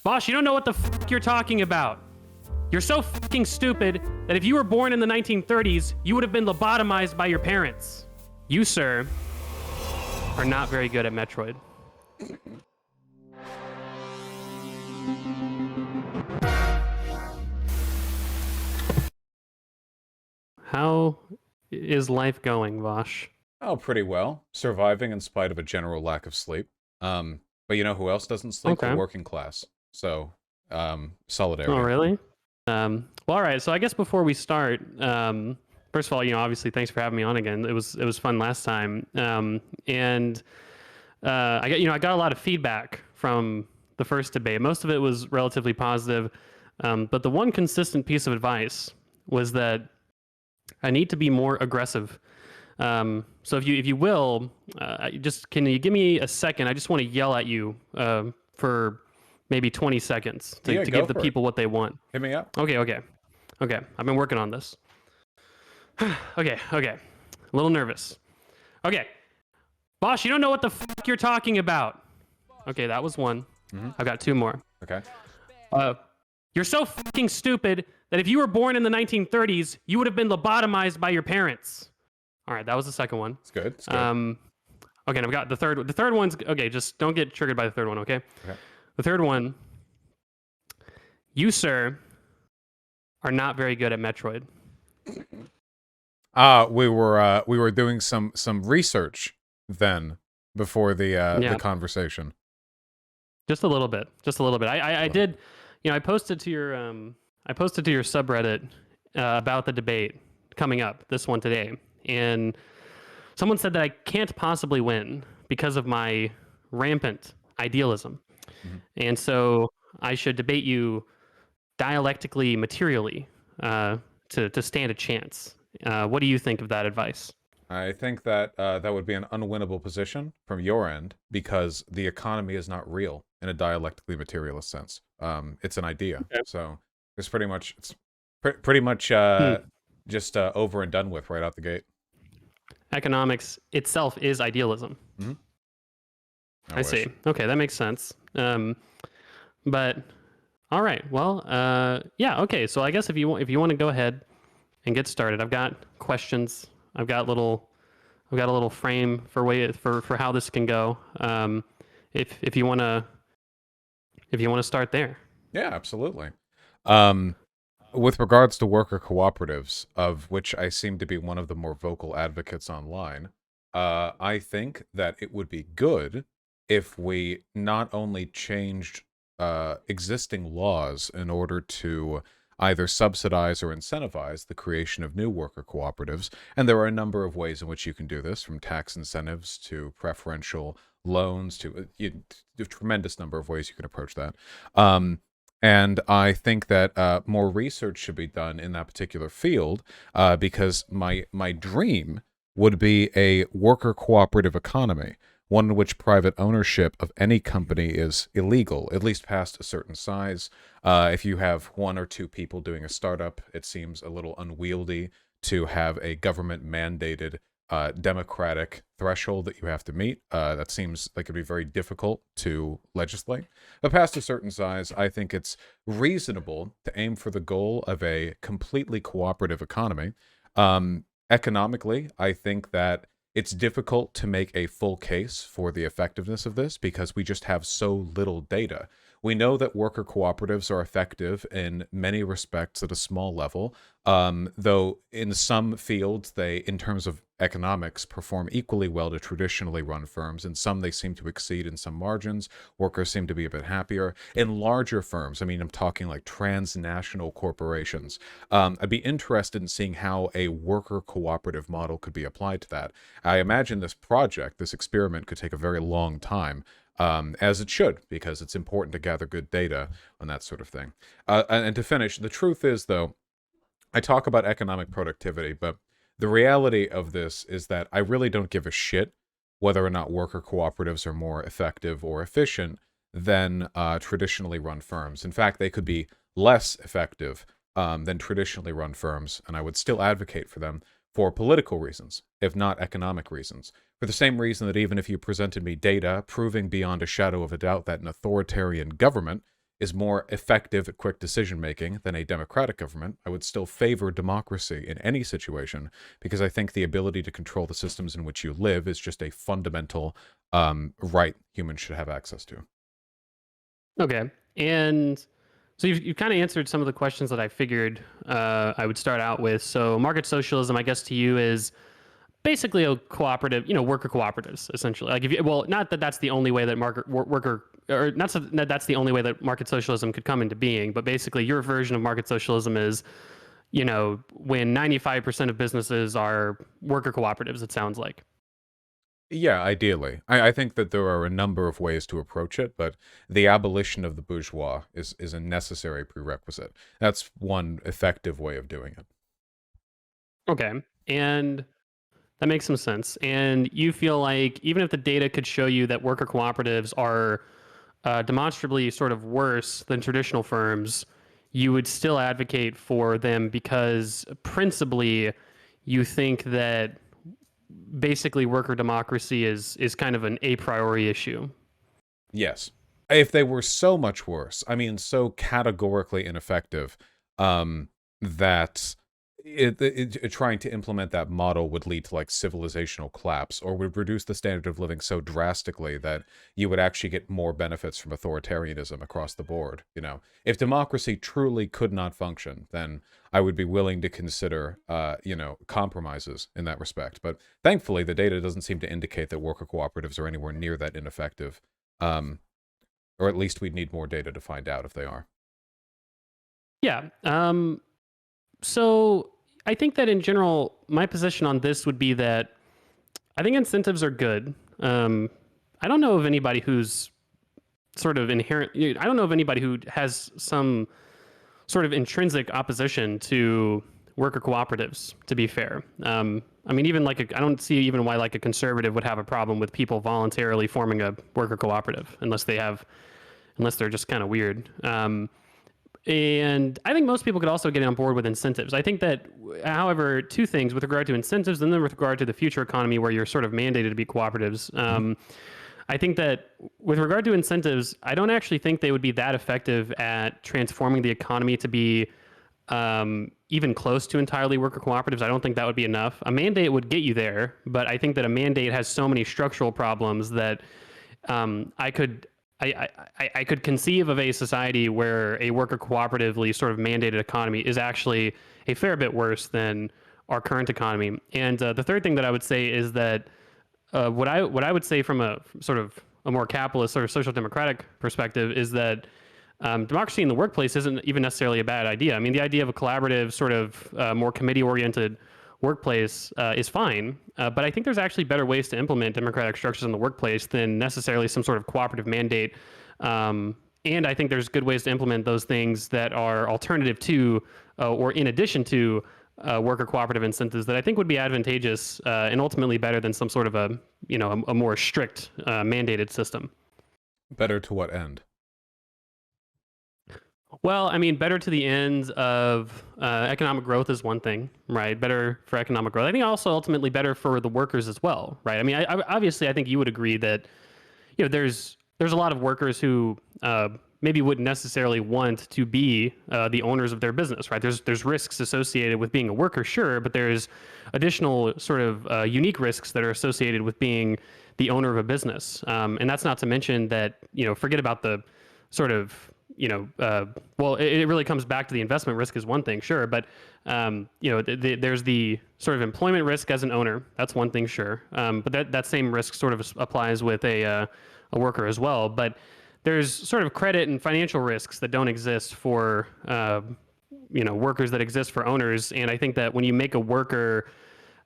Vaush, you don't know what the fuck you're talking about. You're so fucking stupid that if you were born in the 1930s, you would have been lobotomized by your parents. You, sir, are not very good at Metroid. How is life going, Vaush? Oh, pretty well. Surviving in spite of a general lack of sleep. But you know who else doesn't sleep? Okay. The working class. So, Oh, solidarity. really? Well, all right. So I guess before we start, first of all, obviously, thanks for having me on again. It was fun last time, and I got a lot of feedback from the first debate. Most of it was relatively positive, but the one consistent piece of advice was that I need to be more aggressive. So if you will, can you give me a second? I just want to yell at you for maybe 20 seconds to Yeah, give go the for it. people what they want. Hit me up. Okay. I've been working on this. Okay. A little nervous. Okay. Vaush, you don't know what the fuck you're talking about. Okay, that was one. I've got two more. Okay. You're so fucking stupid that if you were born in the 1930s, you would have been lobotomized by your parents. All right, that was the second one. It's good. It's good. Okay, and I've got the third. The third one's okay. Just don't get triggered by the third one, okay? Okay. The third one. You, sir, are not very good at Metroid. We were doing some research then before the conversation. Just a little bit. I did. I posted to your subreddit about the debate coming up, this one today, and someone said that I can't possibly win because of my rampant idealism, and so I should debate you dialectically, materially, to stand a chance. What do you think of that advice? I think that that would be an unwinnable position from your end because the economy is not real in a dialectically materialist sense. It's an idea, so it's pretty much just over and done with right out the gate. Economics itself is idealism. I see. Okay, that makes sense. But all right. Well, yeah. Okay. So I guess if you want to go ahead and get started, I've got questions. I've got a little frame for how this can go. If you want to start there. Yeah, absolutely. With regards to worker cooperatives, of which I seem to be one of the more vocal advocates online, I think that it would be good if we not only changed existing laws in order to either subsidize or incentivize the creation of new worker cooperatives, and there are a number of ways in which you can do this, from tax incentives to preferential loans to a tremendous number of ways you can approach that. And I think that more research should be done in that particular field because my dream would be a worker cooperative economy, one in which private ownership of any company is illegal, at least past a certain size. If you have one or two people doing a startup, it seems a little unwieldy to have a government-mandated democratic threshold that you have to meet. That seems like it'd be very difficult to legislate. But past a certain size, I think it's reasonable to aim for the goal of a completely cooperative economy. Economically, I think that it's difficult to make a full case for the effectiveness of this because we just have so little data. We know that worker cooperatives are effective in many respects at a small level, though in some fields they, in terms of economics, perform equally well to traditionally run firms. In some they seem to exceed in some margins. Workers seem to be a bit happier. In larger firms, I mean, I'm talking like transnational corporations, I'd be interested in seeing how a worker cooperative model could be applied to that. I imagine this project, this experiment, could take a very long time. As it should, because it's important to gather good data on that sort of thing. And to finish, the truth is, though, I talk about economic productivity, but the reality of this is that I really don't give a shit whether or not worker cooperatives are more effective or efficient than traditionally run firms. In fact, they could be less effective than traditionally run firms, and I would still advocate for them for political reasons, if not economic reasons. For the same reason that even if you presented me data proving beyond a shadow of a doubt that an authoritarian government is more effective at quick decision making than a democratic government, I would still favor democracy in any situation, because I think the ability to control the systems in which you live is just a fundamental right humans should have access to. Okay. And so you've kind of answered some of the questions that I figured I would start out with. So market socialism, I guess to you, is basically a cooperative, worker cooperatives, essentially. Like, well, not that that's the only way that worker, or not so that that's the only way that market socialism could come into being, but basically your version of market socialism is, when 95% of businesses are worker cooperatives, it sounds like. Yeah, ideally. I think that there are a number of ways to approach it, but the abolition of the bourgeois is a necessary prerequisite. That's one effective way of doing it. Okay. And that makes some sense. And you feel like even if the data could show you that worker cooperatives are demonstrably sort of worse than traditional firms, you would still advocate for them because principally you think that basically worker democracy is kind of an a priori issue. Yes. If they were so much worse, I mean, so categorically ineffective, that trying to implement that model would lead to like civilizational collapse, or would reduce the standard of living so drastically that you would actually get more benefits from authoritarianism across the board. If democracy truly could not function, then I would be willing to consider, compromises in that respect. But thankfully, the data doesn't seem to indicate that worker cooperatives are anywhere near that ineffective. Um, or at least we'd need more data to find out if they are. Yeah. So I think that in general, my position on this would be that I think incentives are good. I don't know of anybody who's sort of inherent. I don't know of anybody who has some sort of intrinsic opposition to worker cooperatives. To be fair, I mean, even I don't see even why like a conservative would have a problem with people voluntarily forming a worker cooperative unless they're just kind of weird. And I think most people could also get on board with incentives. I think that, however, two things with regard to incentives and then with regard to the future economy where you're sort of mandated to be cooperatives. I think that with regard to incentives, I don't actually think they would be that effective at transforming the economy to be even close to entirely worker cooperatives. I don't think that would be enough. A mandate would get you there, but I think that a mandate has so many structural problems that I could conceive of a society where a worker cooperatively sort of mandated economy is actually a fair bit worse than our current economy. And the third thing that I would say is that what I would say from a sort of a more capitalist sort of social democratic perspective is that democracy in the workplace isn't even necessarily a bad idea. I mean, the idea of a collaborative sort of more committee oriented workplace is fine, but I think there's actually better ways to implement democratic structures in the workplace than necessarily some sort of cooperative mandate. And I think there's good ways to implement those things that are alternative to or in addition to worker cooperative incentives that I think would be advantageous and ultimately better than some sort of a more strict mandated system. Better to what end? Well, I mean, better to the end of economic growth is one thing, right? Better for economic growth. I think also ultimately better for the workers as well, right? I mean, obviously, I think you would agree that there's a lot of workers who maybe wouldn't necessarily want to be the owners of their business, right? There's risks associated with being a worker, sure, but there's additional sort of unique risks that are associated with being the owner of a business, and that's not to mention that forget about the sort of well, it really comes back to the investment risk is one thing, sure, but there's the sort of employment risk as an owner. That's one thing, sure, but that same risk sort of applies with a worker as well. But there's sort of credit and financial risks that don't exist for workers that exist for owners. And I think that when you make a worker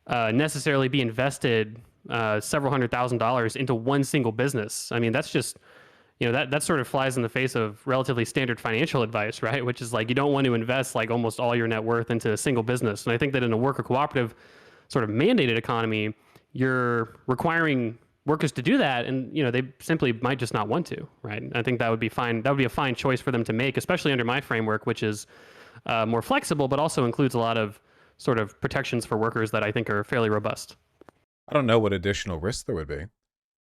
necessarily be invested several $100,000s into one single business, I mean that's just that sort of flies in the face of relatively standard financial advice, right? Which is like you don't want to invest like almost all your net worth into a single business. And I think that in a worker cooperative sort of mandated economy, you're requiring workers to do that, and they simply might just not want to, right? I think that would be fine. That would be a fine choice for them to make, especially under my framework, which is more flexible, but also includes a lot of sort of protections for workers that I think are fairly robust. I don't know what additional risks there would be.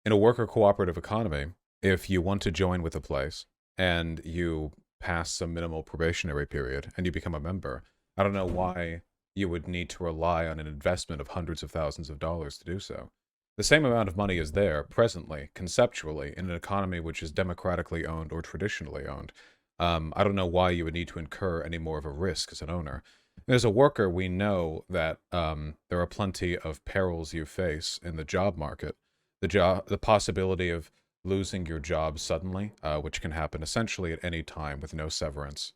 In a worker cooperative economy, if you want to join with a place and you pass some minimal probationary period and you become a member. I don't know why you would need to rely on an investment of hundreds of thousands of dollars to do so. The same amount of money is there presently, conceptually, in an economy which is democratically owned or traditionally owned. I don't know why you would need to incur any more of a risk as an owner. As a worker, we know that there are plenty of perils you face in the job market. The possibility of losing your job suddenly, which can happen essentially at any time with no severance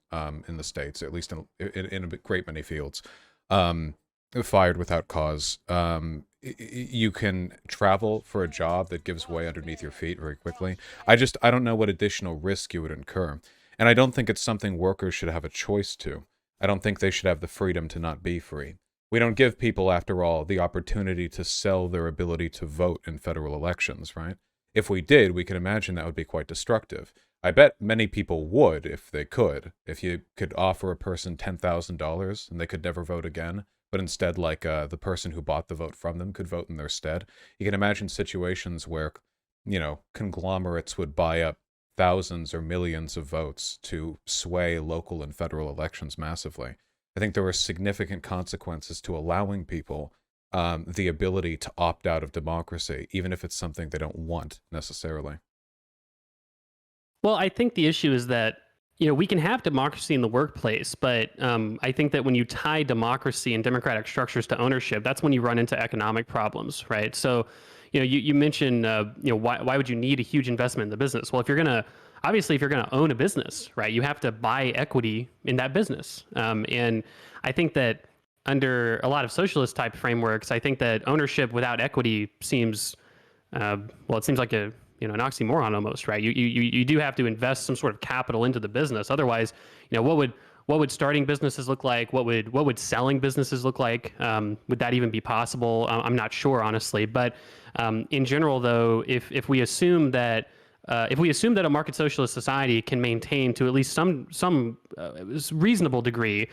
in the States, at least in a great many fields. Um, Fired without cause. You can travel for a job that gives way underneath your feet very quickly. I don't know what additional risk you would incur. And I don't think it's something workers should have a choice to. I don't think they should have the freedom to not be free. We don't give people, after all, the opportunity to sell their ability to vote in federal elections, right? If we did, we can imagine that would be quite destructive. I bet many people would if they could. If you could offer a person $10,000 and they could never vote again, but instead, like the person who bought the vote from them could vote in their stead. You can imagine situations where, conglomerates would buy up thousands or millions of votes to sway local and federal elections massively. I think there are significant consequences to allowing people the ability to opt out of democracy, even if it's something they don't want necessarily. Well, I think the issue is that we can have democracy in the workplace, but I think that when you tie democracy and democratic structures to ownership, that's when you run into economic problems, right? So, you mentioned, why would you need a huge investment in the business? Well, if you're gonna own a business, right, you have to buy equity in that business, and I think that under a lot of socialist type frameworks, I think that ownership without equity seems it seems like an oxymoron almost, right? You do have to invest some sort of capital into the business. Otherwise, what would starting businesses look like? What would selling businesses look like? Would that even be possible? I'm not sure, honestly. But in general, though, if we assume that a market socialist society can maintain to at least some reasonable degree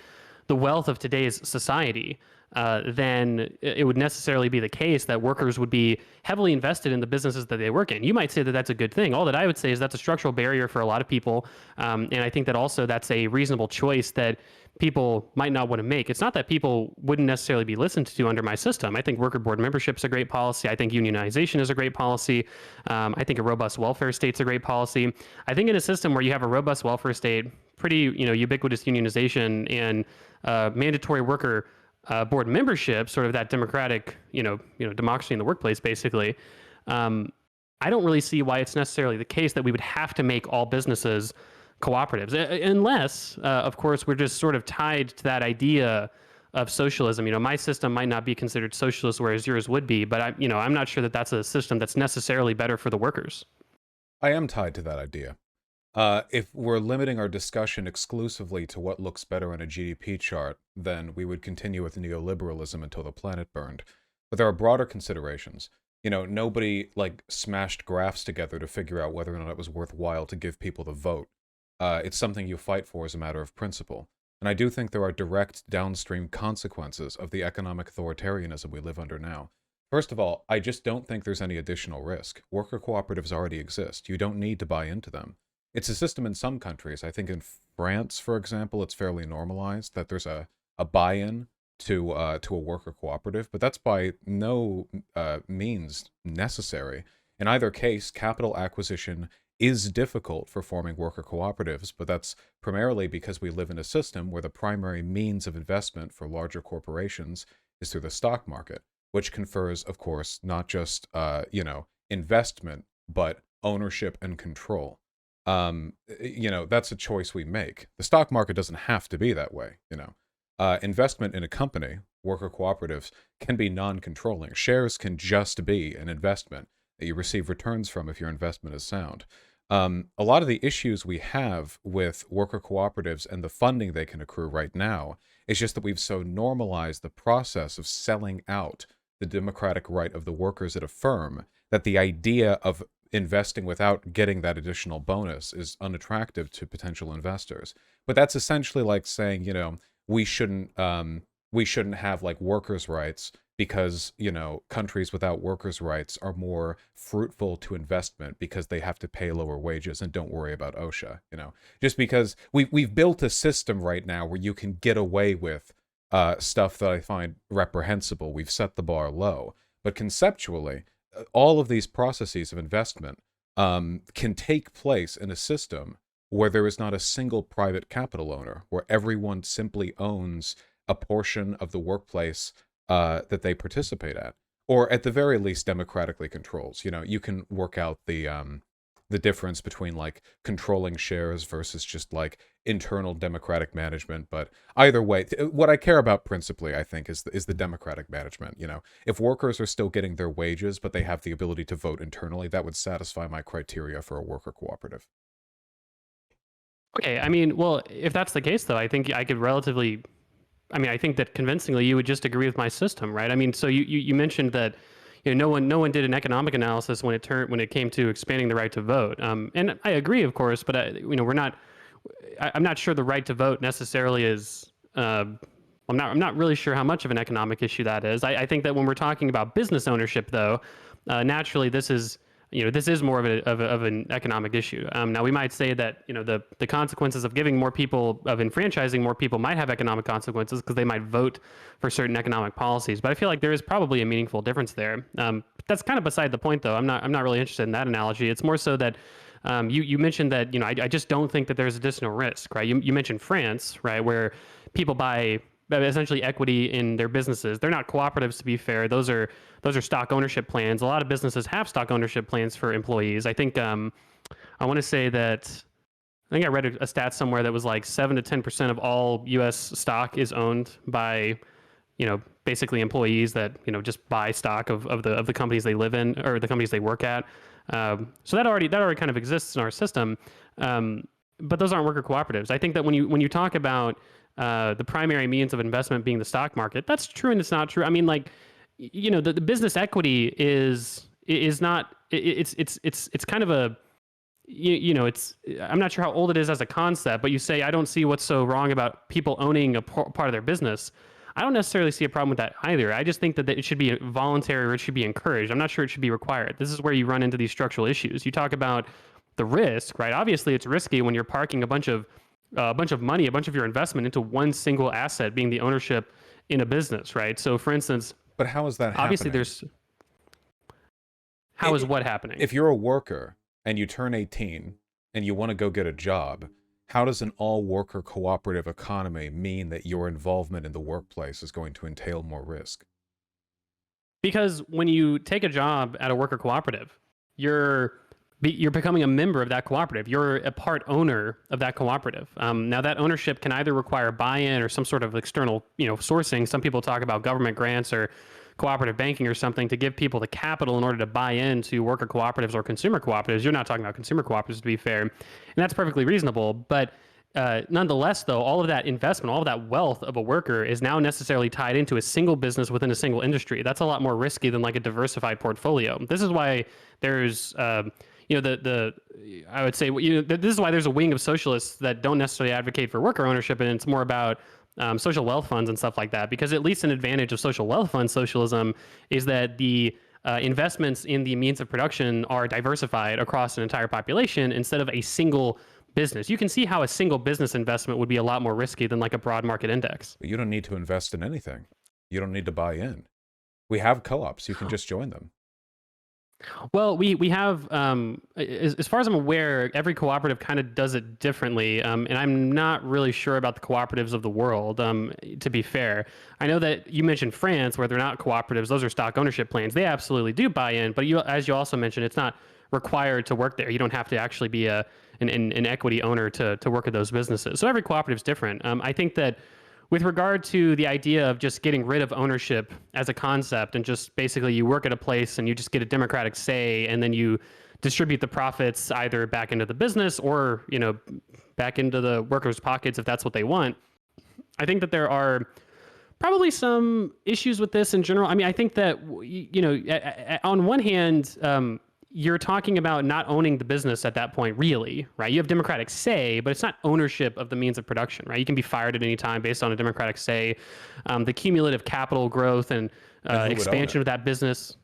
the wealth of today's society, then it would necessarily be the case that workers would be heavily invested in the businesses that they work in. You might say that that's a good thing. All that I would say is that's a structural barrier for a lot of people. And I think that also that's a reasonable choice that people might not want to make. It's not that people wouldn't necessarily be listened to under my system. I think worker board membership is a great policy. I think unionization is a great policy. I think a robust welfare state's a great policy. I think in a system where you have a robust welfare state, pretty ubiquitous unionization, and mandatory worker board membership, sort of that democratic, democracy in the workplace, basically. I don't really see why it's necessarily the case that we would have to make all businesses cooperatives, unless, of course, we're just sort of tied to that idea of socialism. My system might not be considered socialist, whereas yours would be, but I'm not sure that that's a system that's necessarily better for the workers. I am tied to that idea. If we're limiting our discussion exclusively to what looks better on a GDP chart, then we would continue with neoliberalism until the planet burned. But there are broader considerations. Nobody smashed graphs together to figure out whether or not it was worthwhile to give people the vote. It's something you fight for as a matter of principle. And I do think there are direct downstream consequences of the economic authoritarianism we live under now. First of all, I just don't think there's any additional risk. Worker cooperatives already exist. You don't need to buy into them. It's a system in some countries. I think in France, for example, it's fairly normalized that there's a buy-in to a worker cooperative, but that's by no means necessary. In either case, capital acquisition is difficult for forming worker cooperatives, but that's primarily because we live in a system where the primary means of investment for larger corporations is through the stock market, which confers, of course, not just investment, but ownership and control. That's a choice we make. The stock market doesn't have to be that way. Investment in a company, worker cooperatives, can be non-controlling. Shares can just be an investment that you receive returns from if your investment is sound. A lot of the issues we have with worker cooperatives and the funding they can accrue right now is just that we've so normalized the process of selling out the democratic right of the workers at a firm that the idea of investing without getting that additional bonus is unattractive to potential investors. But that's essentially like saying, we shouldn't have workers' rights because, countries without workers' rights are more fruitful to investment because they have to pay lower wages and don't worry about OSHA, just because we've built a system right now where you can get away with stuff that I find reprehensible. We've set the bar low. But conceptually, all of these processes of investment can take place in a system where there is not a single private capital owner, where everyone simply owns a portion of the workplace that they participate at, or at the very least democratically controls. You can work out the difference between like controlling shares versus just like internal democratic management. But either way, what I care about principally, I think, is the democratic management. If workers are still getting their wages, but they have the ability to vote internally, that would satisfy my criteria for a worker cooperative. Okay, I mean, well, if that's the case, though, I think I could relatively. I mean, I think that convincingly you would just agree with my system, right? I mean, so you mentioned that no one did an economic analysis when it came to expanding the right to vote, and I agree, of course, but we're not. I'm not sure the right to vote necessarily is. I'm not really sure how much of an economic issue that is. I think that when we're talking about business ownership, though, naturally this is more of an economic issue. Now we might say that the consequences of giving more people of enfranchising more people might have economic consequences because they might vote for certain economic policies. But I feel like there is probably a meaningful difference there. That's kind of beside the point, though. I'm not really interested in that analogy. It's more so that you mentioned that I just don't think that there's additional risk, right? You mentioned France, right, where people buy essentially equity in their businesses. They're not cooperatives, to be fair. Those are stock ownership plans. A lot of businesses have stock ownership plans for employees. I think I want to say that I think I read a stat somewhere that was like 7 to 10% of all U.S. stock is owned by basically employees that just buy stock of the companies they live in or the companies they work at. So that already kind of exists in our system. But those aren't worker cooperatives. I think that when you talk about the primary means of investment being the stock market, that's true and it's not true. I mean, like, the business equity is not. It's kind of a it's. I'm not sure how old it is as a concept, but you say I don't see what's so wrong about people owning a part of their business. I don't necessarily see a problem with that either. I just think that it should be voluntary or it should be encouraged. I'm not sure it should be required. This is where you run into these structural issues. You talk about the risk, right? Obviously, it's risky when you're parking a bunch of money, a bunch of your investment into one single asset, being the ownership in a business, right? So, for instance, But how is that obviously, happening? how is what happening? If you're a worker and you turn 18 and you want to go get a job, how does an all-worker cooperative economy mean that your involvement in the workplace is going to entail more risk? Because when you take a job at a worker cooperative, you're becoming a member of that cooperative. You're a part owner of that cooperative. Now, that ownership can either require buy-in or some sort of external, sourcing. Some people talk about government grants or cooperative banking or something to give people the capital in order to buy into worker cooperatives or consumer cooperatives. You're not talking about consumer cooperatives, to be fair, and that's perfectly reasonable. But nonetheless, though, all of that investment, all of that wealth of a worker is now necessarily tied into a single business within a single industry. That's a lot more risky than like a diversified portfolio. This is why there's I would say this is why there's a wing of socialists that don't necessarily advocate for worker ownership, and it's more about social wealth funds and stuff like that. Because at least an advantage of social wealth fund socialism is that the investments in the means of production are diversified across an entire population instead of a single business. You can see how a single business investment would be a lot more risky than like a broad market index. But you don't need to invest in anything. You don't need to buy in. We have co-ops. You can just join them. Well, we have, as far as I'm aware, every cooperative kind of does it differently, and I'm not really sure about the cooperatives of the world. To be fair, I know that you mentioned France, where they're not cooperatives; those are stock ownership plans. They absolutely do buy in, but as you also mentioned, it's not required to work there. You don't have to actually be an equity owner to work at those businesses. So every cooperative is different. I think that with regard to the idea of just getting rid of ownership as a concept and just basically you work at a place and you just get a democratic say and then you distribute the profits either back into the business or back into the workers' pockets if that's what they want. I think that there are probably some issues with this in general. I mean, I think that on one hand, you're talking about not owning the business at that point, really, right? You have democratic say, but it's not ownership of the means of production, right? You can be fired at any time based on a democratic say. The cumulative capital growth and And who would own it? expansion of that business.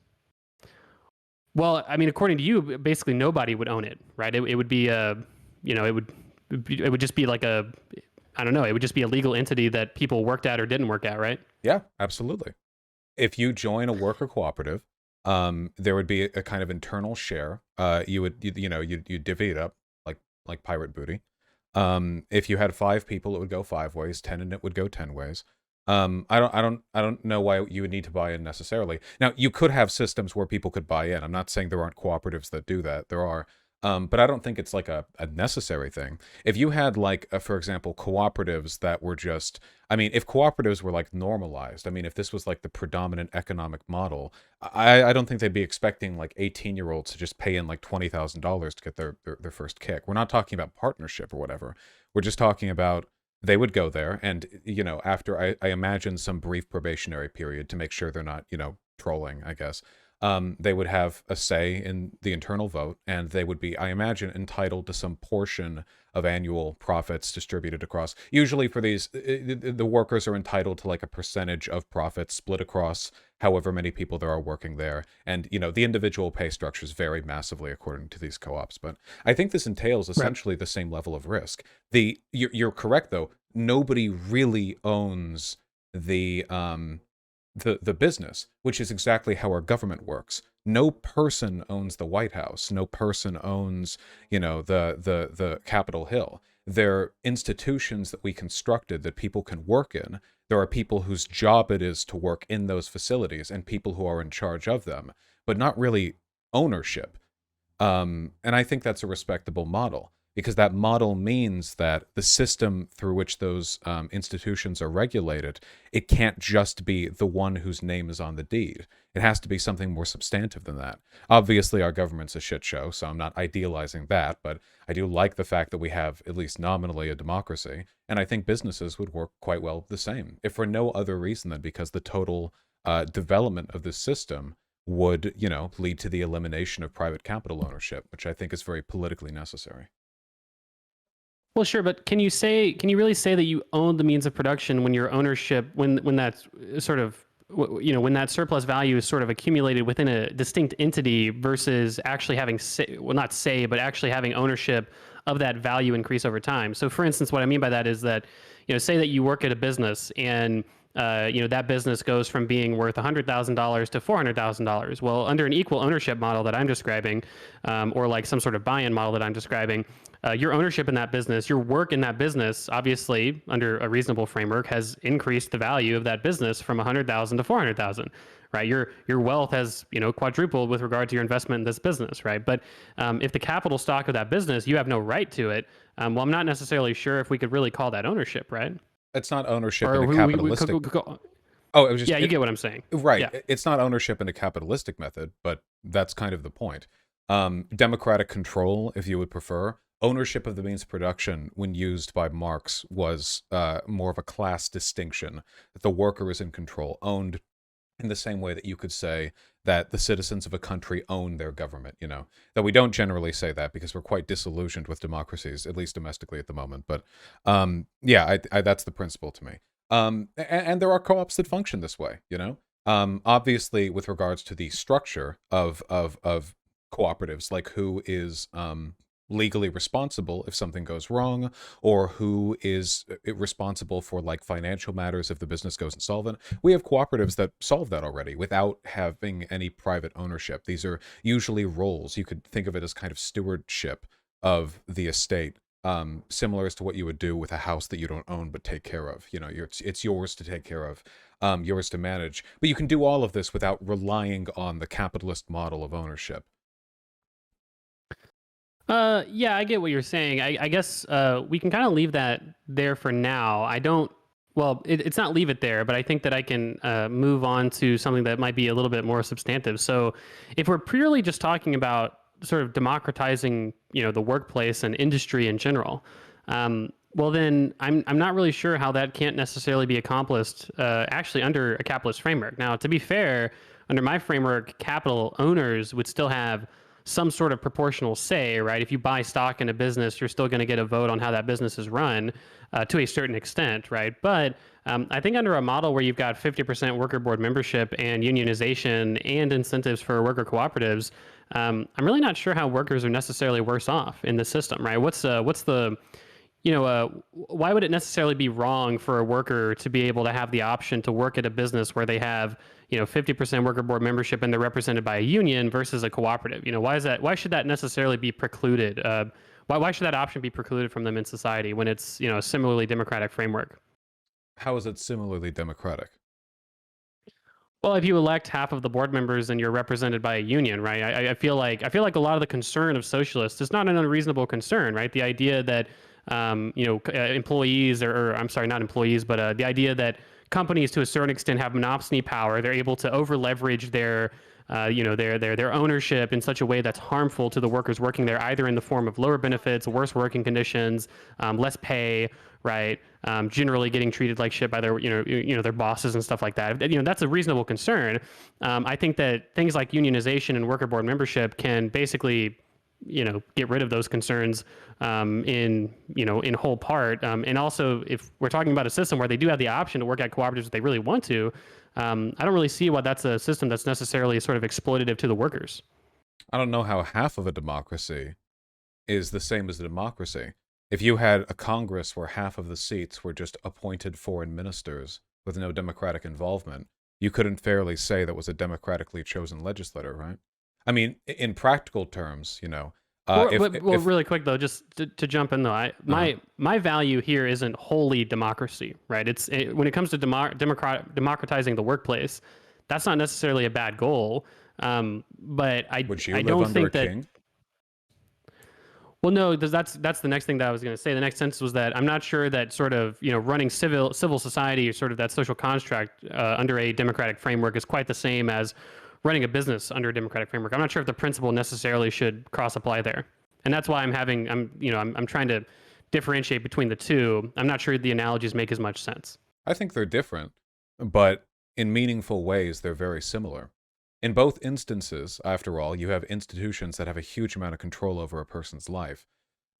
Well, I mean, according to you, basically nobody would own it, right? It would be a, you know, it would just be like a, I don't know, it would just be a legal entity that people worked at or didn't work at, right? Yeah, absolutely. If you join a worker cooperative, there would be a kind of internal share. You divvy it up like pirate booty. If you had 5 people, it would go 5 ways. 10, and it would go 10 ways. I don't know why you would need to buy in necessarily. Now, you could have systems where people could buy in. I'm not saying there aren't cooperatives that do that. There are. But I don't think it's like a necessary thing. If you had like, for example, cooperatives that were just, I mean, if cooperatives were like normalized, I mean, if this was like the predominant economic model, I don't think they'd be expecting like 18-year-olds to just pay in like $20,000 to get their first kick. We're not talking about partnership or whatever. We're just talking about they would go there and, after I imagine some brief probationary period to make sure they're not, trolling, I guess. They would have a say in the internal vote, and they would be, I imagine, entitled to some portion of annual profits distributed across. Usually for these, the workers are entitled to like a percentage of profits split across however many people there are working there. And, the individual pay structures vary massively according to these co-ops. But I think this entails Right. essentially the same level of risk. You're correct, though. Nobody really owns the the business, which is exactly how our government works. No person owns the White House. No person owns, the Capitol Hill. They're institutions that we constructed that people can work in. There are people whose job it is to work in those facilities and people who are in charge of them, but not really ownership. And I think that's a respectable model because that model means that the system through which those institutions are regulated, it can't just be the one whose name is on the deed. It has to be something more substantive than that. Obviously, our government's a shit show, so I'm not idealizing that, but I do like the fact that we have, at least nominally, a democracy, and I think businesses would work quite well the same, if for no other reason than because the total development of this system would, lead to the elimination of private capital ownership, which I think is very politically necessary. Well, sure, but can you really say that you own the means of production when your ownership, when that's sort of, when that surplus value is sort of accumulated within a distinct entity versus actually having, say, well, not say, but actually having ownership of that value increase over time. So, for instance, what I mean by that is that, say that you work at a business and that business goes from being worth $100,000 to $400,000. Well, under an equal ownership model that I'm describing, or like some sort of buy-in model that I'm describing, your ownership in that business, your work in that business, obviously under a reasonable framework, has increased the value of that business from 100,000 to 400,000. Right, your wealth has quadrupled with regard to your investment in this business, right? But if the capital stock of that business, you have no right to it. Well, I'm not necessarily sure if we could really call that ownership, right? It's not ownership in Or a we capitalistic. could, Oh, it was just yeah, you get what I'm saying. right. Yeah. It's not ownership in a capitalistic method, but that's kind of the point. Democratic control, if you would prefer. Ownership of the means of production, when used by Marx, was more of a class distinction. That the worker is in control, owned in the same way that you could say that the citizens of a country own their government, Though we don't generally say that because we're quite disillusioned with democracies, at least domestically at the moment. But yeah, that's the principle to me. And there are co-ops that function this way. Obviously, with regards to the structure of cooperatives, like who is legally responsible if something goes wrong, or who is responsible for like financial matters if the business goes insolvent. We have cooperatives that solve that already without having any private ownership. These are usually roles. You could think of it as kind of stewardship of the estate, similar as to what you would do with a house that you don't own but take care of. It's yours to take care of, yours to manage. But you can do all of this without relying on the capitalist model of ownership. Yeah, I get what you're saying. I guess we can kind of leave that there for now. I don't. Well, it's not leave it there, but I think that I can move on to something that might be a little bit more substantive. So, if we're purely just talking about sort of democratizing, the workplace and industry in general, well, then I'm not really sure how that can't necessarily be accomplished actually under a capitalist framework. Now, to be fair, under my framework, capital owners would still have some sort of proportional say, right? If you buy stock in a business, you're still going to get a vote on how that business is run to a certain extent, right? But I think under a model where you've got 50% worker board membership and unionization and incentives for worker cooperatives, I'm really not sure how workers are necessarily worse off in the system, right? What's the why would it necessarily be wrong for a worker to be able to have the option to work at a business where they have, 50% worker board membership and they're represented by a union versus a cooperative? Why is that? Why should that necessarily be precluded? Why should that option be precluded from them in society when it's, a similarly democratic framework? How is it similarly democratic? Well, if you elect half of the board members and you're represented by a union, right? I feel like a lot of the concern of socialists is not an unreasonable concern, right? The idea that employees or I'm sorry, not employees, but the idea that companies to a certain extent have monopoly power, they're able to over leverage their ownership in such a way that's harmful to the workers working there, either in the form of lower benefits, worse working conditions, less pay, right? Generally getting treated like shit by their bosses and stuff like that. That's a reasonable concern. I think that things like unionization and worker board membership can basically get rid of those concerns in whole part. And also, if we're talking about a system where they do have the option to work at cooperatives if they really want to, I don't really see why that's a system that's necessarily sort of exploitative to the workers. I don't know how half of a democracy is the same as a democracy. If you had a Congress where half of the seats were just appointed foreign ministers with no democratic involvement, you couldn't fairly say that was a democratically chosen legislator, right? I mean, in practical terms, Well, really quick though, just to jump in though, uh, my value here isn't wholly democracy, right? When it comes to democratizing the workplace, that's not necessarily a bad goal. But would you I live don't under a think that. king? Well, no, that's the next thing that I was going to say. The next sentence was that I'm not sure that sort of running civil society or sort of that social construct under a democratic framework is quite the same as running a business under a democratic framework. I'm not sure if the principle necessarily should cross apply there, and that's why I'm trying to differentiate between the two. I'm not sure the analogies make as much sense. I think they're different, but in meaningful ways, they're very similar. In both instances, after all, you have institutions that have a huge amount of control over a person's life.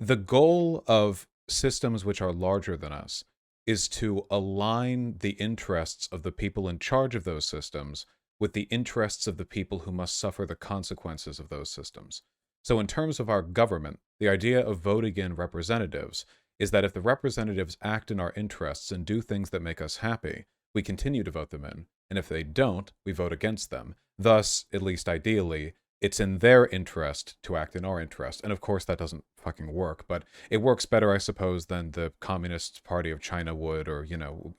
The goal of systems which are larger than us is to align the interests of the people in charge of those systems with the interests of the people who must suffer the consequences of those systems. So, in terms of our government, the idea of voting in representatives is that if the representatives act in our interests and do things that make us happy, we continue to vote them in. And if they don't, we vote against them. Thus, at least ideally, it's in their interest to act in our interest. And of course, that doesn't fucking work, but it works better, I suppose, than the Communist Party of China would, or,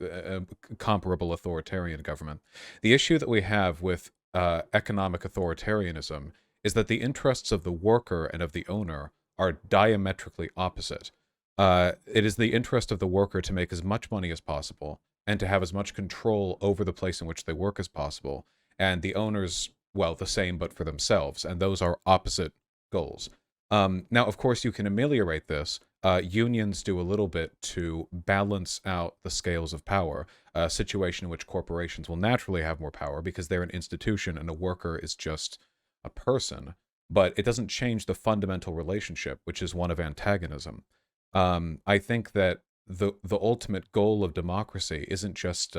a comparable authoritarian government. The issue that we have with economic authoritarianism is that the interests of the worker and of the owner are diametrically opposite. It is the interest of the worker to make as much money as possible and to have as much control over the place in which they work as possible. And the owners, well, the same, but for themselves. And those are opposite goals. Now, of course, you can ameliorate this. Unions do a little bit to balance out the scales of power, a situation in which corporations will naturally have more power because they're an institution and a worker is just a person. But it doesn't change the fundamental relationship, which is one of antagonism. I think that the ultimate goal of democracy isn't just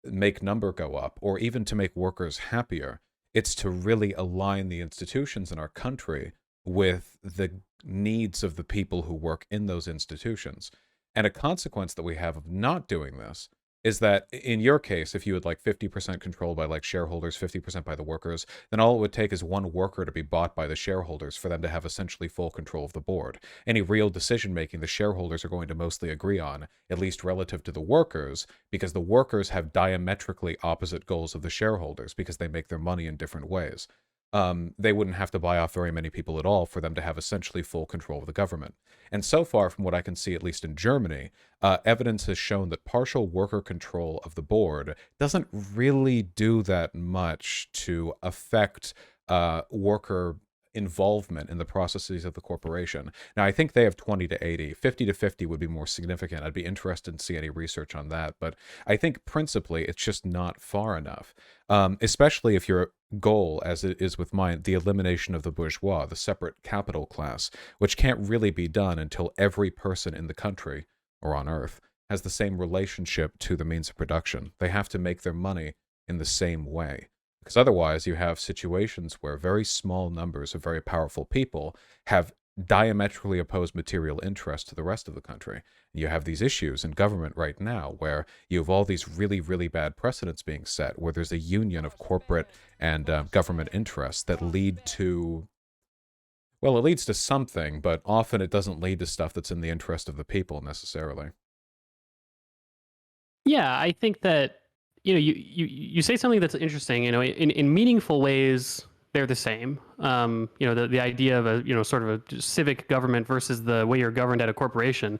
make number go up or even to make workers happier. It's to really align the institutions in our country with the needs of the people who work in those institutions. And a consequence that we have of not doing this is that in your case, if you had like 50% controlled by like shareholders, 50% by the workers, then all it would take is one worker to be bought by the shareholders for them to have essentially full control of the board. Any real decision making the shareholders are going to mostly agree on, at least relative to the workers, because the workers have diametrically opposite goals of the shareholders because they make their money in different ways. They wouldn't have to buy off very many people at all for them to have essentially full control of the government. And so far, from what I can see, at least in Germany, evidence has shown that partial worker control of the board doesn't really do that much to affect worker involvement in the processes of the corporation. Now, I think they have 20 to 80. 50 to 50 would be more significant. I'd be interested to see any research on that. But I think principally it's just not far enough, especially if your goal, as it is with mine, the elimination of the bourgeois, the separate capital class, which can't really be done until every person in the country or on Earth has the same relationship to the means of production. They have to make their money in the same way. Because otherwise, you have situations where very small numbers of very powerful people have diametrically opposed material interests to the rest of the country. And you have these issues in government right now where you have all these really, really bad precedents being set, where there's a union of corporate and government interests that lead to, well, it leads to something, but often it doesn't lead to stuff that's in the interest of the people necessarily. Yeah, I think that you say something that's interesting. In meaningful ways, they're the same. The idea of a sort of a civic government versus the way you're governed at a corporation.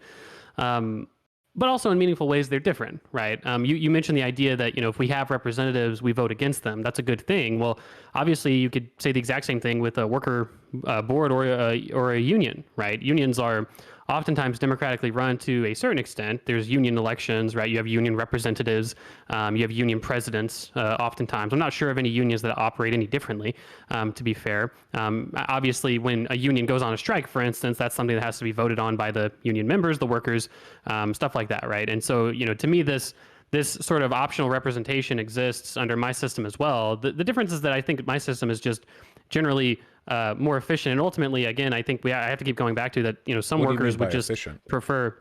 But also in meaningful ways, they're different, right? You mentioned the idea that if we have representatives, we vote against them. That's a good thing. Well, obviously, you could say the exact same thing with a worker board or a union, right? Unions are oftentimes democratically run to a certain extent. There's union elections, right? You have union representatives, you have union presidents oftentimes. I'm not sure of any unions that operate any differently, to be fair. Obviously, when a union goes on a strike, for instance, that's something that has to be voted on by the union members, the workers, stuff like that, right? And so, to me, this sort of optional representation exists under my system as well. The difference is that I think my system is just generally more efficient, and ultimately, again, I think I have to keep going back to that. Some What do you workers mean by would just efficient? prefer.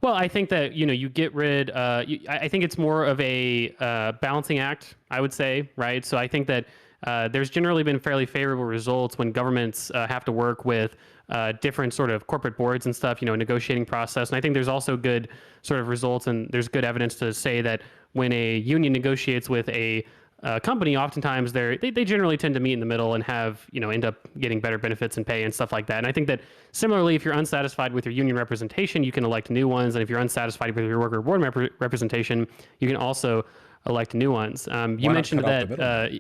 Well, I think that you get rid. I think it's more of a balancing act, I would say, right? So I think that there's generally been fairly favorable results when governments have to work with different sort of corporate boards and stuff, negotiating process. And I think there's also good sort of results, and there's good evidence to say that when a union negotiates with a company, oftentimes they generally tend to meet in the middle and have end up getting better benefits and pay and stuff like that. And I think that similarly, if you're unsatisfied with your union representation, you can elect new ones, and if you're unsatisfied with your worker board representation, you can also elect new ones. You mentioned that.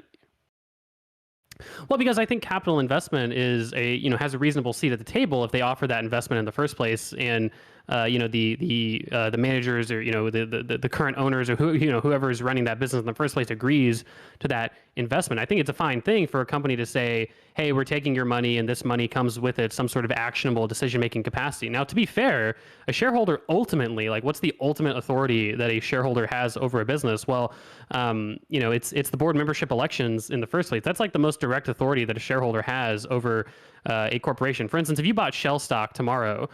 Well, because I think capital investment is has a reasonable seat at the table if they offer that investment in the first place, and the managers or the current owners or whoever is running that business in the first place agrees to that investment. I think it's a fine thing for a company to say, hey, we're taking your money, and this money comes with it some sort of actionable decision-making capacity. Now, to be fair, a shareholder ultimately, what's the ultimate authority that a shareholder has over a business? Well, it's the board membership elections in the first place. That's the most direct authority that a shareholder has over a corporation. For instance, if you bought Shell stock tomorrow,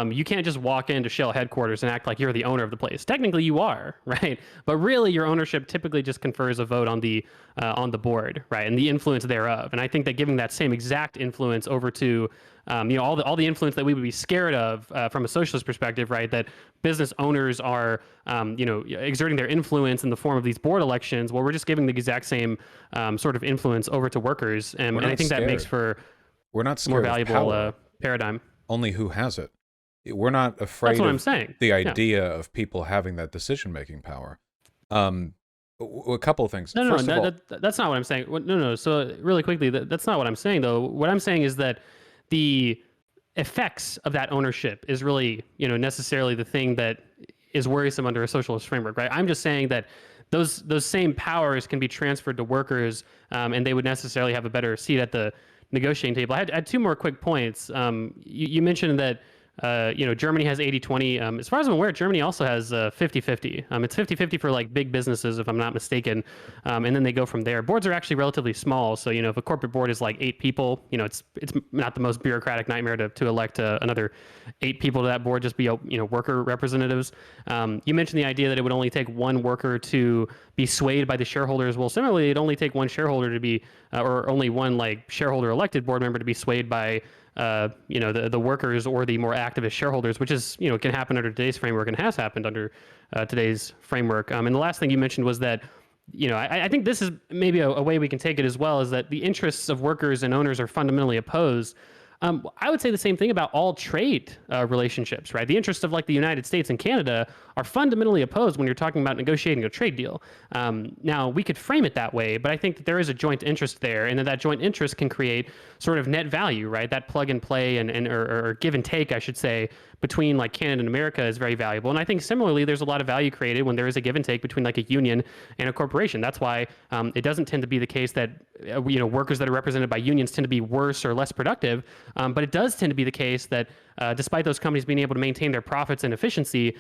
you can't just walk into Shell headquarters and act like you're the owner of the place. Technically, you are, right? But really, your ownership typically just confers a vote on the board, right, and the influence thereof. And I think that giving that same exact influence over to all the influence that we would be scared of from a socialist perspective, right? That business owners are exerting their influence in the form of these board elections. Well, we're just giving the exact same sort of influence over to workers, and I think that makes for we're not scared more valuable of paradigm. Only who has it. We're not afraid That's what of I'm saying. the idea of people having that decision-making power. A couple of things. No, that's not what I'm saying. No. So really quickly, that's not what I'm saying, though. What I'm saying is that the effects of that ownership is really, necessarily the thing that is worrisome under a socialist framework, right? I'm just saying that those same powers can be transferred to workers, and they would necessarily have a better seat at the negotiating table. I had two more quick points. You mentioned that Germany has 80-20. As far as I'm aware, Germany also has 50-50. It's 50-50 for big businesses, if I'm not mistaken. And then they go from there. Boards are actually relatively small. So, if a corporate board is 8 people, it's not the most bureaucratic nightmare to elect another 8 people to that board, just be, worker representatives. You mentioned the idea that it would only take one worker to be swayed by the shareholders. Well, similarly, it'd only take one shareholder to be, or only one shareholder elected board member to be swayed by the workers or the more activist shareholders, which is, can happen under today's framework and has happened under today's framework. And the last thing you mentioned was that, I think this is maybe a way we can take it as well, is that the interests of workers and owners are fundamentally opposed. I would say the same thing about all trade relationships, right? The interests of like the United States and Canada are fundamentally opposed when you're talking about negotiating a trade deal. Now, we could frame it that way, but I think that there is a joint interest there, and that joint interest can create sort of net value, right? That plug and play or give and take, I should say, between like Canada and America is very valuable. And I think similarly, there's a lot of value created when there is a give and take between like a union and a corporation. That's why it doesn't tend to be the case that workers that are represented by unions tend to be worse or less productive. But it does tend to be the case that despite those companies being able to maintain their profits and efficiency,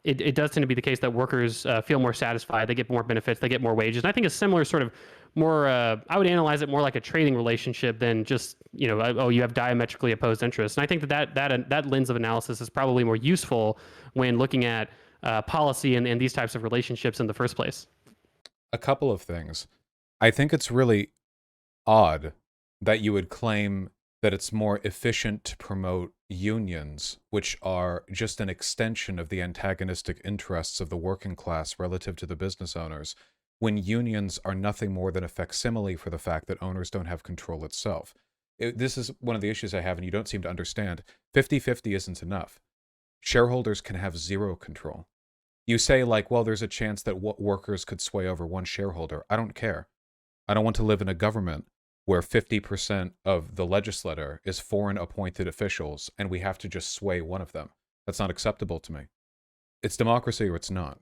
it does tend to be the case that workers feel more satisfied. They get more benefits. They get more wages. And I think a similar sort of more, I would analyze it more like a trading relationship than just, oh, you have diametrically opposed interests. And I think that lens of analysis is probably more useful when looking at policy and these types of relationships in the first place. A couple of things. I think it's really odd that you would claim that it's more efficient to promote unions, which are just an extension of the antagonistic interests of the working class relative to the business owners, when unions are nothing more than a facsimile for the fact that owners don't have control itself. This is one of the issues I have, and you don't seem to understand. 50-50 isn't enough. Shareholders can have zero control. You say, like, well, there's a chance that workers could sway over one shareholder. I don't care. I don't want to live in a government where 50% of the legislature is foreign appointed officials and we have to just sway one of them. That's not acceptable to me. It's democracy or it's not.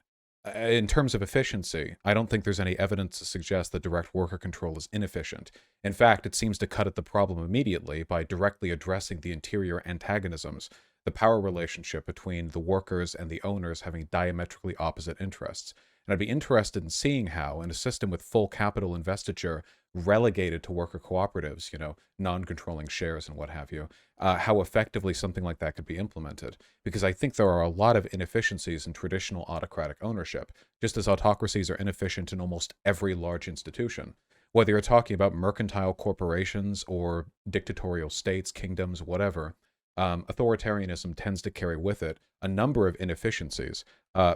In terms of efficiency, I don't think there's any evidence to suggest that direct worker control is inefficient. In fact, it seems to cut at the problem immediately by directly addressing the interior antagonisms, the power relationship between the workers and the owners having diametrically opposite interests. And I'd be interested in seeing how, in a system with full capital investiture relegated to worker cooperatives, non-controlling shares and what have you, how effectively something like that could be implemented. Because I think there are a lot of inefficiencies in traditional autocratic ownership, just as autocracies are inefficient in almost every large institution. Whether you're talking about mercantile corporations or dictatorial states, kingdoms, whatever, authoritarianism tends to carry with it a number of inefficiencies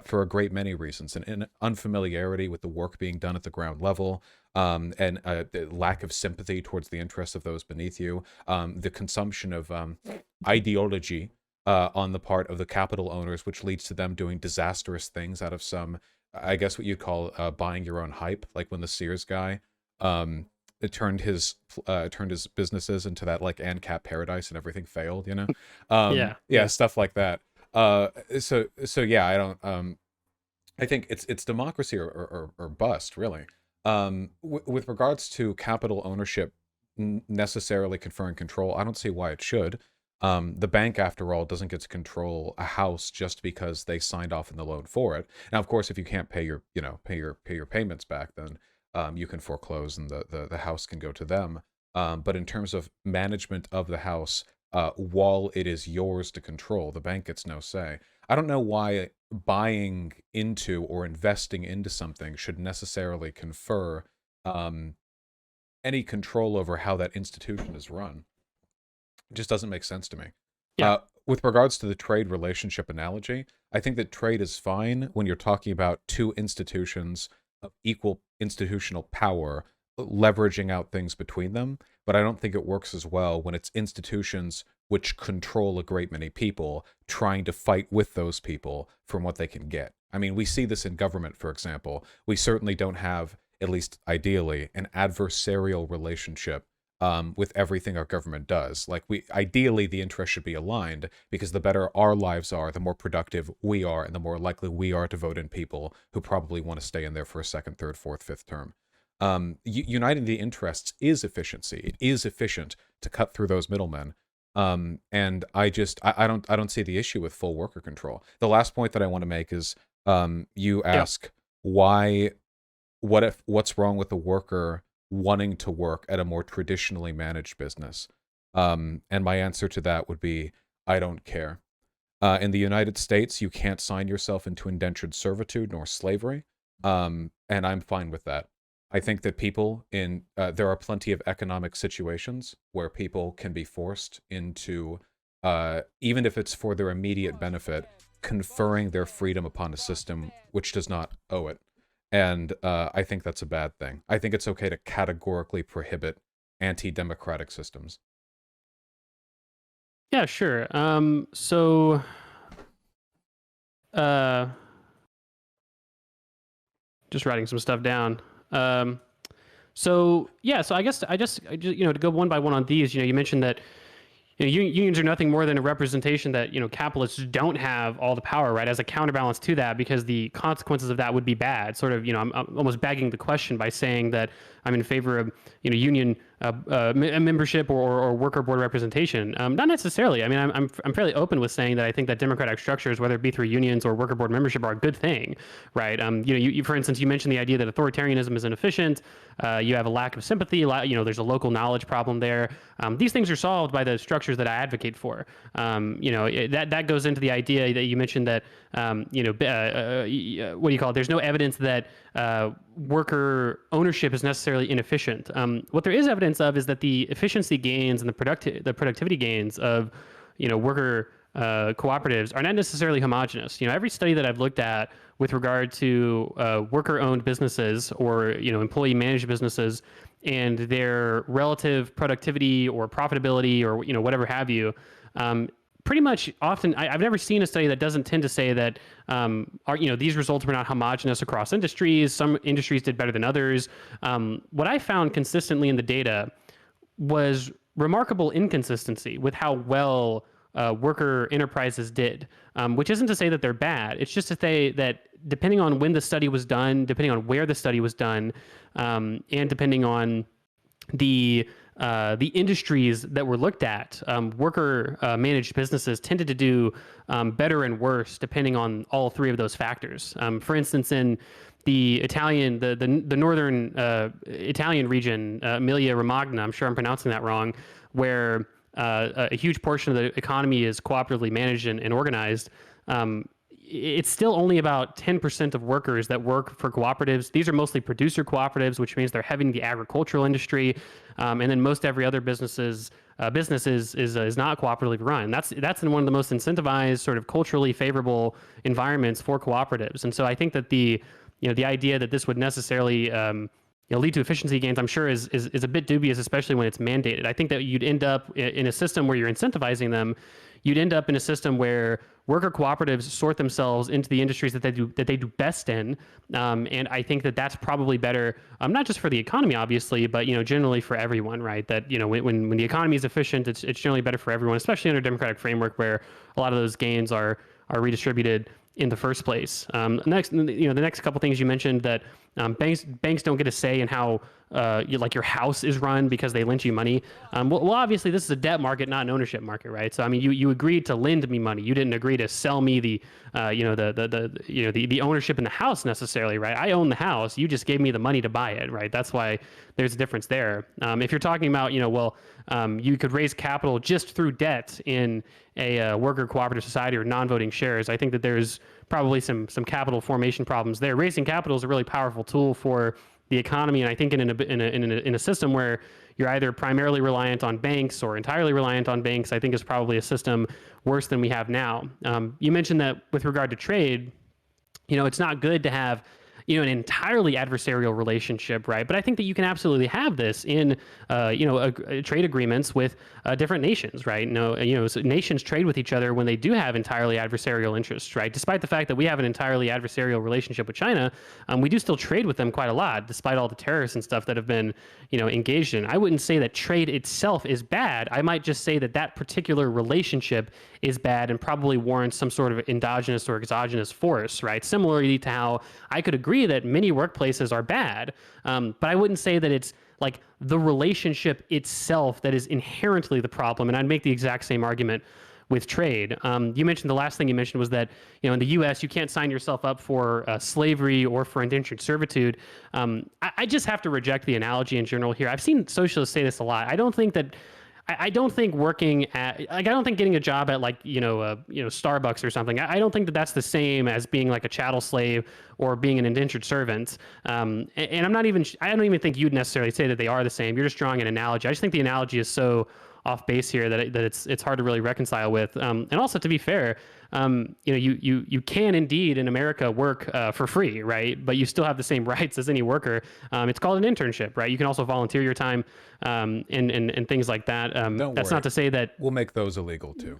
for a great many reasons. An unfamiliarity with the work being done at the ground level, and the lack of sympathy towards the interests of those beneath you, the consumption of ideology on the part of the capital owners, which leads to them doing disastrous things out of some, I guess what you'd call buying your own hype, like when the Sears guy it turned his businesses into that like ANCAP paradise and everything failed, Yeah. stuff like that. So yeah, I don't I think it's democracy or bust, really. With regards to capital ownership necessarily conferring control, I don't see why it should. The bank, after all, doesn't get to control a house just because they signed off on the loan for it. Now, of course, if you can't pay your payments back, then you can foreclose and the house can go to them. But in terms of management of the house, while it is yours to control, the bank gets no say. I don't know why buying into or investing into something should necessarily confer any control over how that institution is run. It just doesn't make sense to me. Yeah. With regards to the trade relationship analogy, I think that trade is fine when you're talking about two institutions of equal institutional power leveraging out things between them, but I don't think it works as well when it's institutions which control a great many people trying to fight with those people from what they can get. I mean, we see this in government, for example. We certainly don't have, at least ideally, an adversarial relationship with everything our government does. Like, ideally the interests should be aligned, because the better our lives are, the more productive we are, and the more likely we are to vote in people who probably want to stay in there for a second, third, fourth, fifth term. Uniting the interests is efficiency. It is efficient to cut through those middlemen. And I don't see the issue with full worker control. The last point that I want to make is you ask what's wrong with the worker wanting to work at a more traditionally managed business? And my answer to that would be, I don't care. In the United States, you can't sign yourself into indentured servitude nor slavery, and I'm fine with that. I think that people there are plenty of economic situations where people can be forced into, even if it's for their immediate benefit, conferring their freedom upon a system which does not owe it. And I think that's a bad thing. I think it's okay to categorically prohibit anti-democratic systems. Yeah, sure. Uh, just writing some stuff down. Um, so I just to go one by one on these. You mentioned that unions are nothing more than a representation that capitalists don't have all the power, right? As a counterbalance to that, because the consequences of that would be bad. Sort of, I'm almost begging the question by saying that I'm in favor of union membership or worker board representation. Not necessarily. I mean, I'm fairly open with saying that I think that democratic structures, whether it be through unions or worker board membership, are a good thing, right? For instance, you mentioned the idea that authoritarianism is inefficient. You have a lack of sympathy. There's a local knowledge problem there. These things are solved by the structures that I advocate for. That goes into the idea that you mentioned that what do you call it? There's no evidence that worker ownership is necessarily inefficient. What there is evidence of is that the efficiency gains and the productivity gains of worker cooperatives are not necessarily homogenous. Every study that I've looked at with regard to worker-owned businesses or employee-managed businesses and their relative productivity or profitability or whatever have you, pretty much often I've never seen a study that doesn't tend to say that these results were not homogenous across industries. Some industries did better than others. What I found consistently in the data was remarkable inconsistency with how well worker enterprises did, which isn't to say that they're bad. It's just to say that depending on when the study was done, depending on where the study was done, and depending on the industries that were looked at, worker managed businesses tended to do better and worse depending on all three of those factors. For instance, in the northern Italian region, Emilia Romagna, I'm sure I'm pronouncing that wrong, where a huge portion of the economy is cooperatively managed and organized. It's still only about 10% of workers that work for cooperatives. These are mostly producer cooperatives, which means they're heavy in the agricultural industry, and then most every other business is not cooperatively run. That's in one of the most incentivized, sort of culturally favorable environments for cooperatives. And so I think that the idea that this would necessarily lead to efficiency gains, I'm sure is a bit dubious, especially when it's mandated. I think that you'd end up in a system where you're incentivizing them. You'd end up in a system where worker cooperatives sort themselves into the industries that they do best in, and I think that that's probably better, not just for the economy, obviously, but generally for everyone, right? That when the economy is efficient, it's generally better for everyone, especially under a democratic framework where a lot of those gains are redistributed in the first place. The next couple things you mentioned that banks don't get a say in how your house is run because they lend you money. Well, obviously this is a debt market, not an ownership market, right? So I mean, you agreed to lend me money. You didn't agree to sell me the ownership in the house necessarily, right? I own the house. You just gave me the money to buy it, right? That's why there's a difference there. If you're talking about you could raise capital just through debt in a worker cooperative society or non-voting shares, I think that there's probably some capital formation problems there. Raising capital is a really powerful tool for the economy, and I think in a system where you're either primarily reliant on banks or entirely reliant on banks, I think is probably a system worse than we have now. You mentioned that with regard to trade, it's not good to have an entirely adversarial relationship, right? But I think that you can absolutely have this in trade agreements with different nations, right? So nations trade with each other when they do have entirely adversarial interests, right? Despite the fact that we have an entirely adversarial relationship with China, we do still trade with them quite a lot, despite all the terrorists and stuff that have been engaged in. I wouldn't say that trade itself is bad. I might just say that that particular relationship is bad and probably warrants some sort of endogenous or exogenous force, right? Similarly to how I could agree that many workplaces are bad, but I wouldn't say that it's like the relationship itself that is inherently the problem. And I'd make the exact same argument with trade. You mentioned the last thing you mentioned was that in the U.S. you can't sign yourself up for slavery or for indentured servitude. I just have to reject the analogy in general here. I've seen socialists say this a lot. I don't think working at I don't think getting a job at Starbucks or something. I don't think that that's the same as being like a chattel slave or being an indentured servant. And I don't even think you'd necessarily say that they are the same. You're just drawing an analogy. I just think the analogy is so off base here that it's hard to really reconcile with. And also, to be fair, you can indeed in America work for free, right? But you still have the same rights as any worker. It's called an internship, right? You can also volunteer your time and things like that. Don't That's worry. not to say that We'll make those illegal too.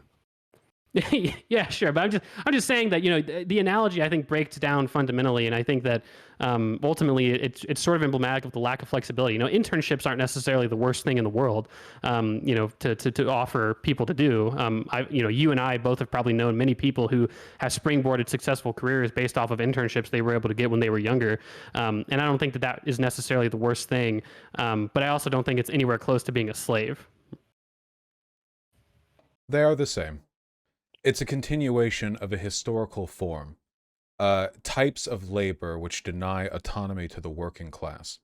yeah, sure. But I'm just saying that, the analogy I think breaks down fundamentally, and I think that ultimately it's sort of emblematic of the lack of flexibility. Internships aren't necessarily the worst thing in the world, to offer people to do. You and I both have probably known many people who have springboarded successful careers based off of internships they were able to get when they were younger. And I don't think that is necessarily the worst thing. But I also don't think it's anywhere close to being a slave. They are the same. It's a continuation of a historical form. Types of labor which deny autonomy to the working class.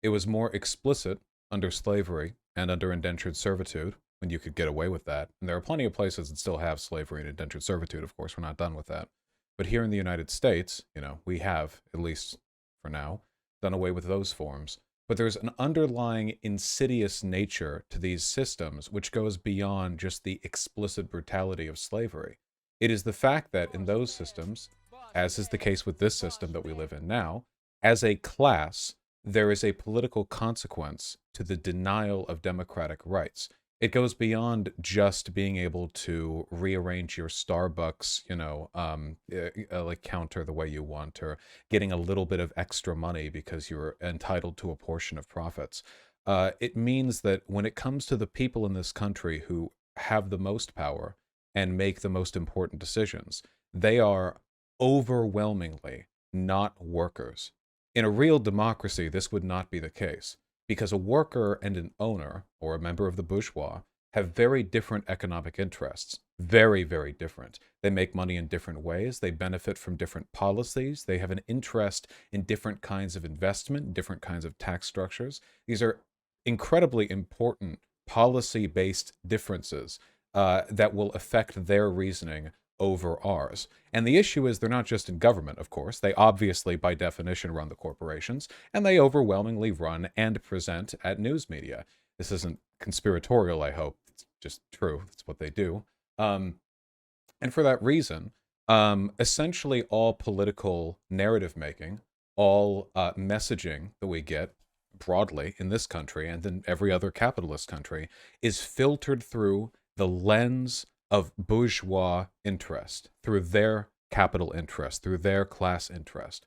It was more explicit under slavery and under indentured servitude, when you could get away with that. And there are plenty of places that still have slavery and indentured servitude, of course, we're not done with that. But here in the United States, we have, at least for now, done away with those forms. But there's an underlying insidious nature to these systems which goes beyond just the explicit brutality of slavery. It is the fact that in those systems, as is the case with this system that we live in now, as a class, there is a political consequence to the denial of democratic rights. It goes beyond just being able to rearrange your Starbucks, like counter the way you want, or getting a little bit of extra money because you're entitled to a portion of profits. It means that when it comes to the people in this country who have the most power and make the most important decisions, they are overwhelmingly not workers. In a real democracy, this would not be the case, because a worker and an owner, or a member of the bourgeois, have very different economic interests. Very, very different. They make money in different ways. They benefit from different policies. They have an interest in different kinds of investment, different kinds of tax structures. These are incredibly important policy-based differences that will affect their reasoning over ours. And the issue is they're not just in government, of course. They obviously, by definition, run the corporations, and they overwhelmingly run and present at news media. This isn't conspiratorial, I hope. It's just true. It's what they do. And for that reason, essentially all political narrative making, all messaging that we get broadly in this country and in every other capitalist country is filtered through the lens of bourgeois interest, through their capital interest, through their class interest.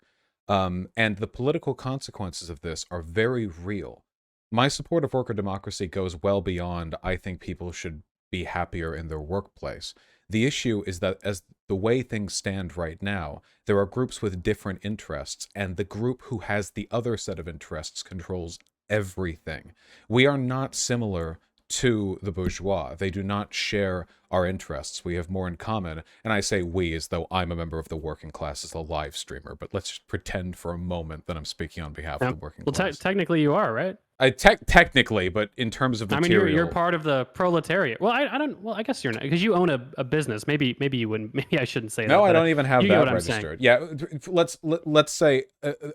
And the political consequences of this are very real. My support of worker democracy goes well beyond, I think people should be happier in their workplace. The issue is that as the way things stand right now, there are groups with different interests, and the group who has the other set of interests controls everything. We are not similar to the bourgeois. They do not share our interests. We have more in common. And I say we as though I'm a member of the working class as a live streamer, but let's just pretend for a moment that I'm speaking on behalf of the working class. Technically you are, right? Technically, but in terms of material, you're part of the proletariat. Well, I don't. Well, I guess you're not, because you own a business. Maybe you wouldn't. Maybe I shouldn't say that. No, I don't even have that registered. Yeah, let's say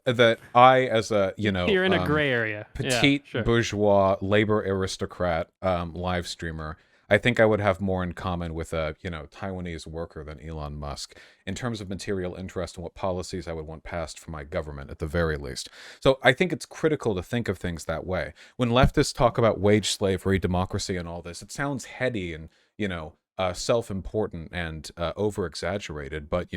that I, as a you're in a gray area, petite bourgeois labor aristocrat live streamer, I think I would have more in common with a Taiwanese worker than Elon Musk in terms of material interest and what policies I would want passed for my government at the very least. So I think it's critical to think of things that way. When leftists talk about wage slavery, democracy, and all this, it sounds heady and self-important and over-exaggerated, but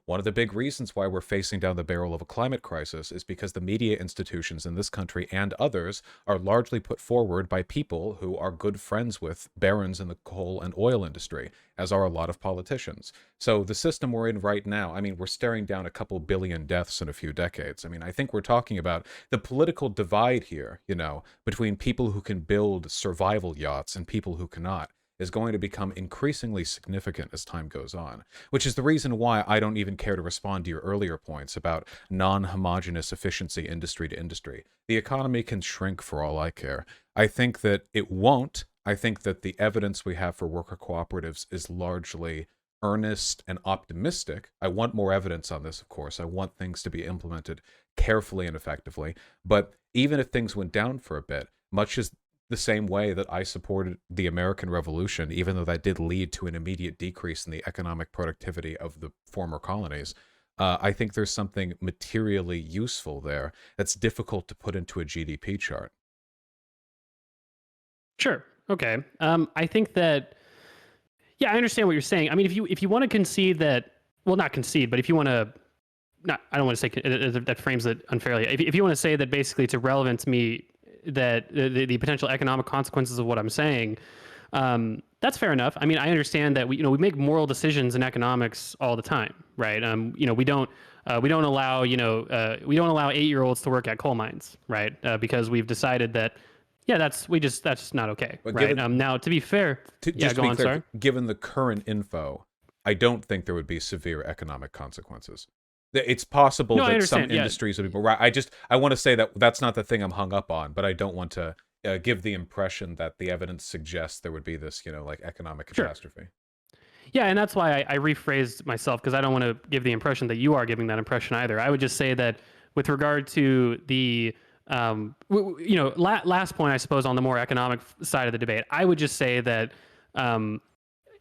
one of the big reasons why we're facing down the barrel of a climate crisis is because the media institutions in this country and others are largely put forward by people who are good friends with barons in the coal and oil industry, as are a lot of politicians. So the system we're in right now, we're staring down a couple billion deaths in a few decades. I think we're talking about the political divide here, between people who can build survival yachts and people who cannot, is going to become increasingly significant as time goes on, which is the reason why I don't even care to respond to your earlier points about non-homogeneous efficiency industry to industry. The economy can shrink for all I care. I think that it won't. I think that the evidence we have for worker cooperatives is largely earnest and optimistic. I want more evidence on this, of course. I want things to be implemented carefully and effectively. But even if things went down for a bit, much as the same way that I supported the American Revolution, even though that did lead to an immediate decrease in the economic productivity of the former colonies. I think there's something materially useful there that's difficult to put into a GDP chart. Sure. Okay. I think that, yeah, I understand what you're saying. I mean, if you want to concede that, well, not concede, but if you want to, not, I don't want to say that frames it unfairly. If you want to say that basically it's irrelevant to me that the potential economic consequences of what I'm saying, that's fair enough. I mean, I understand that we make moral decisions in economics all the time, right? We don't allow we don't allow 8-year-olds to work at coal mines, right? Because we've decided that, yeah, that's just not okay, But right? Now, to be fair, yeah, just to go be on. clear, Sorry. given the current info, I don't think there would be severe economic consequences. It's possible No, I that some understand. Yeah, industries would be right. I want to say that that's not the thing I'm hung up on, but I don't want to give the impression that the evidence suggests there would be this, like economic sure. catastrophe. Yeah, and that's why I rephrased myself, because I don't want to give the impression that you are giving that impression either. I would just say that with regard to the last point, I suppose, on the more economic side of the debate, I would just say that, and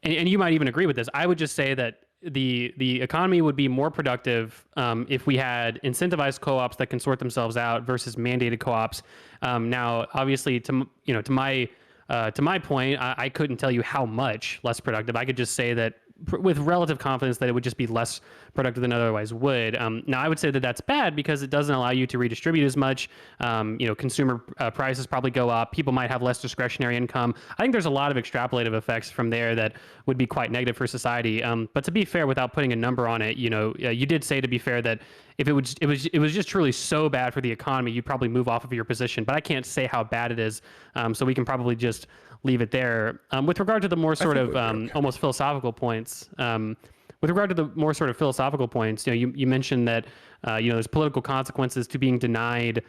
you might even agree with this. I would just say that the economy would be more productive if we had incentivized co-ops that can sort themselves out versus mandated co-ops. Now, obviously, to my point, I couldn't tell you how much less productive. I could just say that with relative confidence that it would just be less productive than otherwise would. Now, I would say that that's bad because it doesn't allow you to redistribute as much. Consumer prices probably go up. People might have less discretionary income. I think there's a lot of extrapolative effects from there that would be quite negative for society. But to be fair, without putting a number on it, you did say, to be fair, that if it was just truly so bad for the economy, you'd probably move off of your position. But I can't say how bad it is, so we can probably just leave it there. With regard to the more sort of almost philosophical points, you mentioned that there's political consequences to being denied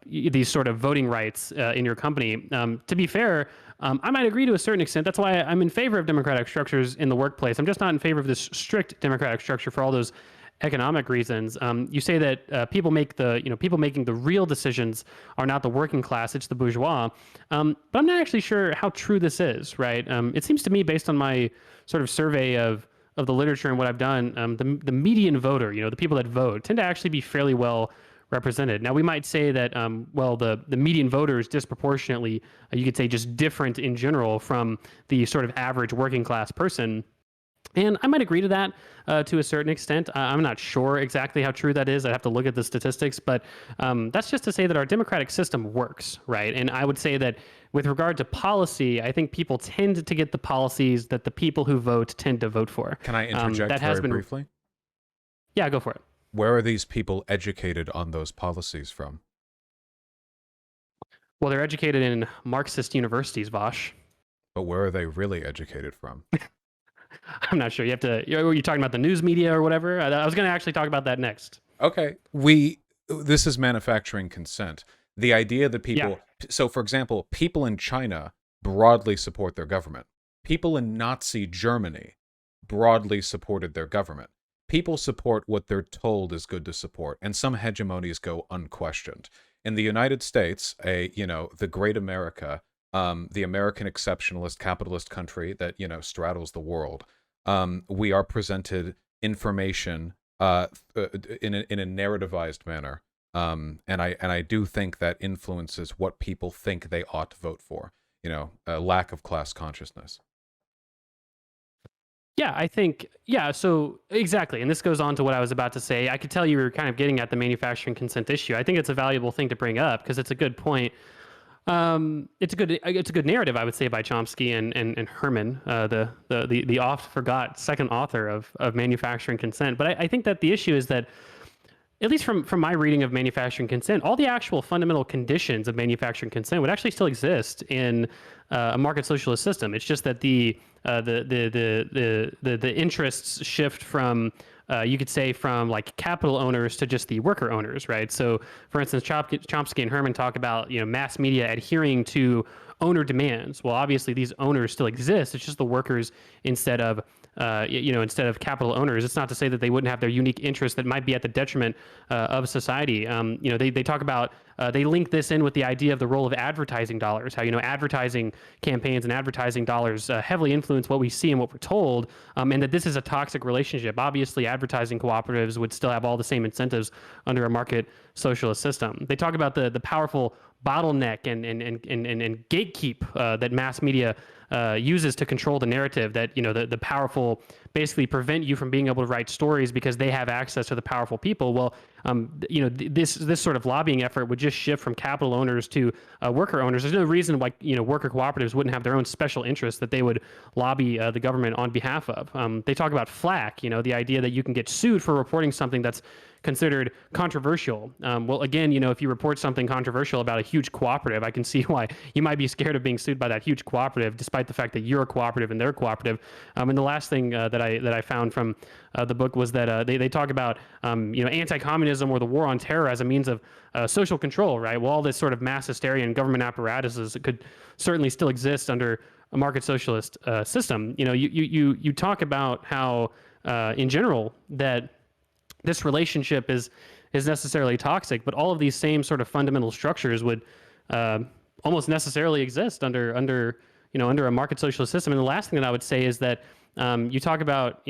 these sort of voting rights in your company. To be fair, I might agree to a certain extent. That's why I'm in favor of democratic structures in the workplace. I'm just not in favor of this strict democratic structure for all those economic reasons. You say that people making the real decisions are not the working class, it's the bourgeois. But I'm not actually sure how true this is, right? It seems to me, based on my sort of survey of the literature and what I've done, the median voter, the people that vote, tend to actually be fairly well represented. Now, we might say that, the median voter is disproportionately, you could say, just different in general from the sort of average working class person. And I might agree to that to a certain extent. I'm not sure exactly how true that is. I'd have to look at the statistics, but that's just to say that our democratic system works, right? And I would say that with regard to policy, I think people tend to get the policies that the people who vote tend to vote for. Can I interject very briefly? Yeah, go for it. Where are these people educated on those policies from? Well, they're educated in Marxist universities, Vaush. But where are they really educated from? I'm not sure. You're talking about the news media or whatever? I was going to actually talk about that next. Okay. This is manufacturing consent. The idea that people, so for example, people in China broadly support their government. People in Nazi Germany broadly supported their government. People support what they're told is good to support, and some hegemonies go unquestioned. In the United States, the great America, the American exceptionalist capitalist country that, straddles the world, we are presented information in a narrativized manner. And I do think that influences what people think they ought to vote for, a lack of class consciousness. Yeah, I think, so exactly. And this goes on to what I was about to say. I could tell you were kind of getting at the manufacturing consent issue. I think it's a valuable thing to bring up because it's a good point. It's a good narrative, I would say, by Chomsky and Herman, the oft forgot second author of Manufacturing Consent. But I think that the issue is that, at least from my reading of manufacturing consent, all the actual fundamental conditions of manufacturing consent would actually still exist in a market socialist system. It's just that the interests shift from, you could say, from like capital owners to just the worker owners, right? So, for instance, Chomsky and Herman talk about mass media adhering to owner demands. Well, obviously these owners still exist. It's just the workers, instead of instead of capital owners. It's not to say that they wouldn't have their unique interests that might be at the detriment of society. They talk about they link this in with the idea of the role of advertising dollars, how advertising campaigns and advertising dollars heavily influence what we see and what we're told, and that this is a toxic relationship. Obviously, advertising cooperatives would still have all the same incentives under a market socialist system. They talk about the powerful bottleneck and gatekeep that mass media uses to control the narrative, that the powerful basically prevent you from being able to write stories because they have access to the powerful people. Well, this sort of lobbying effort would just shift from capital owners to worker owners. There's no reason why worker cooperatives wouldn't have their own special interests that they would lobby the government on behalf of. They talk about flack, the idea that you can get sued for reporting something that's considered controversial. Well, again, if you report something controversial about a huge cooperative, I can see why you might be scared of being sued by that huge cooperative, despite the fact that you're a cooperative and they're cooperative. And the last thing that I found from the book was that they talk about anti-communism or the war on terror as a means of social control, right? Well, all this sort of mass hysteria and government apparatuses could certainly still exist under a market socialist system. You talk about how in general that this relationship is necessarily toxic, but all of these same sort of fundamental structures would almost necessarily exist under a market socialist system. And the last thing that I would say is that you talk about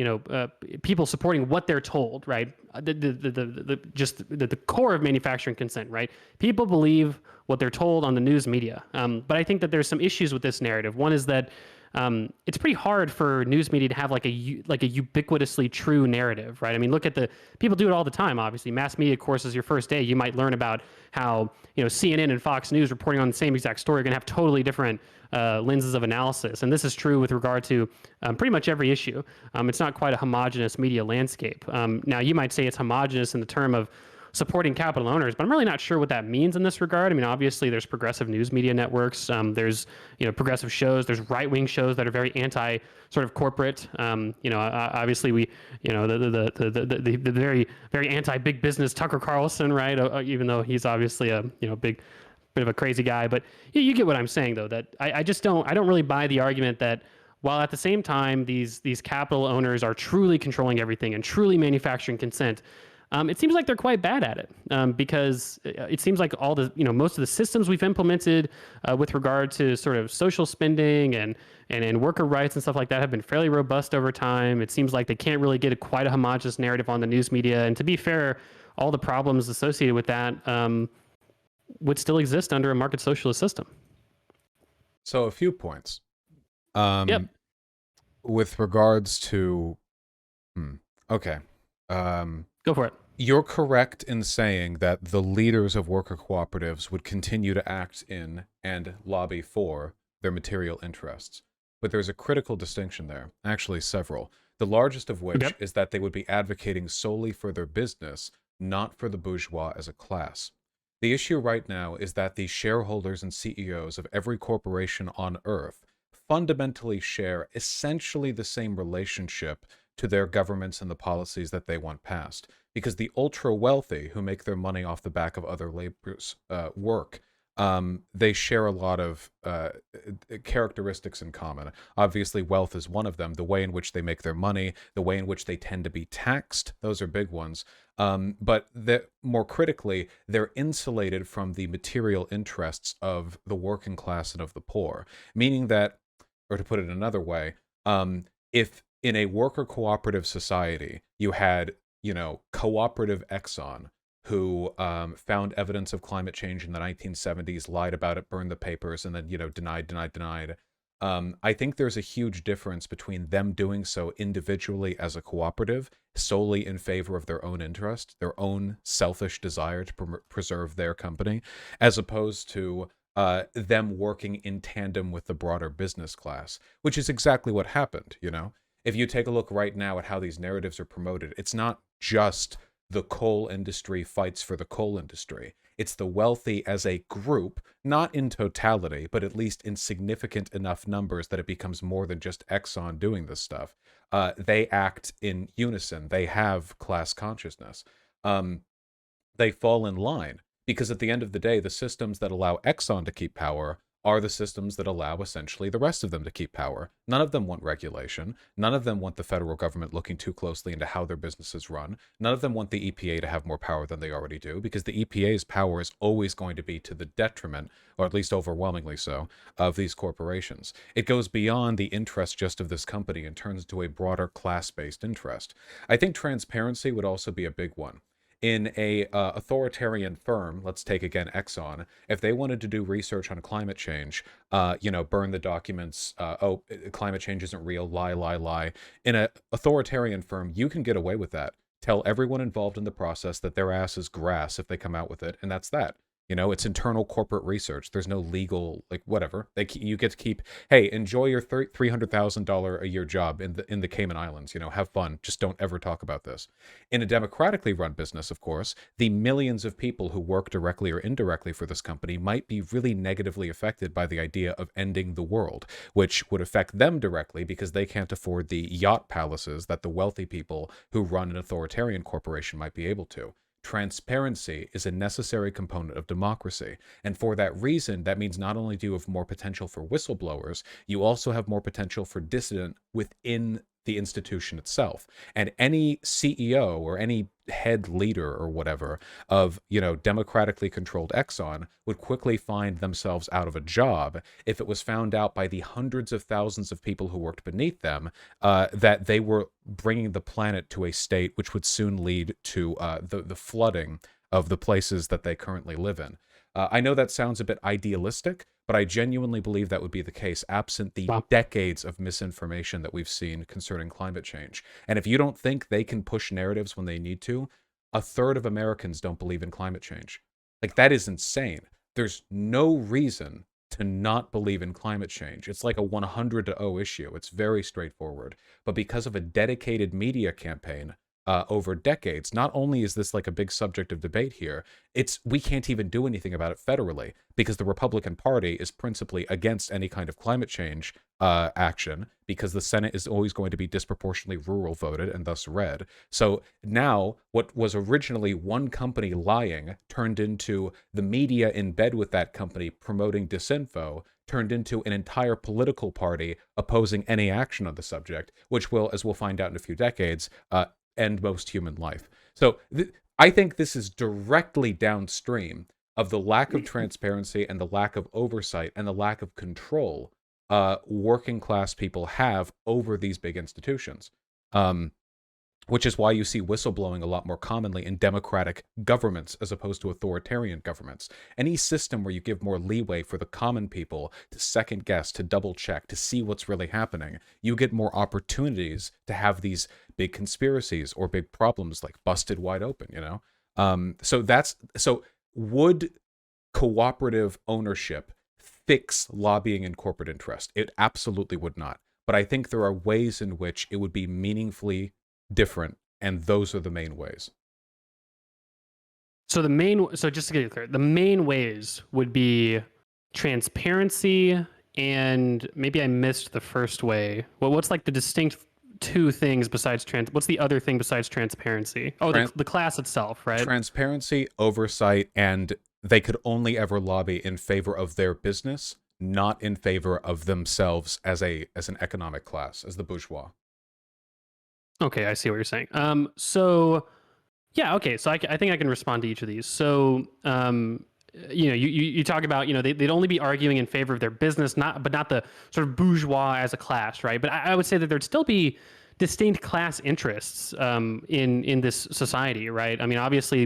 people supporting what they're told, right? The core of manufacturing consent, right? People believe what they're told on the news media. But I think that there's some issues with this narrative. One is that it's pretty hard for news media to have like a ubiquitously true narrative, right? I mean, look at people do it all the time. Obviously, mass media courses, your first day, you might learn about how CNN and Fox News reporting on the same exact story are going to have totally different lenses of analysis, and this is true with regard to pretty much every issue. It's not quite a homogenous media landscape. Now, you might say it's homogenous in the term of supporting capital owners, but I'm really not sure what that means in this regard. I mean, obviously there's progressive news media networks, there's progressive shows, there's right-wing shows that are very anti sort of corporate. Obviously we the very very anti big business Tucker Carlson, right? Even though he's obviously a big bit of a crazy guy, but you get what I'm saying though. That I don't really buy the argument that while at the same time these capital owners are truly controlling everything and truly manufacturing consent. It seems like they're quite bad at it because it seems like all the most of the systems we've implemented with regard to sort of social spending and worker rights and stuff like that have been fairly robust over time. It seems like they can't really get quite a homogenous narrative on the news media. And to be fair, all the problems associated with that would still exist under a market socialist system. So a few points. Yep. With regards to, okay. Go for it. You're correct in saying that the leaders of worker cooperatives would continue to act in and lobby for their material interests. But there's a critical distinction there, actually several. The largest of which is that they would be advocating solely for their business, not for the bourgeois as a class. The issue right now is that the shareholders and CEOs of every corporation on Earth fundamentally share essentially the same relationship to their governments and the policies that they want passed. Because the ultra-wealthy, who make their money off the back of other laborers' work, they share a lot of characteristics in common. Obviously, wealth is one of them. The way in which they make their money, the way in which they tend to be taxed, those are big ones. But more critically, they're insulated from the material interests of the working class and of the poor. Meaning that, or to put it another way, if in a worker cooperative society you had cooperative Exxon, who found evidence of climate change in the 1970s, lied about it, burned the papers, and then, denied. I think there's a huge difference between them doing so individually as a cooperative, solely in favor of their own interest, their own selfish desire to preserve their company, as opposed to them working in tandem with the broader business class, which is exactly what happened, If you take a look right now at how these narratives are promoted, it's not just the coal industry fights for the coal industry. It's the wealthy as a group, not in totality, but at least in significant enough numbers that it becomes more than just Exxon doing this stuff. They act in unison. They have class consciousness. They fall in line because at the end of the day, the systems that allow Exxon to keep power are the systems that allow essentially the rest of them to keep power. None of them want regulation. None of them want the federal government looking too closely into how their businesses run. None of them want the EPA to have more power than they already do, because the EPA's power is always going to be to the detriment, or at least overwhelmingly so, of these corporations. It goes beyond the interest just of this company and turns into a broader class-based interest. I think transparency would also be a big one. In a authoritarian firm, let's take again Exxon, if they wanted to do research on climate change, burn the documents, climate change isn't real, lie, lie, lie. In an authoritarian firm, you can get away with that. Tell everyone involved in the process that their ass is grass if they come out with it, and that's that. It's internal corporate research. There's no legal, like, whatever. You get to keep, hey, enjoy your $300,000 a year job in the Cayman Islands. Have fun. Just don't ever talk about this. In a democratically run business, of course, the millions of people who work directly or indirectly for this company might be really negatively affected by the idea of ending the world, which would affect them directly because they can't afford the yacht palaces that the wealthy people who run an authoritarian corporation might be able to. Transparency is a necessary component of democracy. And for that reason, that means not only do you have more potential for whistleblowers, you also have more potential for dissident within the institution itself. And any CEO or any head leader or whatever of, democratically controlled Exxon would quickly find themselves out of a job if it was found out by the hundreds of thousands of people who worked beneath them that they were bringing the planet to a state which would soon lead to the flooding of the places that they currently live in. I know that sounds a bit idealistic, but I genuinely believe that would be the case absent the decades of misinformation that we've seen concerning climate change. And if you don't think they can push narratives when they need to, a third of Americans don't believe in climate change. Like, that is insane. There's no reason to not believe in climate change. It's like a 100-0 issue. It's very straightforward. But because of a dedicated media campaign over decades, not only is this like a big subject of debate here, we can't even do anything about it federally because the Republican Party is principally against any kind of climate change action because the Senate is always going to be disproportionately rural voted and thus red. So now what was originally one company lying turned into the media in bed with that company promoting disinfo, turned into an entire political party opposing any action on the subject, which will, as we'll find out in a few decades, end most human life. So I think this is directly downstream of the lack of transparency and the lack of oversight and the lack of control working class people have over these big institutions. Which is why you see whistleblowing a lot more commonly in democratic governments as opposed to authoritarian governments. Any system where you give more leeway for the common people to second guess, to double check, to see what's really happening, you get more opportunities to have these big conspiracies or big problems like busted wide open, So would cooperative ownership fix lobbying and corporate interest? It absolutely would not. But I think there are ways in which it would be meaningfully different, and those are the main ways. So just to get it clear, the main ways would be transparency, and maybe I missed the first way. Well, what's like the distinct two things besides what's the other thing besides transparency? Oh, the class itself, right? Transparency, oversight, and they could only ever lobby in favor of their business, not in favor of themselves as an economic class, as the bourgeois. Okay, I see what you're saying. So yeah, okay. So I think I can respond to each of these. So, you talk about, they'd only be arguing in favor of their business, but not the sort of bourgeois as a class, right? But I would say that there'd still be distinct class interests in this society, right? I mean, obviously,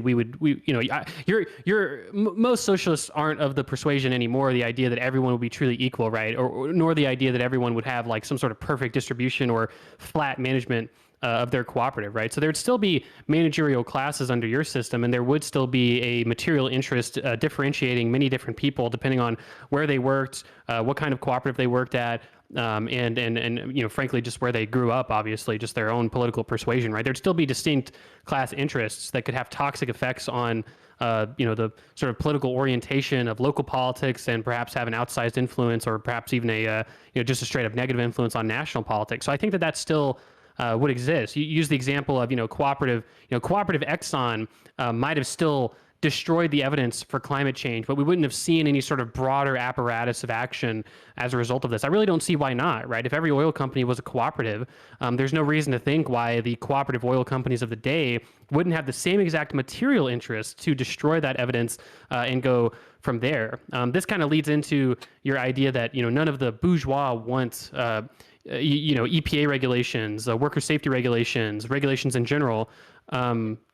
most socialists aren't of the persuasion anymore, the idea that everyone would be truly equal, right? Or nor the idea that everyone would have like some sort of perfect distribution or flat management of their cooperative, right? So there'd still be managerial classes under your system, and there would still be a material interest differentiating many different people depending on where they worked, what kind of cooperative they worked at, and frankly, just where they grew up. Obviously, just their own political persuasion, right? There'd still be distinct class interests that could have toxic effects on the sort of political orientation of local politics, and perhaps have an outsized influence, or perhaps even just a straight up negative influence on national politics. So I think that that's still would exist. You use the example of cooperative Exxon might have still destroyed the evidence for climate change, but we wouldn't have seen any sort of broader apparatus of action as a result of this. I really don't see why not, right? If every oil company was a cooperative, there's no reason to think why the cooperative oil companies of the day wouldn't have the same exact material interest to destroy that evidence and go from there. This kind of leads into your idea that none of the bourgeois want EPA regulations, worker safety regulations, regulations in general.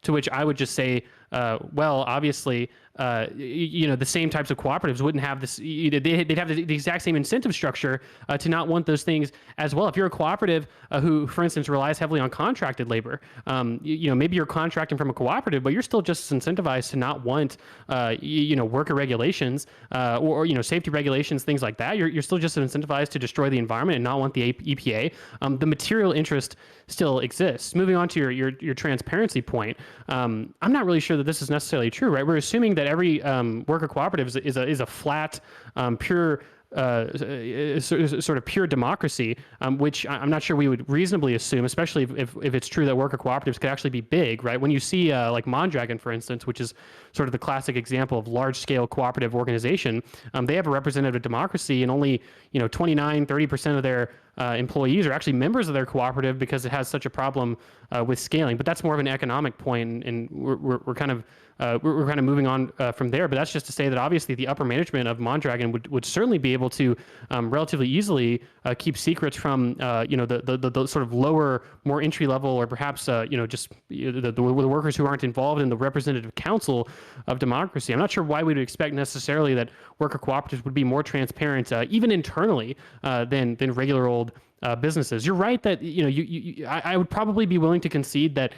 To which I would just say, well, obviously, the same types of cooperatives wouldn't have this. They'd have the exact same incentive structure to not want those things as well. If you're a cooperative who, for instance, relies heavily on contracted labor, maybe you're contracting from a cooperative, but you're still just incentivized to not want, worker regulations or safety regulations, things like that. You're still just incentivized to destroy the environment and not want the EPA. The material interest still exists. Moving on to your transparency point, I'm not really sure that this is necessarily true, right? We're assuming that every worker cooperative is a flat, pure sort of pure democracy, which I'm not sure we would reasonably assume, especially if it's true that worker cooperatives could actually be big, right? When you see like Mondragon, for instance, which is sort of the classic example of large-scale cooperative organization, they have a representative democracy, and only 29-30% of their employees are actually members of their cooperative because it has such a problem with scaling. But that's more of an economic point, and we're kind of moving on from there. But that's just to say that obviously the upper management of Mondragon would certainly be able to relatively easily keep secrets from the sort of lower, more entry level, or perhaps just the workers who aren't involved in the representative council of democracy. I'm not sure why we would expect necessarily that worker cooperatives would be more transparent, even internally, than regular old businesses. You're right that I would probably be willing to concede that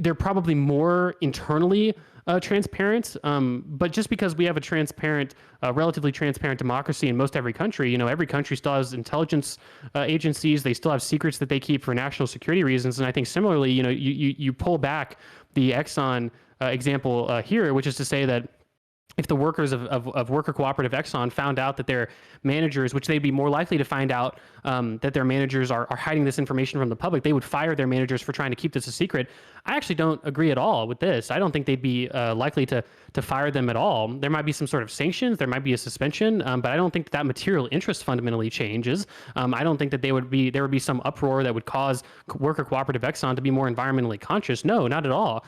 they're probably more internally transparent, but just because we have a transparent, relatively transparent democracy in most every country, every country still has intelligence agencies. They still have secrets that they keep for national security reasons. And I think similarly, you pull back the Exxon example here, which is to say that if the workers of worker cooperative Exxon found out that their managers, which they'd be more likely to find out that their managers are hiding this information from the public, they would fire their managers for trying to keep this a secret. I actually don't agree at all with this. I don't think they'd be likely to fire them at all. There might be some sort of sanctions, there might be a suspension, but I don't think that material interest fundamentally changes. I don't think that there would be some uproar that would cause worker cooperative Exxon to be more environmentally conscious. No, not at all.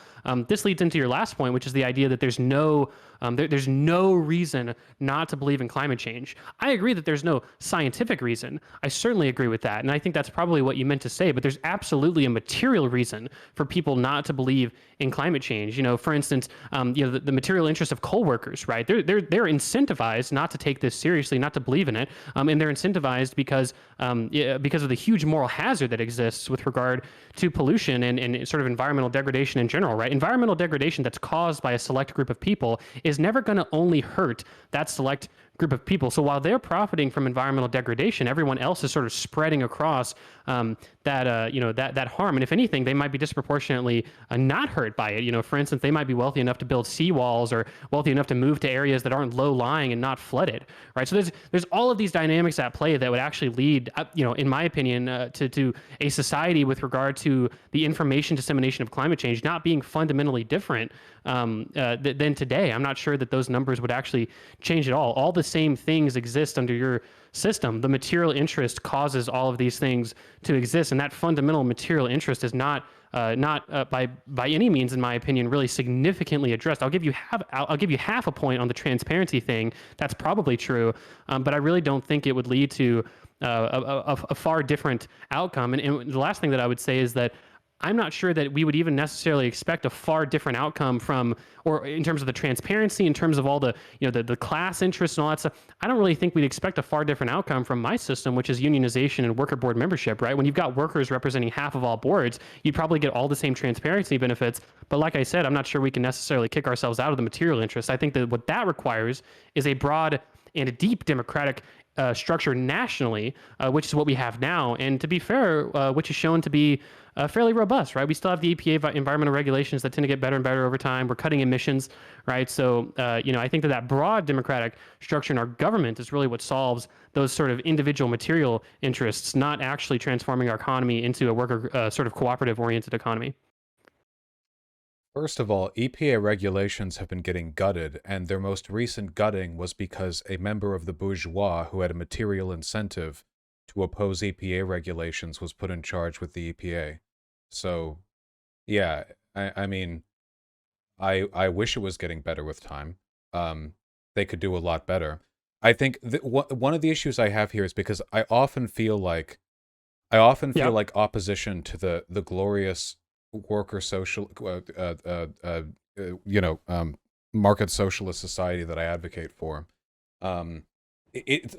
This leads into your last point, which is the idea that there's no reason not to believe in climate change. I agree that there's no scientific reason. I certainly agree with that. And I think that's probably what you meant to say, but there's absolutely a material reason for people not to believe in climate change. For instance, the material interest of coal workers, right? They're incentivized not to take this seriously, not to believe in it. And they're incentivized because of the huge moral hazard that exists with regard to pollution and sort of environmental degradation in general, right? Environmental degradation that's caused by a select group of people is never going to only hurt that select group of people. So while they're profiting from environmental degradation, everyone else is sort of spreading across that harm. And if anything, they might be disproportionately not hurt by it. For instance, they might be wealthy enough to build seawalls or wealthy enough to move to areas that aren't low-lying and not flooded, right? So there's all of these dynamics at play that would actually lead, in my opinion, to a society with regard to the information dissemination of climate change not being fundamentally different than today. I'm not sure that those numbers would actually change at all. All the same things exist under your system. The material interest causes all of these things to exist, and that fundamental material interest is not by any means, in my opinion, really significantly addressed. I'll give you half a point on the transparency thing. That's probably true, but I really don't think it would lead to a far different outcome. And the last thing that I would say is that I'm not sure that we would even necessarily expect a far different outcome from, or in terms of the transparency, in terms of all the, the class interests and all that stuff. I don't really think we'd expect a far different outcome from my system, which is unionization and worker board membership, right? When you've got workers representing half of all boards, you'd probably get all the same transparency benefits. But like I said, I'm not sure we can necessarily kick ourselves out of the material interest. I think that what that requires is a broad and a deep democratic structure nationally, which is what we have now. And to be fair, which is shown to be fairly robust, right? We still have the EPA environmental regulations that tend to get better and better over time. We're cutting emissions, right? So, I think that broad democratic structure in our government is really what solves those sort of individual material interests, not actually transforming our economy into a worker sort of cooperative oriented economy. First of all, EPA regulations have been getting gutted, and their most recent gutting was because a member of the bourgeois who had a material incentive to oppose EPA regulations was put in charge with the EPA. So, yeah, I mean, I wish it was getting better with time. Um, they could do a lot better. I think one of the issues I have here is because I often feel Yep. like opposition to the glorious worker social, you know, market socialist society that I advocate for. Um,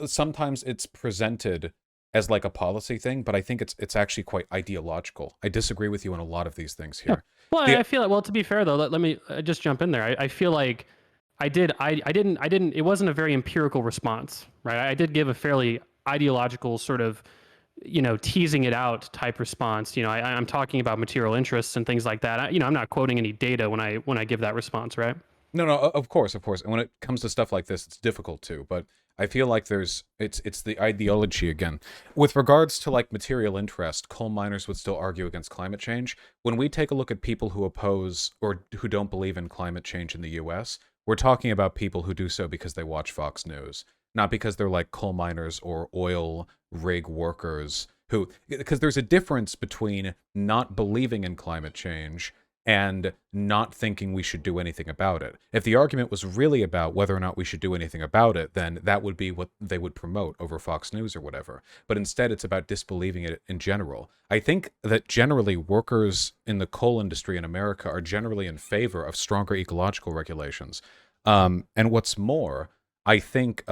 sometimes it's presented as like a policy thing, but I think it's actually quite ideological. I disagree with you on a lot of these things Yeah. here. Well, The I feel like, well, to be fair though, let me just jump in there. I feel like I didn't, it wasn't a very empirical response, right? I did give a fairly ideological sort of, teasing it out type response. I'm talking about material interests and things like that. I'm not quoting any data when I give that response, right? No, no, of course, of course. And when it comes to stuff like this, it's difficult too. But I feel like it's the ideology again. With regards to like material interest, coal miners would still argue against climate change. When we take a look at people who oppose or who don't believe in climate change in the U.S., we're talking about people who do so because they watch Fox News, not because they're like coal miners or oil rig workers who, because there's a difference between not believing in climate change and not thinking we should do anything about it. If the argument was really about whether or not we should do anything about it, then that would be what they would promote over Fox News or whatever. But instead, it's about disbelieving it in general. I think that generally workers in the coal industry in America are generally in favor of stronger ecological regulations. And what's more, I think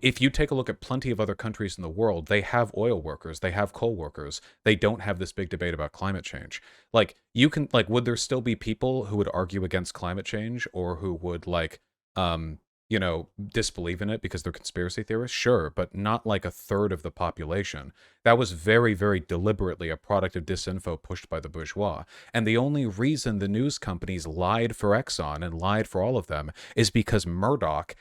if you take a look at plenty of other countries in the world, they have oil workers, they have coal workers. They don't have this big debate about climate change. Like you can like would there still be people who would argue against climate change or who would like disbelieve in it because they're conspiracy theorists? Sure, but not like a third of the population. That was very, very deliberately a product of disinfo pushed by the bourgeois. And the only reason the news companies lied for Exxon and lied for all of them is because Murdoch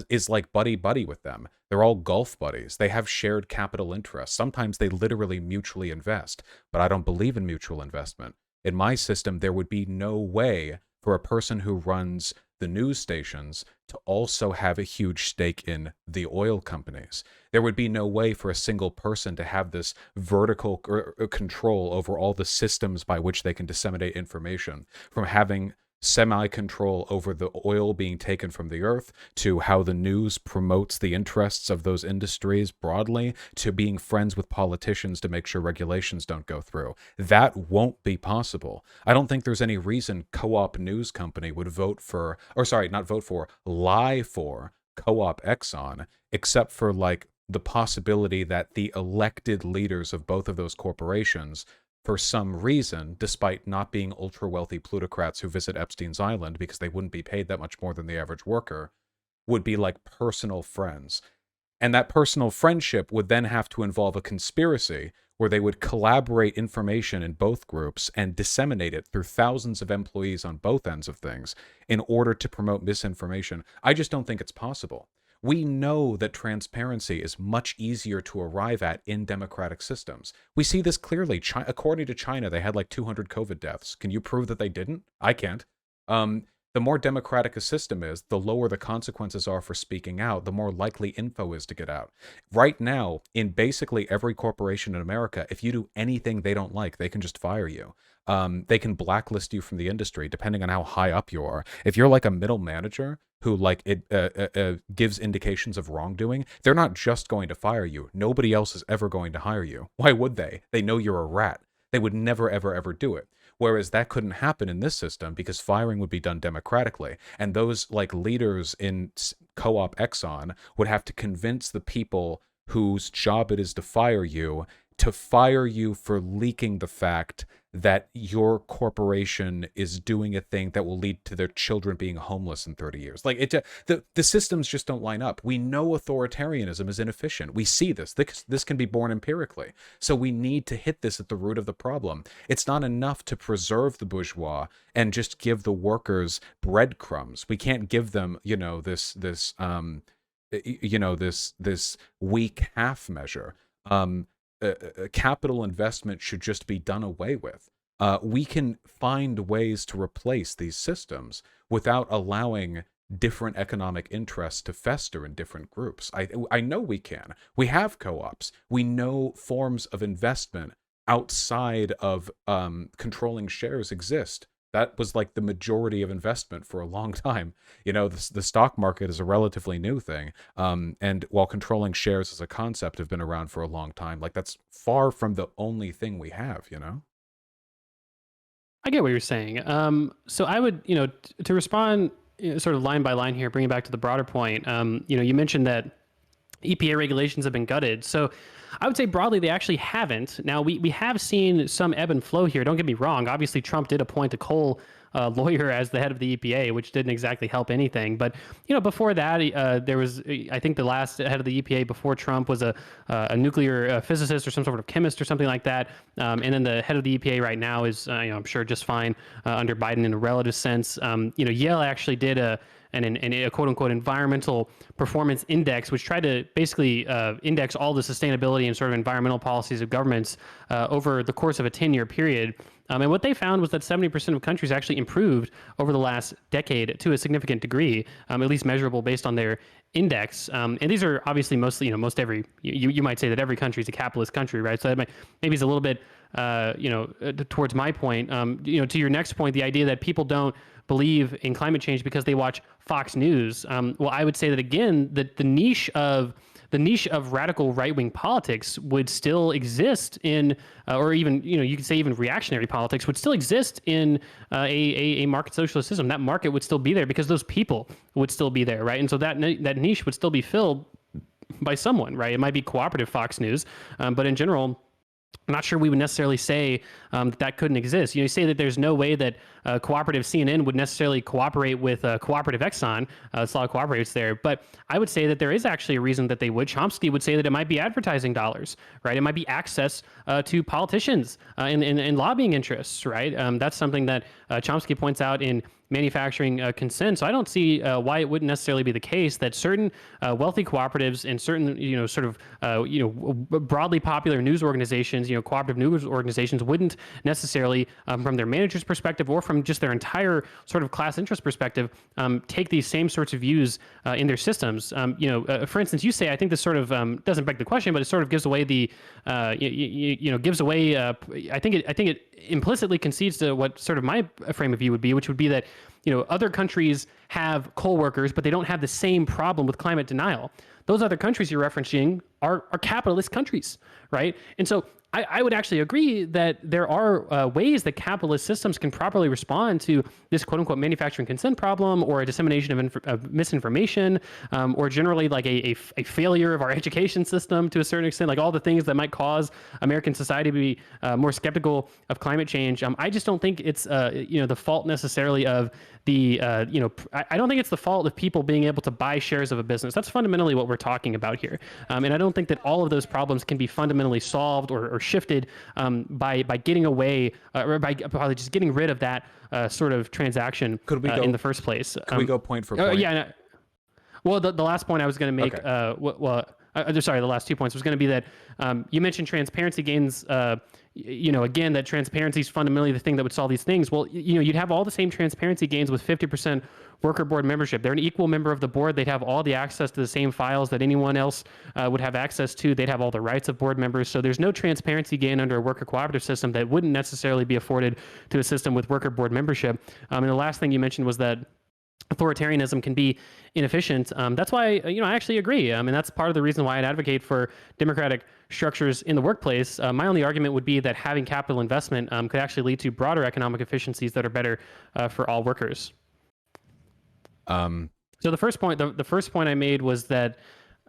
is like buddy buddy with them. They're all golf buddies. They have shared capital interests. Sometimes they literally mutually invest, but I don't believe in mutual investment. In my system, there would be no way for a person who runs the news stations to also have a huge stake in the oil companies. There would be no way for a single person to have this vertical control over all the systems by which they can disseminate information, from having semi-control over the oil being taken from the earth, to how the news promotes the interests of those industries broadly, to being friends with politicians to make sure regulations don't go through. That won't be possible. I don't think there's any reason Co-op News Company would vote for, or sorry, not vote for, lie for Co-op Exxon, except for like the possibility that the elected leaders of both of those corporations, for some reason, despite not being ultra wealthy plutocrats who visit Epstein's Island because they wouldn't be paid that much more than the average worker, would be like personal friends. And that personal friendship would then have to involve a conspiracy where they would collaborate information in both groups and disseminate it through thousands of employees on both ends of things in order to promote misinformation. I just don't think it's possible. We know that transparency is much easier to arrive at in democratic systems. We see this clearly. According to China, they had like 200 COVID deaths. Can you prove that they didn't? I can't. The more democratic a system is, the lower the consequences are for speaking out, the more likely info is to get out. Right now, in basically every corporation in America, if you do anything they don't like, they can just fire you. They can blacklist you from the industry, depending on how high up you are. If you're like a middle manager who like it gives indications of wrongdoing, they're not just going to fire you. Nobody else is ever going to hire you. Why would they? They know you're a rat. They would never, ever, ever do it. Whereas that couldn't happen in this system because firing would be done democratically. And those like leaders in Co-op Exxon would have to convince the people whose job it is to fire you for leaking the fact that your corporation is doing a thing that will lead to their children being homeless in 30 years. Like the systems just don't line up. We know authoritarianism is inefficient. We see this. This can be born empirically. So we need to hit this at the root of the problem. It's not enough to preserve the bourgeois and just give the workers breadcrumbs. We can't give them, this weak half measure. Capital investment should just be done away with. we can find ways to replace these systems without allowing different economic interests to fester in different groups. I know we can. We have co-ops. We know forms of investment outside of controlling shares exist. That was like the majority of investment for a long time. The stock market is a relatively new thing. And while controlling shares as a concept have been around for a long time, like that's far from the only thing we have. I get what you're saying. So I would, to respond sort of line by line here, bring it back to the broader point. You mentioned that EPA regulations have been gutted. So I would say broadly, they actually haven't. Now, we have seen some ebb and flow here. Don't get me wrong. Obviously, Trump did appoint a coal lawyer as the head of the EPA, which didn't exactly help anything. But, before that, there was, I think the last head of the EPA before Trump was a nuclear physicist or some sort of chemist or something like that. And then the head of the EPA right now is, I'm sure, just fine under Biden in a relative sense. Yale actually did a quote unquote environmental performance index, which tried to basically index all the sustainability and sort of environmental policies of governments over the course of a 10-year period. And what they found was that 70% of countries actually improved over the last decade to a significant degree, at least measurable based on their index. And these are obviously mostly, you might say that every country is a capitalist country, right? So that maybe is a little bit, towards my point. To your next point, the idea that people don't believe in climate change because they watch Fox News. Well, I would say that again, that the niche of radical right-wing politics would still exist in, or even you could say even reactionary politics would still exist in a market socialist system. That market would still be there because those people would still be there, right? And so that niche would still be filled by someone, right? It might be cooperative Fox News, but in general, I'm not sure we would necessarily say that couldn't exist. You say that there's no way that cooperative CNN would necessarily cooperate with cooperative Exxon. It's a lot of cooperatives there. But I would say that there is actually a reason that they would. Chomsky would say that it might be advertising dollars, right? It might be access to politicians and lobbying interests, right? That's something that Chomsky points out in manufacturing consent. So I don't see why it wouldn't necessarily be the case that certain wealthy cooperatives and certain, broadly popular news organizations, cooperative news organizations wouldn't necessarily, from their manager's perspective or from just their entire sort of class interest perspective, take these same sorts of views in their systems. For instance, you say, I think this sort of doesn't beg the question, but it sort of gives away the, gives away. I think it implicitly concedes to what sort of my frame of view would be, which would be that other countries have coal workers, but they don't have the same problem with climate denial. Those other countries you're referencing are capitalist countries, right? And so I would actually agree that there are ways that capitalist systems can properly respond to this quote unquote manufacturing consent problem or a dissemination of misinformation or generally like a failure of our education system to a certain extent, like all the things that might cause American society to be more skeptical of climate change. I just don't think it's, the fault necessarily of the, I don't think it's the fault of people being able to buy shares of a business. That's fundamentally what we're talking about here. And I don't think that all of those problems can be fundamentally solved or shifted by getting away or by probably just getting rid of that sort of transaction in the first place. Could we go point for point? Yeah. Well, the last point I was going to make, Okay. Sorry, the last 2 points was going to be that you mentioned transparency gains. Again, that transparency is fundamentally the thing that would solve these things. Well, you'd have all the same transparency gains with 50% worker board membership. They're an equal member of the board. They'd have all the access to the same files that anyone else would have access to. They'd have all the rights of board members. So there's no transparency gain under a worker cooperative system that wouldn't necessarily be afforded to a system with worker board membership. And the last thing you mentioned was that authoritarianism can be inefficient. That's why, I actually agree. And that's part of the reason why I'd advocate for democratic structures in the workplace. My only argument would be that having capital investment could actually lead to broader economic efficiencies that are better for all workers. So the first point I made was that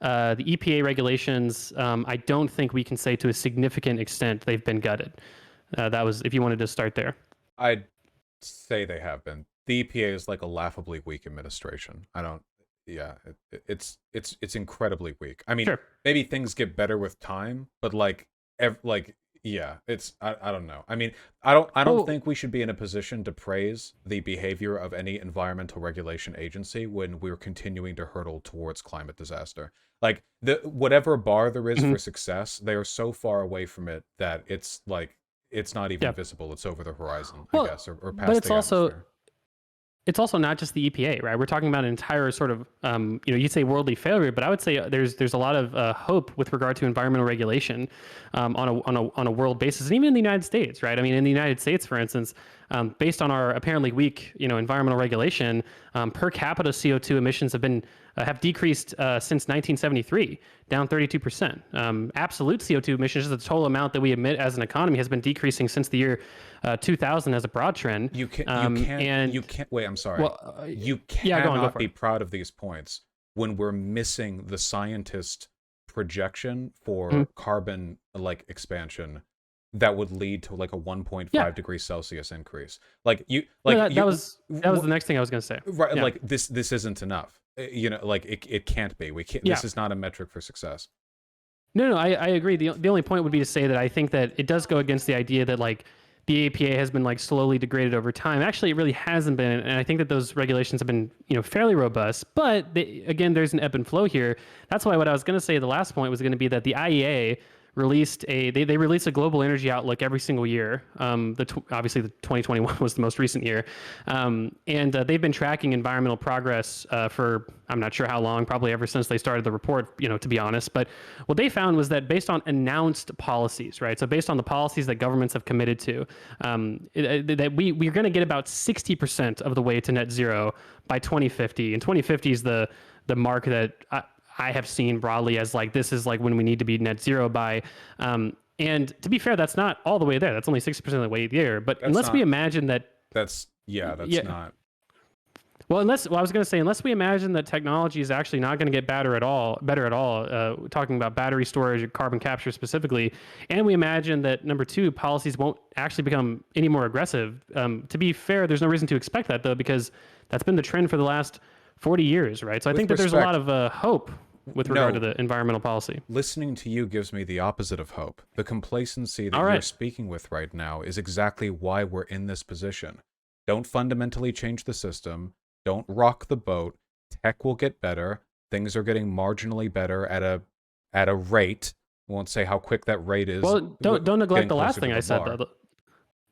the EPA regulations, I don't think we can say to a significant extent they've been gutted. That was, if you wanted to start there. I'd say they have been. The EPA is like a laughably weak administration. It's incredibly weak. I mean, Sure. Maybe things get better with time, but it's I don't know. I mean, I don't think we should be in a position to praise the behavior of any environmental regulation agency when we're continuing to hurtle towards climate disaster. Like whatever bar there is for success, they are so far away from it that it's like it's not even Yeah. visible. It's over the horizon, I Well, guess, or but past the atmosphere. it's also not just the EPA, right? We're talking about an entire sort of, you'd say worldly failure, but I would say there's a lot of hope with regard to environmental regulation on a world basis, and even in the United States, right? I mean, in the United States, for instance, based on our apparently weak, environmental regulation, per capita CO2 emissions have decreased since 1973, down 32%. Absolute CO2 emissions, the total amount that we emit as an economy, has been decreasing since the year 2000 as a broad trend. You can't. Wait, I'm sorry. Well, You yeah, go on, go cannot for be it. proud of these points when we're missing the scientist projection Mhm. for carbon like expansion that would lead to like a 1.5 Yeah, degree Celsius increase. no, that was the next thing I was going to say. right, Yeah, like this isn't enough. Like it can't be. We can't. yeah. This is not a metric for success. No, I agree. The only point would be to say that I think that it does go against the idea that like the APA has been like slowly degraded over time. Actually, it really hasn't been, and I think that those regulations have been fairly robust. But again, there's an ebb and flow here. That's why what I was going to say. The last point was going to be that the IEA released they release a global energy outlook every single year. Obviously the 2021 was the most recent year, and they've been tracking environmental progress for I'm not sure how long, probably ever since they started the report. To be honest, but what they found was that based on announced policies, right? So based on the policies that governments have committed to, that we're going to get about 60% of the way to net zero by 2050, and 2050 is the mark that I have seen broadly as like this is like when we need to be net zero by. And to be fair, that's not all the way there. That's only 60% of the way there. But That's unless we not. imagine that, That's yeah, not. I was going to say, unless we imagine that technology is actually not going to get better at all, talking about battery storage or carbon capture specifically, and we imagine that number two, policies won't actually become any more aggressive. To be fair, there's no reason to expect that though, because that's been the trend for the last 40 years, right? So I With think that there's a lot respect, of hope with regard to no. the environmental policy. Listening to you gives me the opposite of hope. The complacency that All you're right. speaking with right now is exactly why we're in this position. Don't fundamentally change the system. Don't rock the boat. Tech will get better. Things are getting marginally better at a rate. Won't say how quick that rate is. Well, don't neglect Getting the last closer to thing I the said bar. though.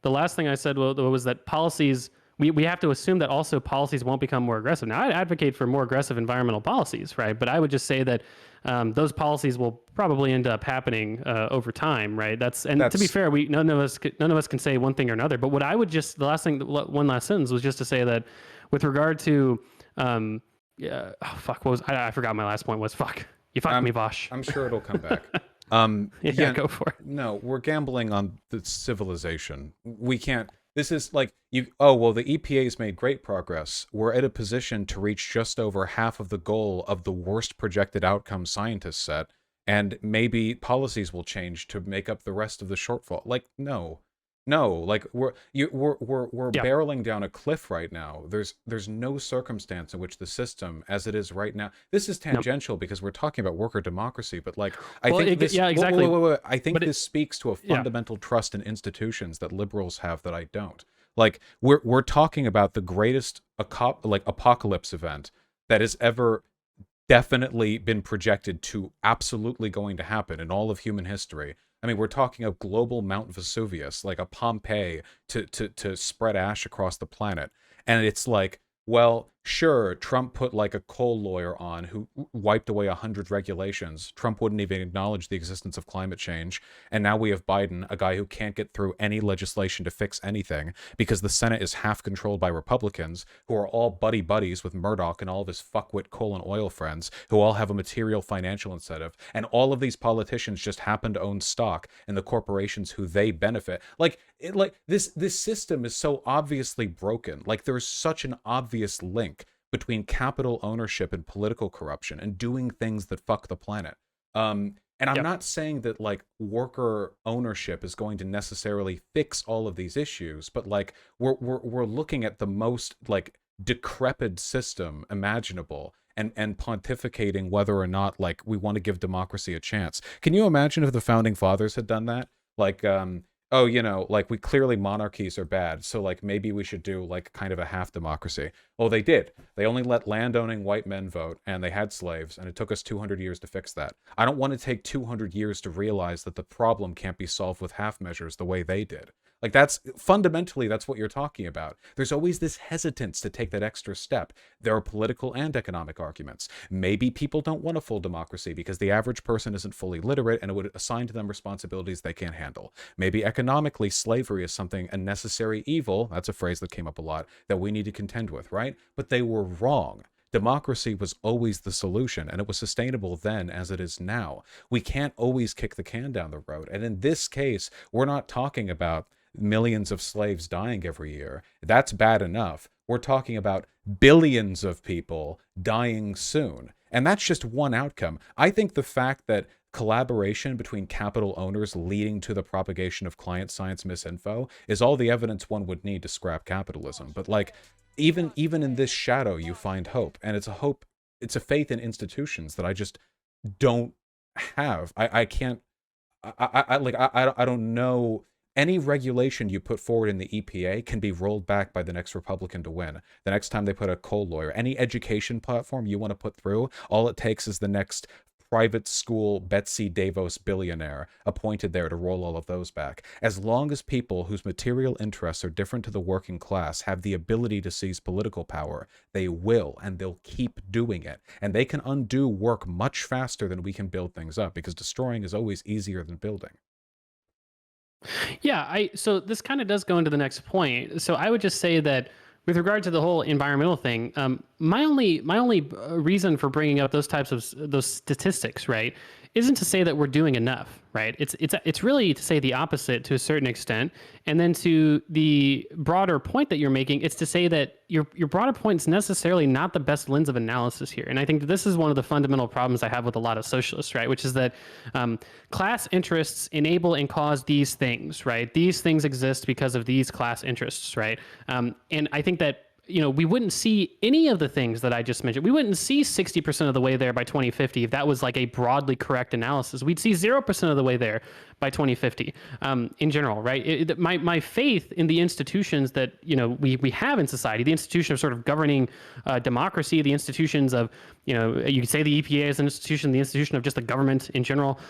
The last thing I said was that policies, we have to assume that also policies won't become more aggressive. Now, I advocate for more aggressive environmental policies, right? But I would just say that those policies will probably end up happening over time, right? And to be That's fair, none of us can say one thing or another. But what I would just one last sentence was just to say that with regard to yeah, oh, fuck, what was I forgot my last point was fuck. You fucked me, Vaush. I'm sure it'll come back. Yeah, Yeah, go for it. no, we're gambling on the civilization. We can't. This is like you. Oh well, the EPA's made great progress. We're at a position to reach just over half of the goal of the worst projected outcome scientists set, and maybe policies will change to make up the rest of the shortfall. Like no, no, like we're Yeah. barreling down a cliff right now. There's no circumstance in which the system, as it is right now, this is No. tangential because we're talking about worker democracy. But like, I Well, think this. yeah, exactly. Wait. I think But this speaks to a yeah. fundamental trust in institutions that liberals have that I don't. Like, we're talking about the greatest apocalypse event that has ever definitely been projected to absolutely going to happen in all of human history. I mean, we're talking of global Mount Vesuvius, like a Pompeii to spread ash across the planet. And it's like, well, sure, Trump put like a coal lawyer on who wiped away 100 regulations. Trump wouldn't even acknowledge the existence of climate change. And now we have Biden, a guy who can't get through any legislation to fix anything because the Senate is half controlled by Republicans who are all buddies with Murdoch and all of his fuckwit coal and oil friends who all have a material financial incentive. And all of these politicians just happen to own stock in the corporations who they benefit. This system is so obviously broken. Like there's such an obvious link between capital ownership and political corruption and doing things that fuck the planet. And I'm Yep. not saying that like worker ownership is going to necessarily fix all of these issues, but like we're looking at the most like decrepit system imaginable and pontificating whether or not like we want to give democracy a chance. Can you imagine if the founding fathers had done that? Like oh, like we clearly monarchies are bad, so like maybe we should do like kind of a half democracy. Oh, they did. They only let landowning white men vote, and they had slaves, and it took us 200 years to fix that. I don't want to take 200 years to realize that the problem can't be solved with half measures the way they did. Like that's fundamentally that's what you're talking about. There's always this hesitance to take that extra step. There are political and economic arguments. Maybe people don't want a full democracy because the average person isn't fully literate and it would assign to them responsibilities they can't handle. Maybe economically, slavery is something, a necessary evil, that's a phrase that came up a lot, that we need to contend with, right? But they were wrong. Democracy was always the solution, and it was sustainable then as it is now. We can't always kick the can down the road. And in this case, we're not talking about millions of slaves dying every year. That's bad enough. We're talking about billions of people dying soon. And that's just one outcome. I think the fact that collaboration between capital owners leading to the propagation of client science misinfo is all the evidence one would need to scrap capitalism. But like even in this shadow you find hope, and it's a hope, it's a faith in institutions that I just don't have. I can't I don't know. Any regulation you put forward in the EPA can be rolled back by the next Republican to win. The next time they put a coal lawyer, any education platform you want to put through, all it takes is the next private school Betsy DeVos billionaire appointed there to roll all of those back. As long as people whose material interests are different to the working class have the ability to seize political power, they will, and they'll keep doing it. And they can undo work much faster than we can build things up, because destroying is always easier than building. Yeah, so this kind of does go into the next point. So I would just say that with regard to the whole environmental thing, my only reason for bringing up those types of those statistics, right, isn't to say that we're doing enough, right? It's really to say the opposite to a certain extent, and then to the broader point that you're making, it's to say that your broader point is necessarily not the best lens of analysis here. And I think that this is one of the fundamental problems I have with a lot of socialists, right? Which is that class interests enable and cause these things, right? These things exist because of these class interests, right? And I think that we wouldn't see any of the things that I just mentioned. We wouldn't see 60% of the way there by 2050 if that was like a broadly correct analysis. We'd see 0% of the way there by 2050 in general, right? My faith in the institutions that we have in society, the institution of sort of governing democracy, the institutions of you could say the EPA is an institution, the institution of just the government in general,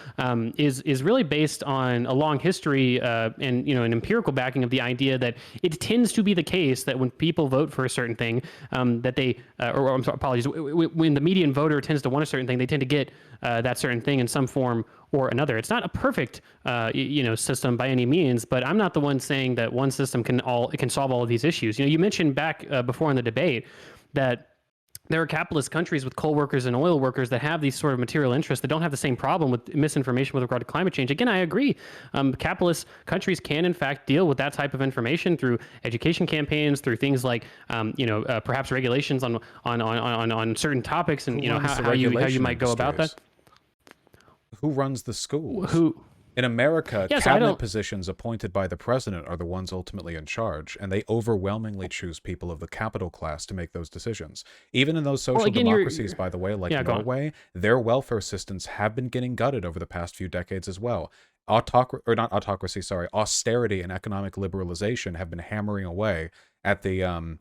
is really based on a long history and an empirical backing of the idea that it tends to be the case that when people vote for a certain thing, that they or I'm sorry, apologies, when the median voter tends to want a certain thing, they tend to get that certain thing in some form or another. It's not a perfect system by any means, but I'm not the one saying that one system can solve all of these issues. You mentioned back before in the debate that there are capitalist countries with coal workers and oil workers that have these sort of material interests that don't have the same problem with misinformation with regard to climate change. Again, I agree. Capitalist countries can, in fact, deal with that type of information through education campaigns, through things like, perhaps regulations on certain topics, and how you might go about that. Who runs the schools? Who? In America, Yeah, so cabinet positions appointed by the president are the ones ultimately in charge, and they overwhelmingly choose people of the capital class to make those decisions. Even in those social democracies, by the way, like Norway, their welfare systems have been getting gutted over the past few decades as well. Austerity and economic liberalization have been hammering away at the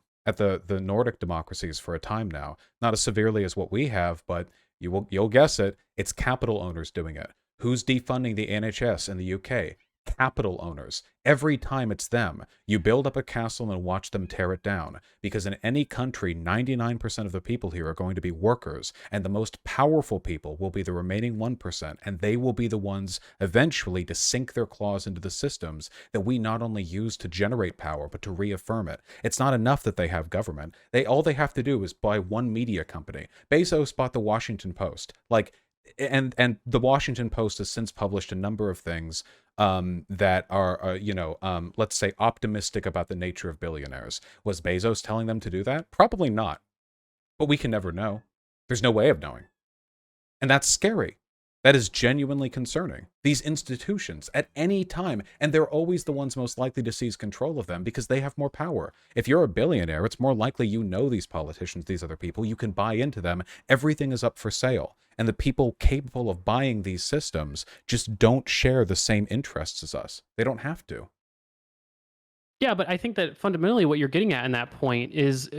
Nordic democracies for a time now. Not as severely as what we have, but you'll guess it, it's capital owners doing it. Who's defunding the NHS in the UK? Capital owners. Every time it's them. You build up a castle and watch them tear it down. Because in any country, 99% of the people here are going to be workers, and the most powerful people will be the remaining 1%, and they will be the ones eventually to sink their claws into the systems that we not only use to generate power, but to reaffirm it. It's not enough that they have government. All they have to do is buy one media company. Bezos bought the Washington Post. And the Washington Post has since published a number of things that are, let's say, optimistic about the nature of billionaires. Was Bezos telling them to do that? Probably not. But we can never know. There's no way of knowing. And that's scary. That is genuinely concerning. These institutions, at any time, and they're always the ones most likely to seize control of them because they have more power. If you're a billionaire, it's more likely you know these politicians, these other people, you can buy into them. Everything is up for sale. And the people capable of buying these systems just don't share the same interests as us. They don't have to. Yeah, but I think that fundamentally what you're getting at in that point is,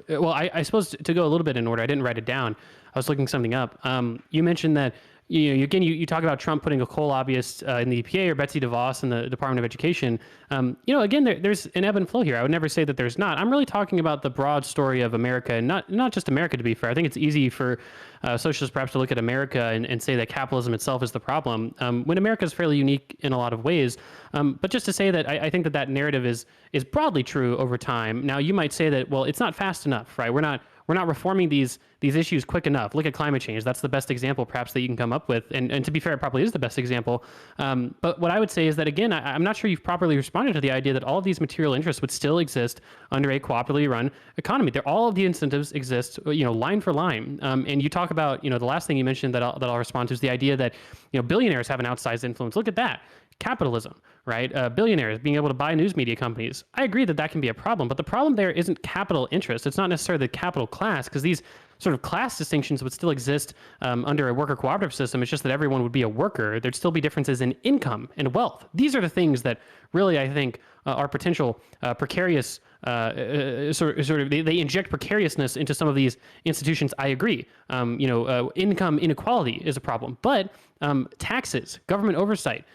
well, I suppose to go a little bit in order, I didn't write it down. I was looking something up. You mentioned that, you talk about Trump putting a coal lobbyist in the EPA or Betsy DeVos in the Department of Education. Again, there's an ebb and flow here. I would never say that there's not. I'm really talking about the broad story of America, and not just America, to be fair. I think it's easy for socialists perhaps to look at America and say that capitalism itself is the problem, when America is fairly unique in a lot of ways. But just to say that I think that narrative is broadly true over time. Now, you might say that, well, it's not fast enough, right? We're not reforming these issues quick enough. Look at climate change. That's the best example, perhaps, that you can come up with. And to be fair, it probably is the best example. But what I would say is that, again, I'm not sure you've properly responded to the idea that all of these material interests would still exist under a cooperatively run economy. All of the incentives exist, line for line. And you talk about, the last thing you mentioned that I'll respond to is the idea that, billionaires have an outsized influence. Look at that. Capitalism, right? Billionaires being able to buy news media companies. I agree that that can be a problem, but the problem there isn't capital interest. It's not necessarily the capital class, because these sort of class distinctions would still exist under a worker cooperative system. It's just that everyone would be a worker. There'd still be differences in income and wealth. These are the things that really, I think, are potential precarious, they inject precariousness into some of these institutions. I agree. Income inequality is a problem, but taxes, government oversight,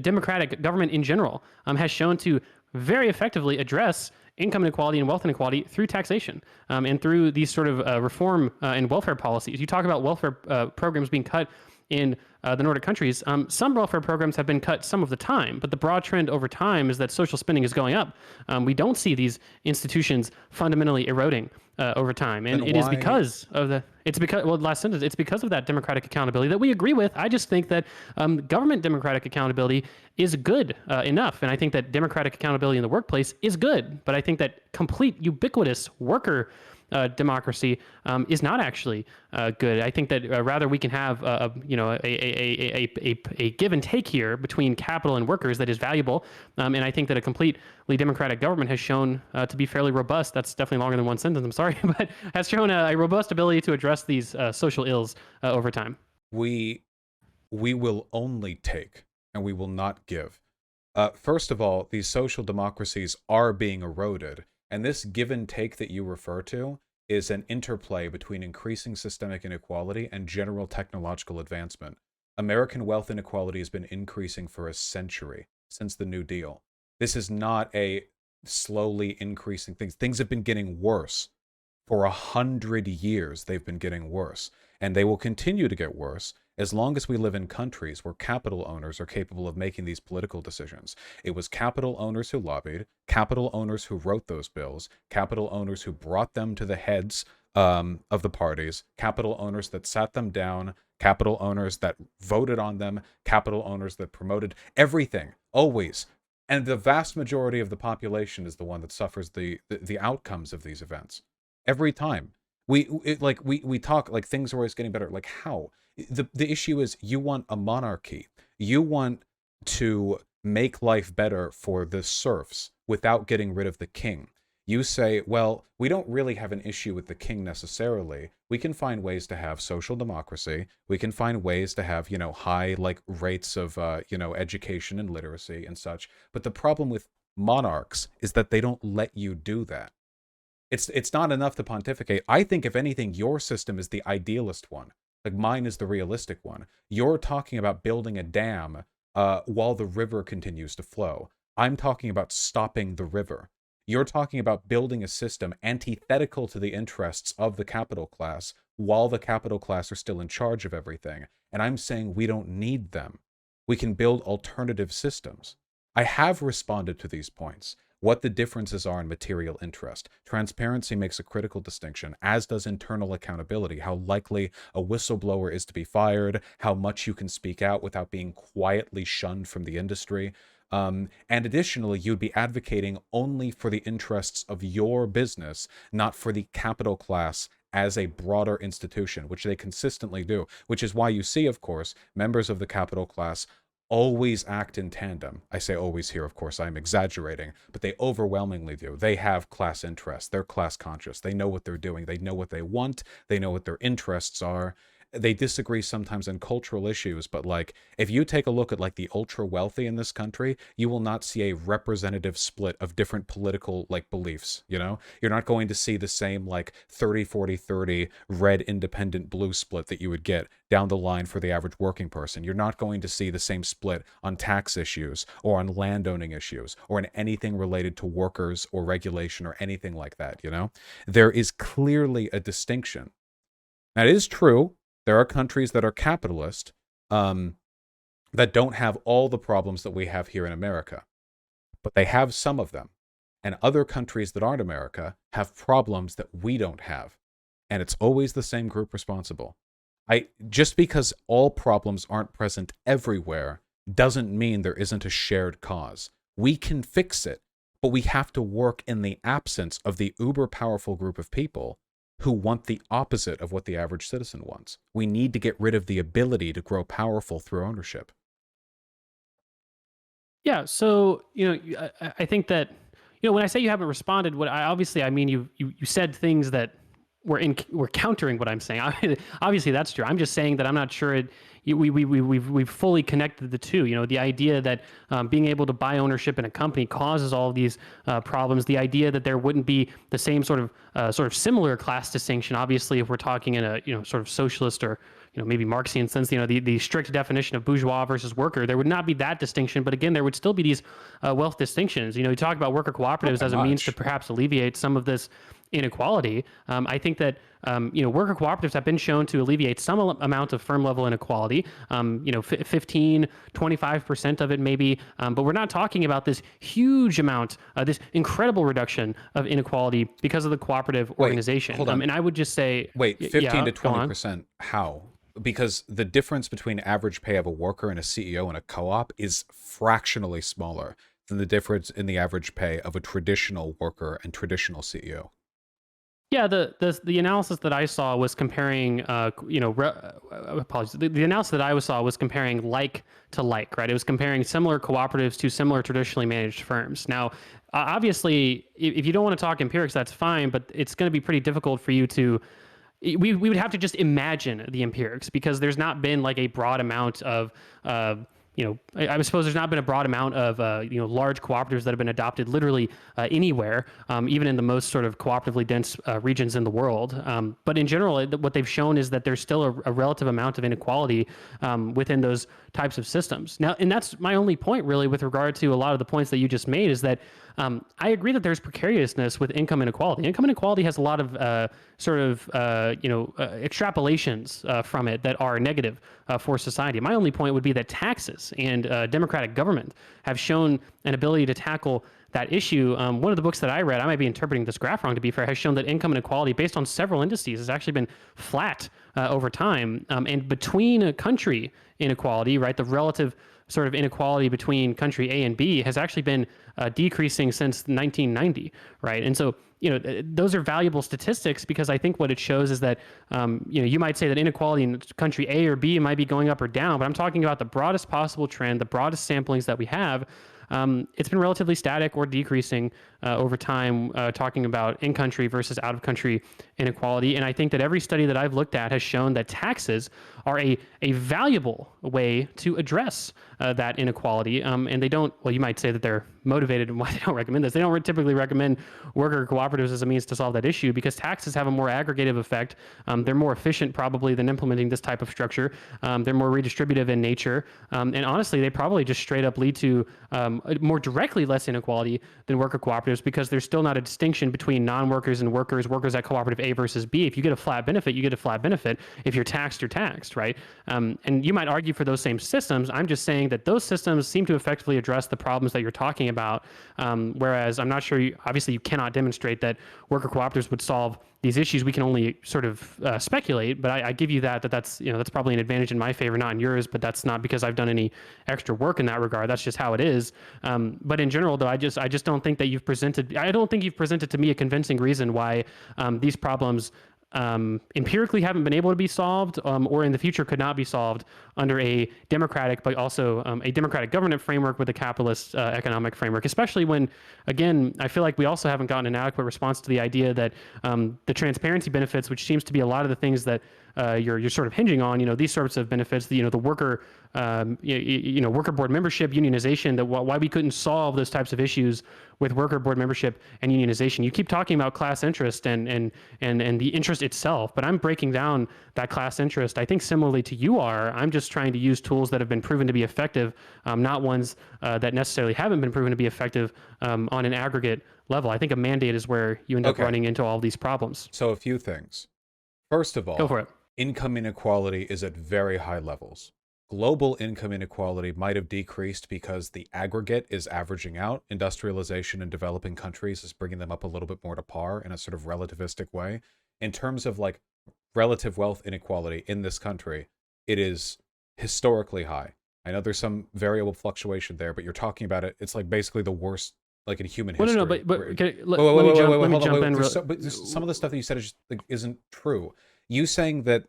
democratic government in general has shown to very effectively address income inequality and wealth inequality through taxation, and through these sort of reform and welfare policies. You talk about welfare programs being cut in the Nordic countries. Some welfare programs have been cut some of the time, but the broad trend over time is that social spending is going up. We don't see these institutions fundamentally eroding over time, and it is because of last sentence, it's because of that democratic accountability that we agree with. I just think that government democratic accountability is good enough, and I think that democratic accountability in the workplace is good, but I think that complete ubiquitous worker democracy is not actually good. I think that rather we can have a give and take here between capital and workers that is valuable, and I think that a completely democratic government has shown to be fairly robust. That's definitely longer than one sentence, I'm sorry, but has shown a robust ability to address these social ills over time. We will only take, and we will not give. First of all, these social democracies are being eroded. And this give and take that you refer to is an interplay between increasing systemic inequality and general technological advancement. American wealth inequality has been increasing for a century, since the New Deal. This is not a slowly increasing thing. Things have been getting worse. For 100 years, they've been getting worse. And they will continue to get worse as long as we live in countries where capital owners are capable of making these political decisions. It was capital owners who lobbied, capital owners who wrote those bills, capital owners who brought them to the heads of the parties, capital owners that sat them down, capital owners that voted on them, capital owners that promoted everything, always. And the vast majority of the population is the one that suffers the outcomes of these events. Every time. We talk like things are always getting better. Like how? The issue is you want a monarchy. You want to make life better for the serfs without getting rid of the king. You say, well, we don't really have an issue with the king necessarily. We can find ways to have social democracy. We can find ways to have, high rates of, education and literacy and such. But the problem with monarchs is that they don't let you do that. It's not enough to pontificate. I think, if anything, your system is the idealist one. Like, mine is the realistic one. You're talking about building a dam while the river continues to flow. I'm talking about stopping the river. You're talking about building a system antithetical to the interests of the capital class while the capital class are still in charge of everything. And I'm saying we don't need them. We can build alternative systems. I have responded to these points. What the differences are in material interest. Transparency makes a critical distinction, as does internal accountability, how likely a whistleblower is to be fired, how much you can speak out without being quietly shunned from the industry. And additionally, you'd be advocating only for the interests of your business, not for the capital class as a broader institution, which they consistently do, which is why you see, of course, members of the capital class always act in tandem. I say always here, of course, I'm exaggerating, but they overwhelmingly do. They have class interests. They're class conscious. They know what they're doing. They know what they want. They know what their interests are. They disagree sometimes on cultural issues, but like if you take a look at like the ultra wealthy in this country, you will not see a representative split of different political like beliefs, you know? You're not going to see the same like 30-40-30 red independent blue split that you would get down the line for the average working person. You're not going to see the same split on tax issues or on landowning issues or in anything related to workers or regulation or anything like that, you know? There is clearly a distinction. That is true. There are countries that are capitalist that don't have all the problems that we have here in America, but they have some of them. And other countries that aren't America have problems that we don't have. And it's always the same group responsible. Just because all problems aren't present everywhere doesn't mean there isn't a shared cause. We can fix it, but we have to work in the absence of the uber powerful group of people who want the opposite of what the average citizen wants. We need to get rid of the ability to grow powerful through ownership. Yeah. So, I think that, when I say you haven't responded, I mean, you said things that were countering what I'm saying. Obviously that's true. I'm just saying that I'm not sure we've fully connected the two. The idea that being able to buy ownership in a company causes all of these problems. The idea that there wouldn't be the same sort of similar class distinction. Obviously, if we're talking in a sort of socialist or maybe Marxian sense, the strict definition of bourgeois versus worker, there would not be that distinction. But again, there would still be these wealth distinctions. You talk about worker cooperatives as a means to perhaps alleviate some of this inequality. I think that worker cooperatives have been shown to alleviate some amount of firm level inequality, 15, 25% of it maybe, but we're not talking about this huge amount, this incredible reduction of inequality because of the cooperative organization. Hold on. And I would just say... Wait, 15 to 20%, how? Because the difference between average pay of a worker and a CEO in a co-op is fractionally smaller than the difference in the average pay of a traditional worker and traditional CEO. Yeah, the analysis that I saw was comparing, apologies. The analysis that I saw was comparing like to like, right? It was comparing similar cooperatives to similar traditionally managed firms. Now, obviously, if you don't want to talk empirics, that's fine, but it's going to be pretty difficult for you to. We would have to just imagine the empirics because there's not been like a broad amount of. I suppose there's not been a broad amount of, large cooperatives that have been adopted literally anywhere, even in the most sort of cooperatively dense regions in the world. But in general, what they've shown is that there's still a relative amount of inequality within those types of systems. Now, and that's my only point really with regard to a lot of the points that you just made is that I agree that there's precariousness with income inequality. Income inequality has a lot of extrapolations from it that are negative for society. My only point would be that taxes and democratic government have shown an ability to tackle that issue. One of the books that I read, I might be interpreting this graph wrong to be fair, has shown that income inequality based on several indices has actually been flat over time. And between a country inequality, right, the relative sort of inequality between country A and B has actually been decreasing since 1990, right? And so, those are valuable statistics because I think what it shows is that, you might say that inequality in country A or B might be going up or down, but I'm talking about the broadest possible trend, the broadest samplings that we have. It's been relatively static or decreasing over time, talking about in-country versus out-of-country inequality. And I think that every study that I've looked at has shown that taxes are a valuable way to address that inequality. And they don't, well, you might say that they're motivated and why they don't recommend this. They don't typically recommend worker cooperatives as a means to solve that issue because taxes have a more aggregative effect. They're more efficient probably than implementing this type of structure. They're more redistributive in nature. And honestly, they probably just straight up lead to more directly less inequality than worker cooperatives because there's still not a distinction between non-workers and workers at cooperative A versus B. If you get a flat benefit, you get a flat benefit. If you're taxed, you're taxed, right? And you might argue for those same systems. I'm just saying that those systems seem to effectively address the problems that you're talking about. Whereas I'm not sure, obviously you cannot demonstrate that worker cooperatives would solve these issues. We can only sort of speculate, but I give you that's that's probably an advantage in my favor, not in yours. But that's not because I've done any extra work in that regard. That's just how it is. But in general, though, I just don't think that I don't think you've presented to me a convincing reason why these problems empirically haven't been able to be solved, or in the future could not be solved under a democratic, but also a democratic government framework with a capitalist economic framework. Especially when, again, I feel like we also haven't gotten an adequate response to the idea that the transparency benefits, which seems to be a lot of the things that you're sort of hinging on, these sorts of benefits, the worker, worker board membership, unionization, that why we couldn't solve those types of issues with worker board membership and unionization. You keep talking about class interest and the interest itself, but I'm breaking down that class interest, I think, similarly to you are. I'm just trying to use tools that have been proven to be effective, not ones that necessarily haven't been proven to be effective on an aggregate level. I think a mandate is where you end up running into all these problems. So a few things. First of Go all, for it. income inequality is at very high levels. Global income inequality might have decreased because the aggregate is averaging out. Industrialization in developing countries is bringing them up a little bit more to par in a sort of relativistic way. In terms of like relative wealth inequality in this country, it is historically high. I know there's some variable fluctuation there, but you're talking about it. It's like basically the worst, like in human history. No, but let me jump in. But some of the stuff that you said is just, like, isn't true. You saying that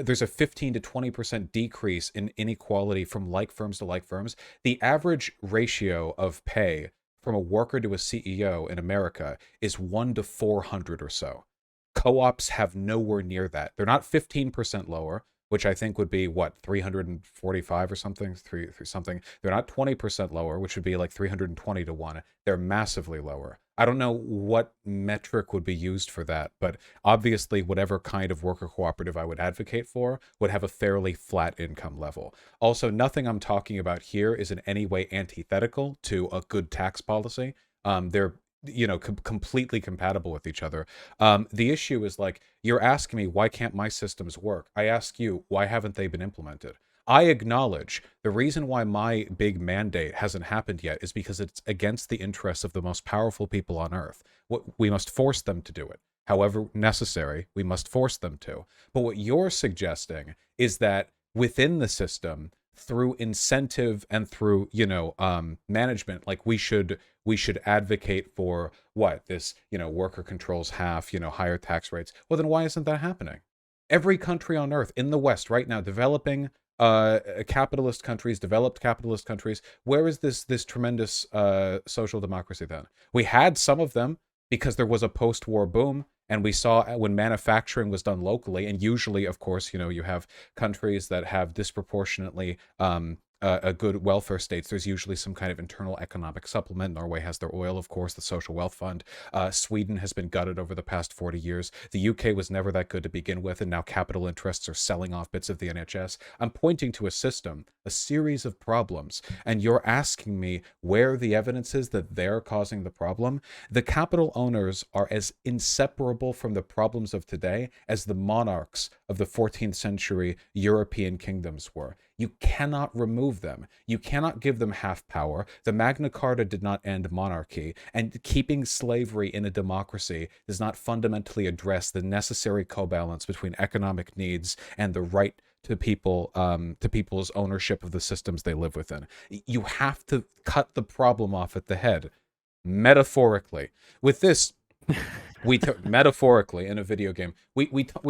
there's a 15 to 20% decrease in inequality from like firms to like firms. The average ratio of pay from a worker to a CEO in America is 1 to 400 or so. Co-ops have nowhere near that. They're not 15% lower, which I think would be, what, 345 or something? Three something. They're not 20% lower, which would be like 320 to 1. They're massively lower. I don't know what metric would be used for that, but obviously whatever kind of worker cooperative I would advocate for would have a fairly flat income level. Also, nothing I'm talking about here is in any way antithetical to a good tax policy. They're completely compatible with each other. The issue is, like, you're asking me, why can't my systems work? I ask you, why haven't they been implemented? I acknowledge the reason why my big mandate hasn't happened yet is because it's against the interests of the most powerful people on earth. We must force them to do it. However necessary, we must force them to. But what you're suggesting is that within the system, through incentive and through management, like we should advocate for this worker controls half, higher tax rates. Well, then why isn't that happening? Every country on earth in the West right now, developing capitalist countries, developed capitalist countries, where is this tremendous social democracy then? We had some of them because there was a post-war boom, and we saw when manufacturing was done locally, and usually, of course, you have countries that have disproportionately a good welfare states. There's usually some kind of internal economic supplement. Norway has their oil, of course, the social wealth fund. Sweden has been gutted over the past 40 years. The UK was never that good to begin with, and now capital interests are selling off bits of the NHS. I'm pointing to a system, a series of problems, and you're asking me where the evidence is that they're causing the problem. The capital owners are as inseparable from the problems of today as the monarchs of the 14th century European kingdoms were. You cannot remove them. You cannot give them half power. The Magna Carta did not end monarchy, and keeping slavery in a democracy does not fundamentally address the necessary cobalance between economic needs and the right to people's ownership of the systems they live within. You have to cut the problem off at the head, metaphorically. With this, metaphorically in a video game, we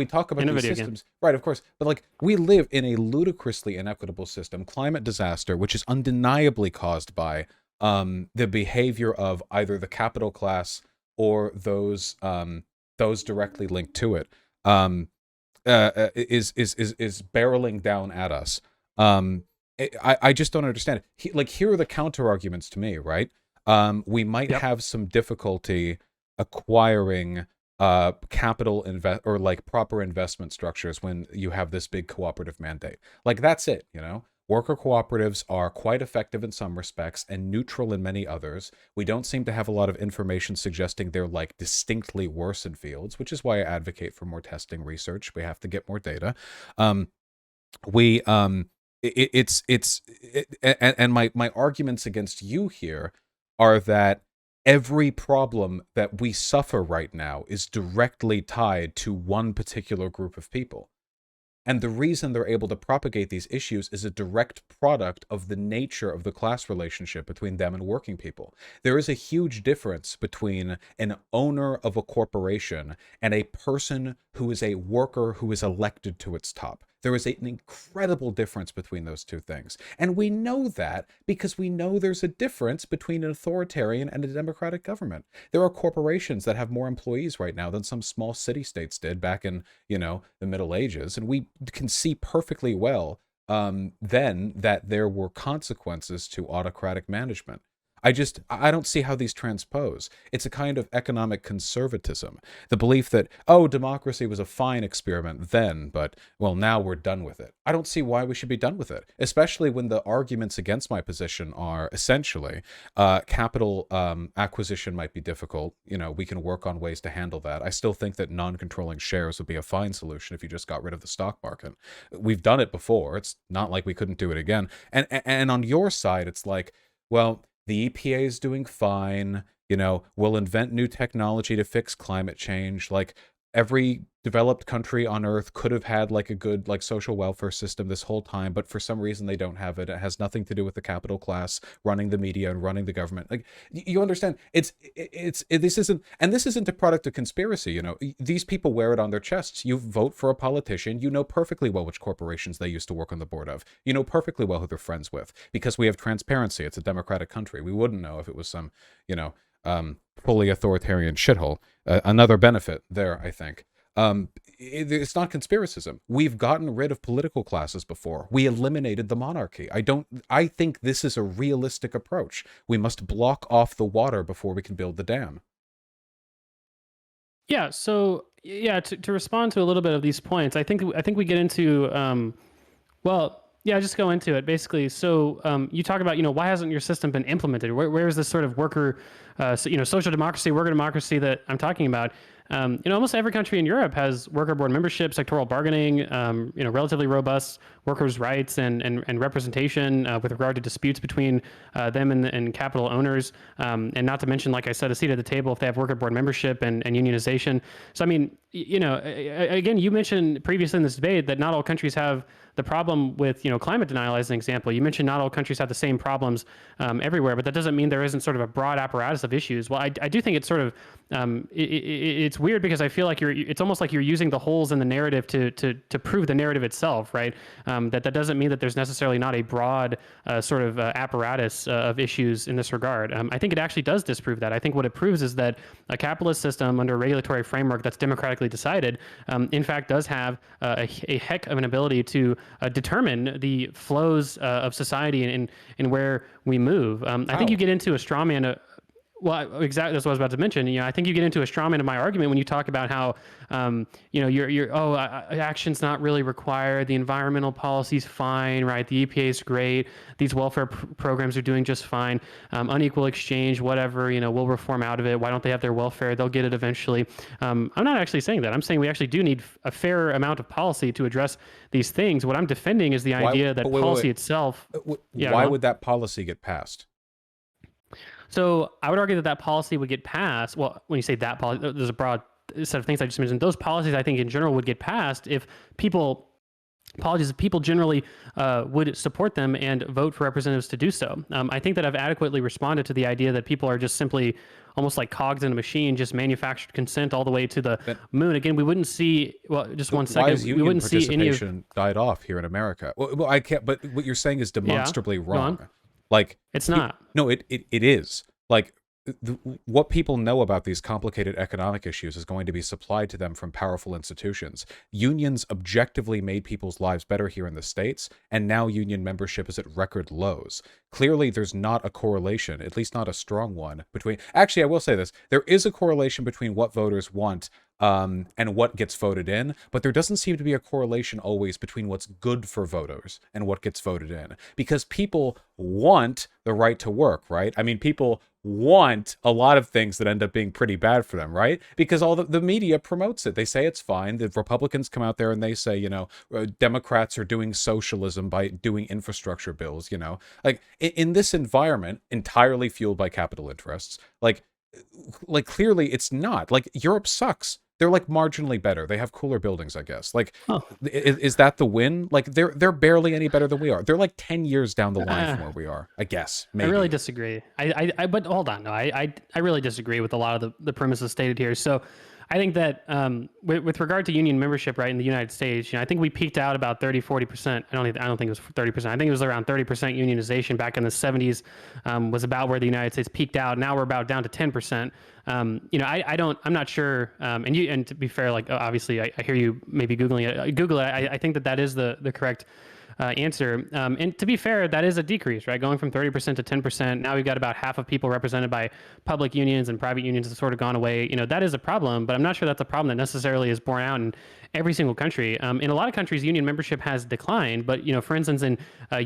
talk about these systems, right? Of course, but like we live in a ludicrously inequitable system, climate disaster, which is undeniably caused by the behavior of either the capital class or those directly linked to it. Is barreling down at us. I just don't understand it. Here are the counter arguments to me, right? We might have some difficulty acquiring capital or like proper investment structures when you have this big cooperative mandate. Like, that's it, Worker cooperatives are quite effective in some respects and neutral in many others. We don't seem to have a lot of information suggesting they're like distinctly worse in fields, which is why I advocate for more testing research. We have to get more data. And my arguments against you here are that every problem that we suffer right now is directly tied to one particular group of people. And the reason they're able to propagate these issues is a direct product of the nature of the class relationship between them and working people. There is a huge difference between an owner of a corporation and a person who is a worker who is elected to its top. There is an incredible difference between those two things. And we know that because we know there's a difference between an authoritarian and a democratic government. There are corporations that have more employees right now than some small city-states did back in, the Middle Ages. And we can see perfectly well then that there were consequences to autocratic management. I don't see how these transpose. It's a kind of economic conservatism. The belief that, oh, democracy was a fine experiment then, but, well, now we're done with it. I don't see why we should be done with it, especially when the arguments against my position are essentially capital acquisition might be difficult. We can work on ways to handle that. I still think that non-controlling shares would be a fine solution if you just got rid of the stock market. We've done it before. It's not like we couldn't do it again. And on your side, it's like, well, the EPA is doing fine. We'll invent new technology to fix climate change. Like, every developed country on earth could have had like a good social welfare system this whole time, but for some reason they don't have it. It has nothing to do with the capital class running the media and running the government. Like, you understand, this isn't a product of conspiracy. These people wear it on their chests. You vote for a politician, you know perfectly well which corporations they used to work on the board of. You know perfectly well who they're friends with, because we have transparency. It's a democratic country. We wouldn't know if it was some fully authoritarian shithole. Another benefit there, I think. It's not conspiracism. We've gotten rid of political classes before. We eliminated the monarchy. I think this is a realistic approach. We must block off the water before we can build the dam. Yeah. So to respond to a little bit of these points, I think we get into just go into it basically. So you talk about why hasn't your system been implemented? Where is this sort of worker, social democracy, worker democracy that I'm talking about? Almost every country in Europe has worker board membership, sectoral bargaining, relatively robust workers' rights and representation with regard to disputes between them and capital owners, and not to mention, like I said, a seat at the table if they have worker board membership and unionization. So I mean, again, you mentioned previously in this debate that not all countries have the problem with climate denial as an example. You mentioned not all countries have the same problems everywhere, but that doesn't mean there isn't sort of a broad apparatus of issues. Well, I do think it's sort of it's weird because I feel like it's almost like you're using the holes in the narrative to prove the narrative itself, right? That doesn't mean that there's necessarily not a broad sort of apparatus of issues in this regard. I think it actually does disprove that. I think what it proves is that a capitalist system under a regulatory framework that's democratically decided, in fact, does have a heck of an ability to determine the flows of society and where we move. I think you get into a straw man. Well, exactly. That's what I was about to mention. I think you get into a straw man of my argument when you talk about how, action's not really required. The environmental policy's fine, right? The EPA is great. These welfare programs are doing just fine. Unequal exchange, whatever. We'll reform out of it. Why don't they have their welfare? They'll get it eventually. I'm not actually saying that. I'm saying we actually do need a fair amount of policy to address these things. What I'm defending is the idea that policy itself. Why would that policy get passed? So I would argue that policy would get passed. Well, when you say that policy, there's a broad set of things I just mentioned. Those policies, I think, in general, would get passed if people generally would support them and vote for representatives to do so. I think that I've adequately responded to the idea that people are just simply almost like cogs in a machine, just manufactured consent all the way to the moon. Again, we wouldn't see. Well, just one second. We wouldn't see any of died off here in America. Well, I can't. But what you're saying is demonstrably wrong. Like, it's not. It is. Like, what people know about these complicated economic issues is going to be supplied to them from powerful institutions. Unions objectively made people's lives better here in the States, and now union membership is at record lows. Clearly, there's not a correlation, at least not a strong one, between... Actually, I will say this. There is a correlation between what voters want and what gets voted in, but there doesn't seem to be a correlation always between what's good for voters and what gets voted in, because people want the right to work, right? I mean, people want a lot of things that end up being pretty bad for them, right? Because all the media promotes it. They say it's fine. The Republicans come out there and they say, Democrats are doing socialism by doing infrastructure bills, like in this environment entirely fueled by capital interests, like clearly it's not. Like, Europe sucks. They're like marginally better. They have cooler buildings, I guess. Like, Oh, is that the win? Like, they're barely any better than we are. They're like 10 years down the line uh, from where we are, I guess, I really maybe. disagree. But hold on. No, I really disagree with a lot of the premises stated here. So I think that with regard to union membership, right, in the United States, I think we peaked out about 30-40%. I don't think it was 30%. I think it was around 30% unionization back in the 70s, was about where the United States peaked out. Now we're about down to 10%. I'm not sure. And to be fair, like obviously I hear you maybe Googling it. Google it. I think that is the correct answer. And to be fair, that is a decrease, right? Going from 30% to 10%. Now we've got about half of people represented by public unions, and private unions have sort of gone away. That is a problem, but I'm not sure that's a problem that necessarily is borne out in every single country. In a lot of countries, union membership has declined, but for instance, in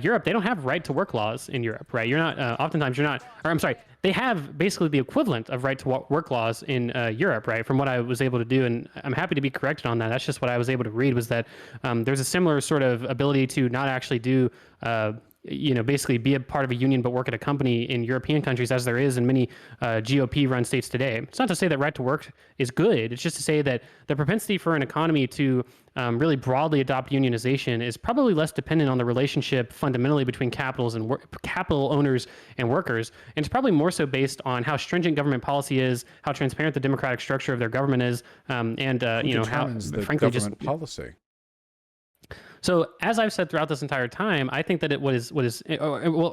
Europe, they don't have right to work laws in Europe, right? You're not, oftentimes you're not, or I'm sorry, they have basically the equivalent of right to work laws in Europe, right? From what I was able to do, and I'm happy to be corrected on that. That's just what I was able to read, was that there's a similar sort of ability to not actually do basically be a part of a union but work at a company in European countries as there is in many GOP-run states today. It's not to say that right to work is good. It's just to say that the propensity for an economy to really broadly adopt unionization is probably less dependent on the relationship fundamentally between capital owners and workers. And it's probably more so based on how stringent government policy is, how transparent the democratic structure of their government is, and Who how, determines the frankly, government policy? So as I've said throughout this entire time, I think that well,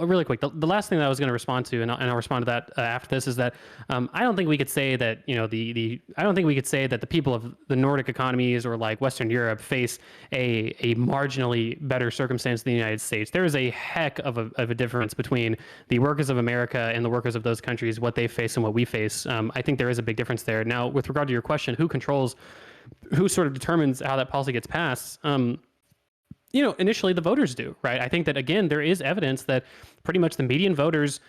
really quick, the last thing that I was going to respond to, and I'll respond to that after this, is that I don't think we could say that I don't think we could say that the people of the Nordic economies or like Western Europe face a marginally better circumstance than the United States. There is a heck of a difference between the workers of America and the workers of those countries, what they face and what we face. I think there is a big difference there. Now, with regard to your question, who sort of determines how that policy gets passed? Initially the voters do, right? I think that, again, there is evidence that pretty much the median voters'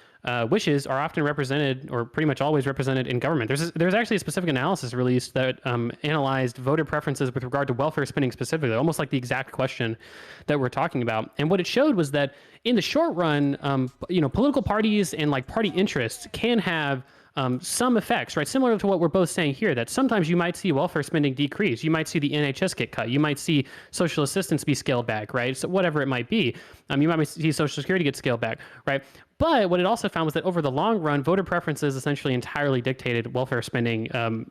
wishes are often represented, or pretty much always represented, in government. There's actually a specific analysis released that analyzed voter preferences with regard to welfare spending specifically, almost like the exact question that we're talking about. And what it showed was that in the short run, political parties and like party interests can have some effects, right? Similar to what we're both saying here, that sometimes you might see welfare spending decrease. You might see the NHS get cut. You might see social assistance be scaled back, right? So whatever it might be. You might see Social Security get scaled back, right? But what it also found was that over the long run, voter preferences essentially entirely dictated welfare spending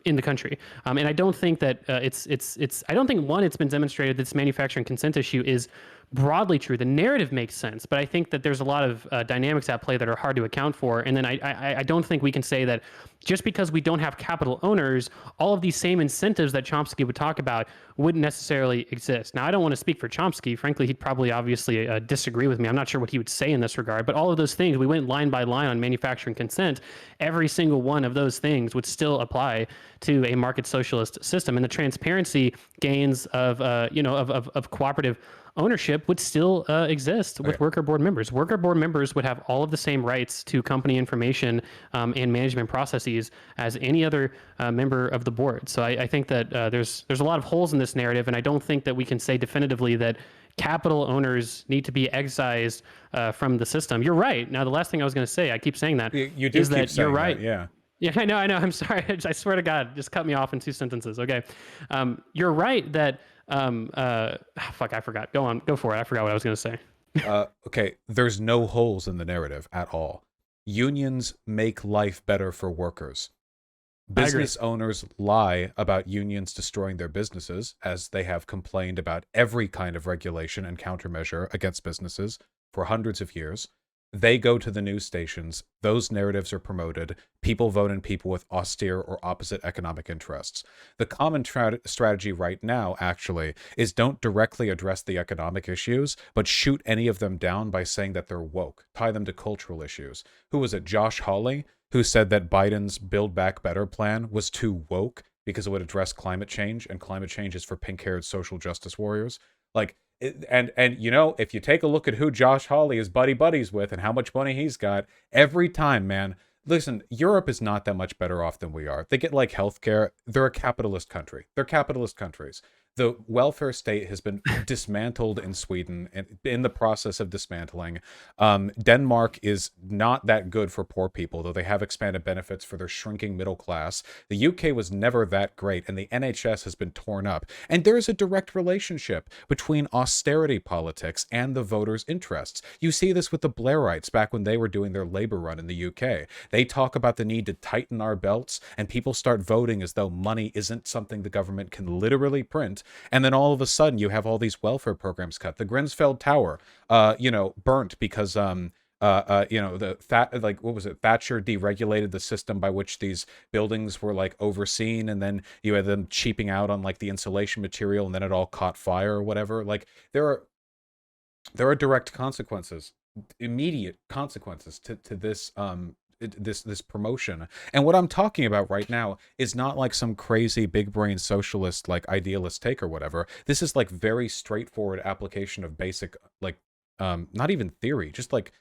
in the country. And I don't think that I don't think, one, it's been demonstrated that this manufacturing consent issue is broadly true. The narrative makes sense, but I think that there's a lot of dynamics at play that are hard to account for. And then I don't think we can say that just because we don't have capital owners, all of these same incentives that Chomsky would talk about wouldn't necessarily exist. Now, I don't want to speak for Chomsky. Frankly, he'd probably obviously disagree with me. I'm not sure what he would say in this regard, but all of those things, we went line by line on manufacturing consent. Every single one of those things would still apply to a market socialist system. And the transparency gains of cooperative ownership would still exist with worker board members. Worker board members would have all of the same rights to company information and management processes as any other member of the board. So I think that there's a lot of holes in this narrative, and I don't think that we can say definitively that capital owners need to be excised from the system. You're right. Now, the last thing I was going to say, I keep saying that, You do is keep that saying you're right. that, yeah. Yeah, I know. I'm sorry. I swear to God, just cut me off in 2 sentences. Okay. You're right that, fuck, I forgot. Go for it. I forgot what I was going to say. Okay, there's no holes in the narrative at all. Unions make life better for workers. Business owners lie about unions destroying their businesses, as they have complained about every kind of regulation and countermeasure against businesses for hundreds of years. They go to the news stations. Those narratives are promoted. People vote in people with austere or opposite economic interests. The common strategy right now, actually, is don't directly address the economic issues, but shoot any of them down by saying that they're woke, tie them to cultural issues. Who was it, Josh Hawley, who said that Biden's Build Back Better plan was too woke because it would address climate change, and climate change is for pink-haired social justice warriors? Like, and if you take a look at who Josh Hawley is buddies with and how much money he's got, every time, man, listen, Europe is not that much better off than we are. They get like healthcare. They're a capitalist country. They're capitalist countries. the welfare state has been dismantled in Sweden and in the process of dismantling. Denmark is not that good for poor people, though they have expanded benefits for their shrinking middle class. The UK was never that great, and the NHS has been torn up. And there is a direct relationship between austerity politics and the voters' interests. You see this with the Blairites back when they were doing their labor run in the UK. They talk about the need to tighten our belts, and people start voting as though money isn't something the government can literally print. And then all of a sudden, you have all these welfare programs cut. The Grenfell Tower, burnt because what was it? Thatcher deregulated the system by which these buildings were like overseen, and then you had them cheaping out on like the insulation material, and then it all caught fire or whatever. Like there are direct consequences, immediate consequences to this promotion. And what I'm talking about right now is not like some crazy big brain socialist like idealist take or whatever. This is like very straightforward application of basic like not even theory, just like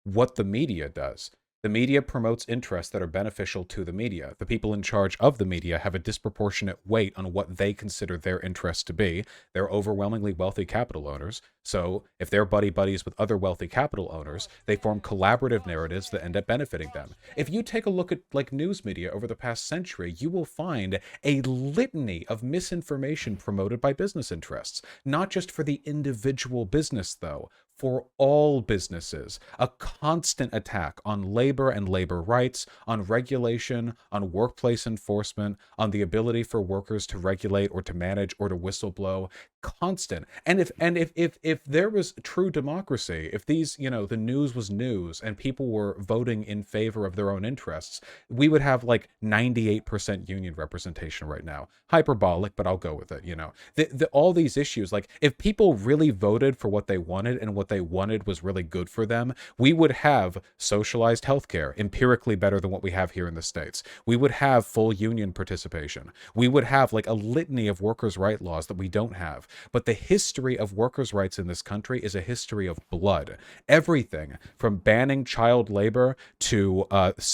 what the media does. The media promotes interests that are beneficial to the media. The people in charge of the media have a disproportionate weight on what they consider their interests to be. They're overwhelmingly wealthy capital owners. So if they're buddies with other wealthy capital owners, they form collaborative narratives that end up benefiting them. If you take a look at like news media over the past century, you will find a litany of misinformation promoted by business interests. Not just for the individual business, though. For all businesses, a constant attack on labor and labor rights, on regulation, on workplace enforcement, on the ability for workers to regulate or to manage or to whistleblow. Constant. And if there was true democracy, if these, the news was news and people were voting in favor of their own interests, we would have like 98% union representation right now. Hyperbolic, but I'll go with it. All these issues, like if people really voted for what they wanted and what they wanted was really good for them, we would have socialized healthcare, empirically better than what we have here in the States. We would have full union participation. We would have like a litany of workers' right laws that we don't have. But the history of workers' rights in this country is a history of blood. Everything from banning child labor to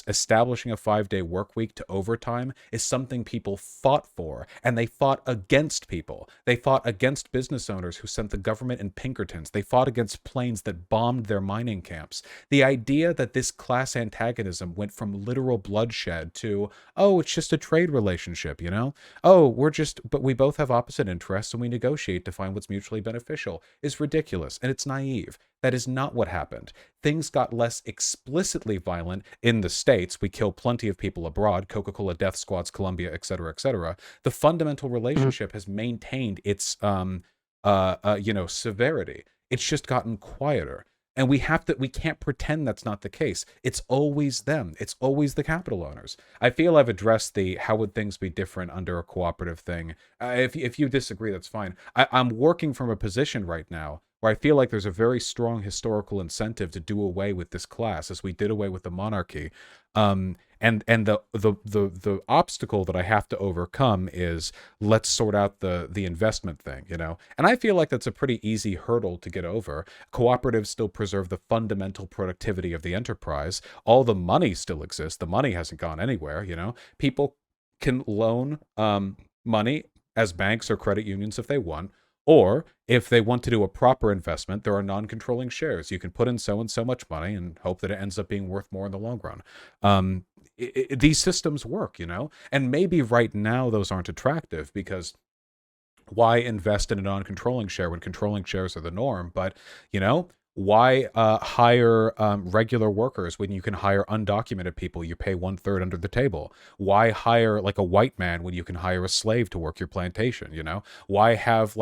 establishing a 5-day work week to overtime is something people fought for, and they fought against people. They fought against business owners who sent the government in Pinkertons. They fought against planes that bombed their mining camps. The idea that this class antagonism went from literal bloodshed to, oh, it's just a trade relationship, Oh, but we both have opposite interests and we negotiate to find what's mutually beneficial is ridiculous, and it's naive. That is not what happened. Things got less explicitly violent in the States. We kill plenty of people abroad, Coca-Cola death squads, Colombia, etc., etc. The fundamental relationship has maintained its severity. It's just gotten quieter. And we can't pretend that's not the case. It's always them. It's always the capital owners. I feel I've addressed the how would things be different under a cooperative thing. If you disagree, that's fine. I'm working from a position right now where I feel like there's a very strong historical incentive to do away with this class, as we did away with the monarchy. And the obstacle that I have to overcome is let's sort out the investment thing, And I feel like that's a pretty easy hurdle to get over. Cooperatives still preserve the fundamental productivity of the enterprise. All the money still exists. The money hasn't gone anywhere, People can loan money as banks or credit unions if they want. Or if they want to do a proper investment, there are non-controlling shares. You can put in so and so much money and hope that it ends up being worth more in the long run. These systems work, and maybe right now those aren't attractive because why invest in a non-controlling share when controlling shares are the norm? But, why hire regular workers when you can hire undocumented people you pay 1/3 under the table? Why hire like a white man when you can hire a slave to work your plantation? Why have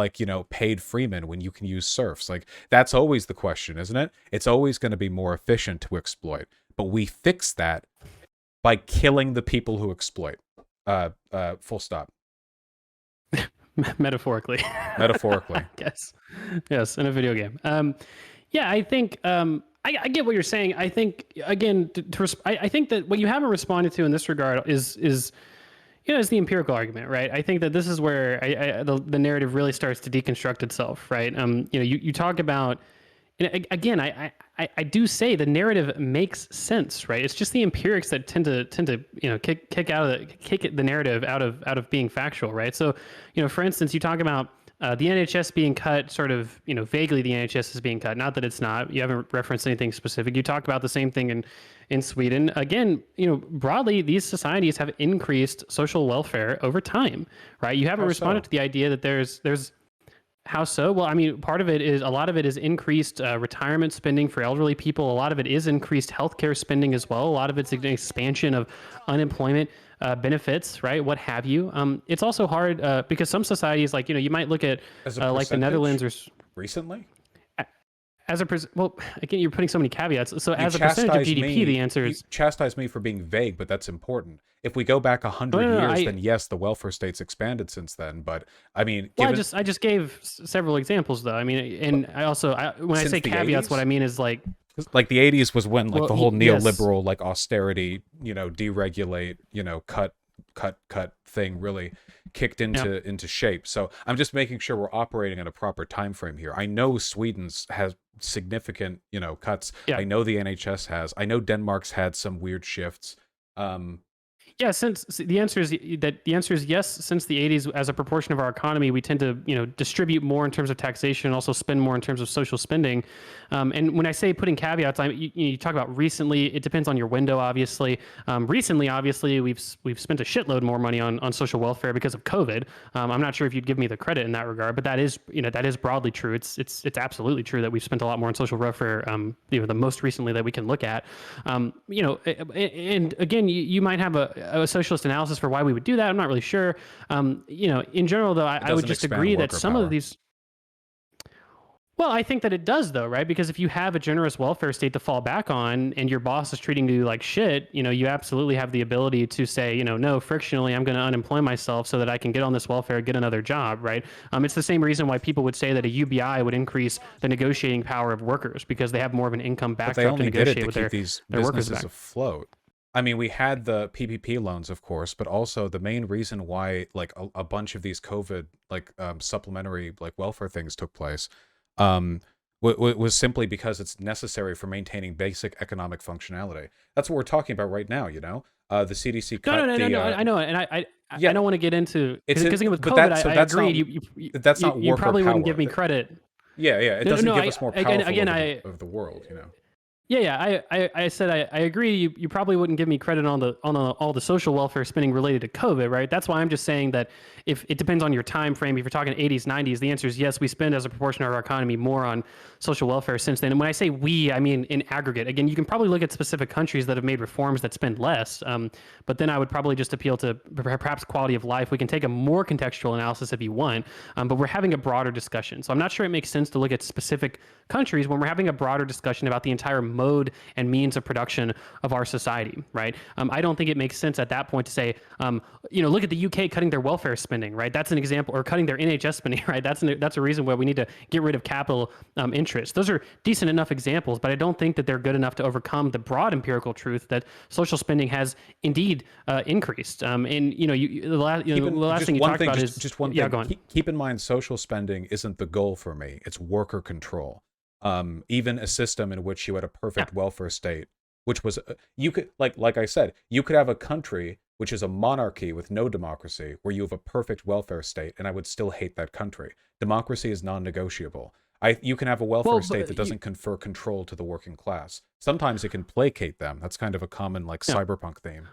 paid freemen when you can use serfs? Like that's always the question, isn't it? It's always going to be more efficient to exploit, but we fix that by killing the people who exploit. Full stop. Metaphorically. Metaphorically. Yes, in a video game. Yeah, I think I get what you're saying. I think again, I think that what you haven't responded to in this regard is is the empirical argument, right? I think that this is where the narrative really starts to deconstruct itself, right? You talk about, and again, I do say the narrative makes sense, right? It's just the empirics that tend to kick the narrative out of being factual, right? So for instance, you talk about The NHS being cut, sort of, vaguely the NHS is being cut. Not that it's not. You haven't referenced anything specific. You talked about the same thing in Sweden. Again, broadly, these societies have increased social welfare over time, right? You haven't How responded so? to the idea that there's how so? Well, I mean, a lot of it is increased retirement spending for elderly people. A lot of it is increased healthcare spending as well. A lot of it's an expansion of unemployment benefits, right? What have you. It's also hard because some societies, like, you might look at As a like the Netherlands percentage, or recently? as a well, again, you're putting so many caveats. So You as a percentage of chastise GDP, the me. answer You is chastise me for being vague, but that's important. If we go back a no, hundred no, no. years, then yes, the welfare state's expanded since then. But I mean, Well, given I just gave several examples though. I mean, and I also when I since say the caveats, what I 80s, mean is like, like the 80s was when like well, the whole yes. neoliberal like austerity, deregulate, cut thing really kicked Yeah. into shape. So I'm just making sure we're operating in a proper time frame here. I know Sweden's has significant, cuts. Yeah. I know the NHS has. I know Denmark's had some weird shifts. Um, Yeah, since the answer is yes. Since the 80s, as a proportion of our economy, we tend to distribute more in terms of taxation and also spend more in terms of social spending. And when I say putting caveats, you talk about recently. It depends on your window, obviously. Recently, obviously, we've spent a shitload more money on social welfare because of COVID. I'm not sure if you'd give me the credit in that regard, but that is broadly true. It's absolutely true that we've spent a lot more on social welfare. The most recently that we can look at. And again, you might have a socialist analysis for why we would do that. I'm not really sure. In general, though, it I would doesn't just expand agree that worker some of power. these. Well, I think that it does, though, right? Because if you have a generous welfare state to fall back on, and your boss is treating you like shit, you absolutely have the ability to say, no, frictionally, I'm going to unemploy myself so that I can get on this welfare, get another job, right? It's the same reason why people would say that a UBI would increase the negotiating power of workers because they have more of an income But they backdrop to only did it negotiate to with keep these their workers businesses back. afloat. I mean, we had the PPP loans, of course, but also the main reason why like a bunch of these COVID like supplementary like welfare things took place um was simply because it's necessary for maintaining basic economic functionality. That's what we're talking about right now, the CDC No, no, cut no, no, the no. I know, and I yeah, don't want to get into it's in because again with but COVID, that so I agreed. that's not You worker probably wouldn't give power. me credit. Yeah, it No, no, doesn't no. give us more powerful Again, over the world. yeah. I said I agree. You probably wouldn't give me credit on all the social welfare spending related to COVID, right? That's why I'm just saying that if it depends on your time frame. If you're talking 80s, 90s, the answer is yes. We spend as a proportion of our economy more on social welfare since then. And when I say we, I mean in aggregate. Again, you can probably look at specific countries that have made reforms that spend less. But then I would probably just appeal to perhaps quality of life. We can take a more contextual analysis if you want, but we're having a broader discussion. So I'm not sure it makes sense to look at specific countries when we're having a broader discussion about the entire mode and means of production of our society, right? I don't think it makes sense at that point to say, look at the UK cutting their welfare spending, right? That's an example, or cutting their NHS spending, right? That's a reason why we need to get rid of capital interests. Those are decent enough examples, but I don't think that they're good enough to overcome the broad empirical truth that social spending has indeed increased. The last Just thing you one talked thing, about just is just one yeah, thing. go on. Keep in mind, social spending isn't the goal for me. It's worker control. Even a system in which you had a Yeah. perfect welfare state, which was you could like I said, you could have a country which is a monarchy with no democracy, where you have a perfect welfare state, and I would still hate that country. Democracy is non-negotiable. You can have a welfare Well, state but that doesn't confer control to the working class. Sometimes it can placate them. That's kind of a common like yeah. cyberpunk theme.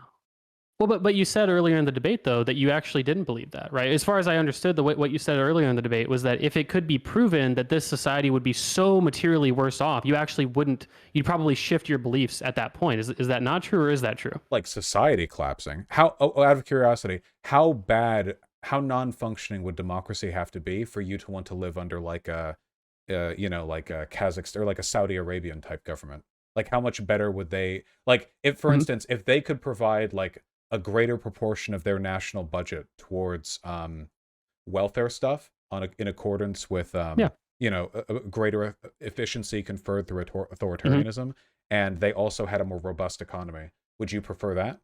Well, but you said earlier in the debate, though, that you actually didn't believe that, right? As far as I understood, what you said earlier in the debate was that if it could be proven that this society would be so materially worse off, you actually wouldn't. You'd probably shift your beliefs at that point. Is that not true, or is that true? Like society collapsing. Out of curiosity, how bad, how non-functioning would democracy have to be for you to want to live under like like a Kazakhstan or like a Saudi Arabian type government? Like how much better would they, like if for Mhm. instance, if they could provide like a greater proportion of their national budget towards welfare stuff in accordance with Yeah. a greater efficiency conferred through Hmm. authoritarianism, and they also had a more robust economy, would you prefer that?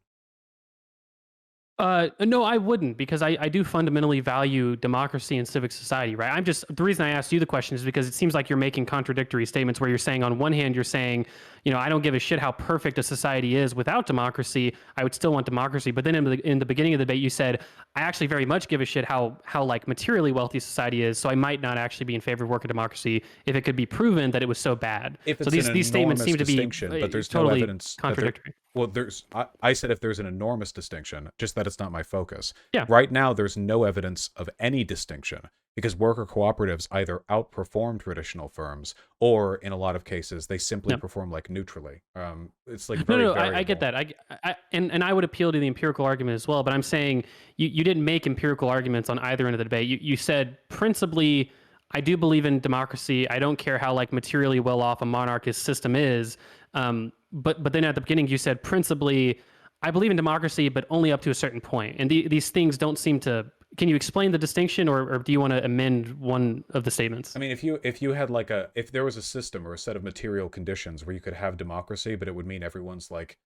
No, I wouldn't, because I do fundamentally value democracy and civic society, right? The reason I asked you the question is because it seems like you're making contradictory statements where you're saying, on one hand, you're saying, I don't give a shit how perfect a society is without democracy. I would still want democracy. But then in the beginning of the debate, you said, I actually very much give a shit how like materially wealthy society is. So I might not actually be in favor of worker democracy if it could be proven that it was so bad. If So it's an these statements enormous seem to be distinction, but there's no totally evidence that there. contradictory. Well, I said if there's an enormous distinction, just that it's not my focus. Yeah. Right now, there's no evidence of any distinction because worker cooperatives either outperform traditional firms, or in a lot of cases, they simply Yeah. perform like neutrally. It's like No, very no, variable. I get that. And I would appeal to the empirical argument as well. But I'm saying you didn't make empirical arguments on either end of the debate. You said principally, I do believe in democracy. I don't care how like materially well off a monarchist system is. But then at the beginning you said principally, I believe in democracy, but only up to a certain point. And these things don't seem to. Can you explain the distinction, or do you want to amend one of the statements? I mean, if you had like if there was a system or a set of material conditions where you could have democracy, but it would mean everyone's like,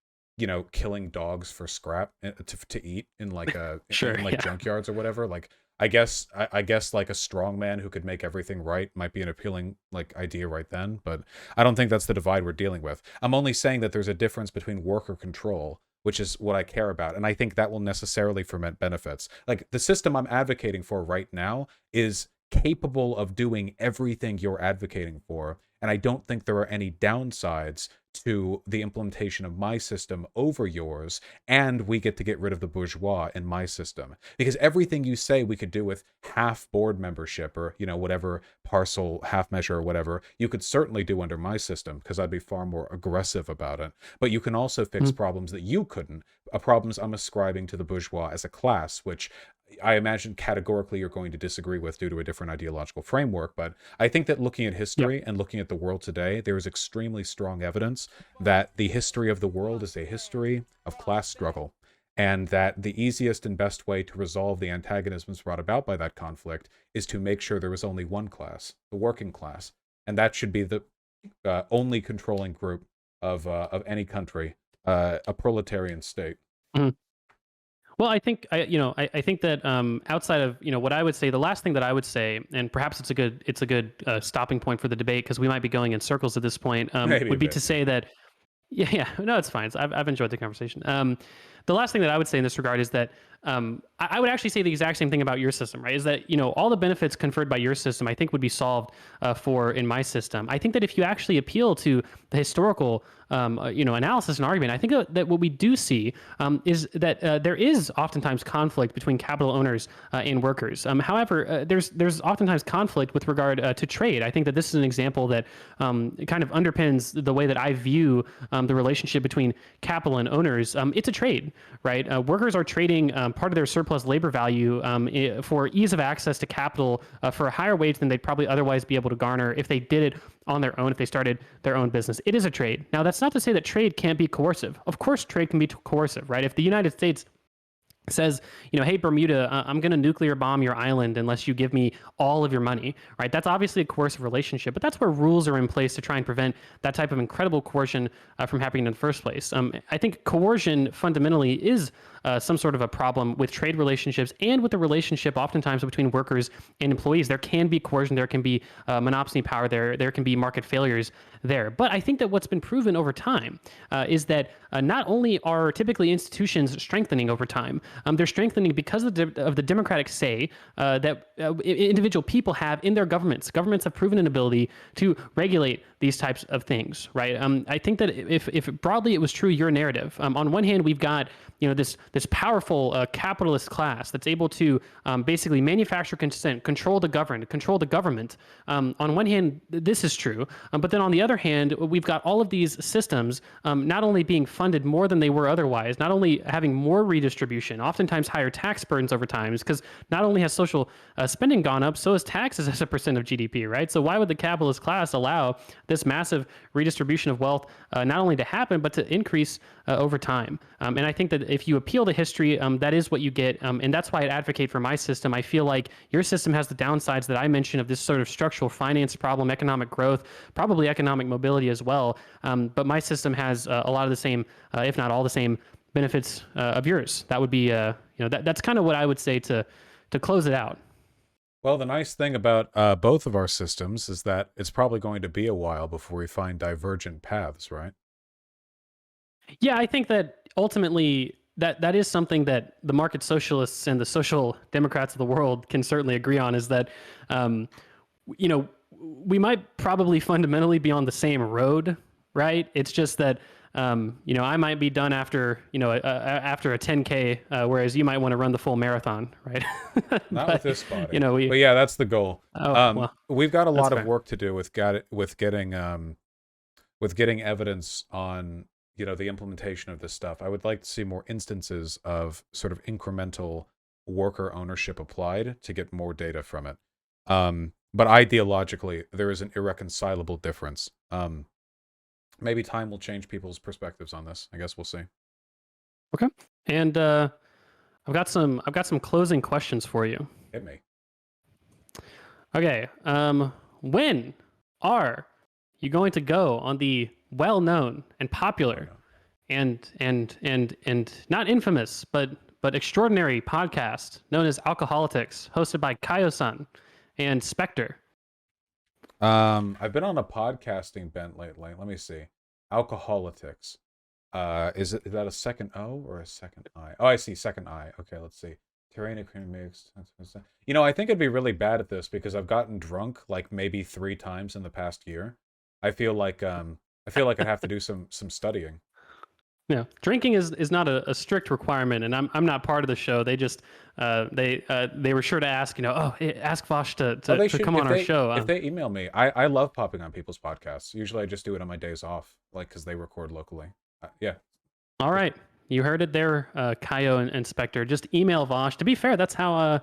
killing dogs for scrap to eat in like Sure, in like yeah. junkyards or whatever. Like, I guess like a strong man who could make everything right might be an appealing like idea right then. But I don't think that's the divide we're dealing with. I'm only saying that there's a difference between worker control, which is what I care about, and I think that will necessarily ferment benefits. Like the system I'm advocating for right now is capable of doing everything you're advocating for, and I don't think there are any downsides to the implementation of my system over yours, and we get to get rid of the bourgeois in my system. Because everything you say we could do with half board membership or, whatever parcel, half measure or whatever, you could certainly do under my system because I'd be far more aggressive about it. But you can also fix problems that you couldn't, problems I'm ascribing to the bourgeois as a class, which I imagine categorically you're going to disagree with due to a different ideological framework. But I think that looking at Yeah. history and looking at the world today, there is extremely strong evidence that the history of the world is a history of class struggle, and that the easiest and best way to resolve the antagonisms brought about by that conflict is to make sure there is only one class, the working class, and that should be the only controlling group of any country, a proletarian state. Mhm. Well, I think that outside of what I would say, the last thing that I would say, and perhaps it's a good stopping point for the debate because we might be going in circles at this point, Maybe a would be bit, to yeah. say that yeah, no, it's fine. I've enjoyed the conversation. The last thing that I would say in this regard is that I would actually say the exact same thing about your system, right? Is that all the benefits conferred by your system, I think, would be solved for in my system. I think that if you actually appeal to the historical analysis and argument, I think that what we do see is that there is oftentimes conflict between capital owners and workers. However, there's oftentimes conflict with regard to trade. I think that this is an example that kind of underpins the way that I view the relationship between capital and owners. It's a trade, right? Workers are trading part of their surplus labor value for ease of access to capital for a higher wage than they'd probably otherwise be able to garner if they did it on their own, if they started their own business. It is a trade. Now, that's not to say that trade can't be coercive. Of course, trade can be coercive, right? If the United States says, hey, Bermuda, I'm going to nuclear bomb your island unless you give me all of your money, right? That's obviously a coercive relationship, but that's where rules are in place to try and prevent that type of incredible coercion from happening in the first place. I think coercion fundamentally is some sort of a problem with trade relationships and with the relationship oftentimes between workers and employees. There can be coercion, there can be monopoly power, there can be market failures there. But I think that what's been proven over time is that not only are typically institutions strengthening over time, they're strengthening because of the democratic say that individual people have in their governments. Governments have proven an ability to regulate these types of things, right? I think that if broadly it was true, your narrative. On one hand, we've got this powerful capitalist class that's able to basically manufacture consent, control the governed, control the government. On one hand, this is true, but then on the other hand, we've got all of these systems not only being funded more than they were otherwise, not only having more redistribution, oftentimes higher tax burdens over time, because not only has social spending gone up, so has taxes as a percent of GDP, right? So why would the capitalist class allow this massive redistribution of wealth not only to happen, but to increase over time? And I think that if you appeal to history, that is what you get. And that's why I advocate for my system. I feel like your system has the downsides that I mentioned of this sort of structural finance problem, economic growth, probably economic mobility as well. But my system has a lot of the same, if not all the same, benefits of yours. That would be, that's kind of what I would say to close it out. Well, the nice thing about both of our systems is that it's probably going to be a while before we find divergent paths, right? Yeah, I think that ultimately that is something that the market socialists and the social democrats of the world can certainly agree on, is that, you know, we might probably fundamentally be on the same road, right? It's just that, I might be done after, after a 10K, whereas you might want to run the full marathon, right? Not with this body. We, But yeah, that's the goal. oh, well, We've got a that's lot of fair. work to do with getting evidence on, the implementation of this stuff. I would like to see more instances of sort of incremental worker ownership applied to get more data from it. But ideologically, there is an irreconcilable difference. Maybe time will change people's perspectives on this. I guess we'll see. Okay. And I've got some closing questions for you. Hit me. Okay. When are you going to go on the well-known and popular and not infamous but extraordinary podcast known as Alcoholics, hosted by Kaio-san and Spectre? I've been on a podcasting bent lately. Let me see. Alcoholics. Is that a second O or a second I? Oh, I see, second I. Okay, let's see. Terrain cream mixed. I think I'd be really bad at this because I've gotten drunk like maybe 3 times in the past year. I feel like I'd have to do some studying. Yeah, drinking is not a strict requirement, and I'm not part of the show. They just they were sure to ask, ask Vaush to come on our show. If they email me, I love popping on people's podcasts. Usually I just do it on my days off, like because they record locally. Yeah. All right, you heard it there, Kaio and Spectre. Just email Vaush. To be fair, that's how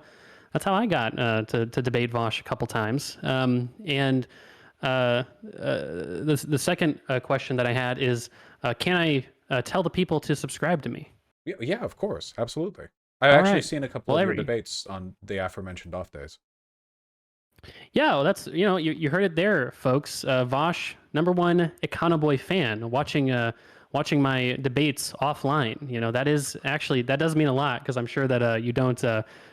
I got to debate Vaush a couple times. And the second question that I had is, can I tell the people to subscribe to me? Yeah, of course, absolutely. I've actually seen a couple of your every debates on the aforementioned off days. Yeah, well, that's, you heard it there, folks. Vaush, #1 Econoboi fan, watching my debates offline. That does mean a lot, because I'm sure that you don't,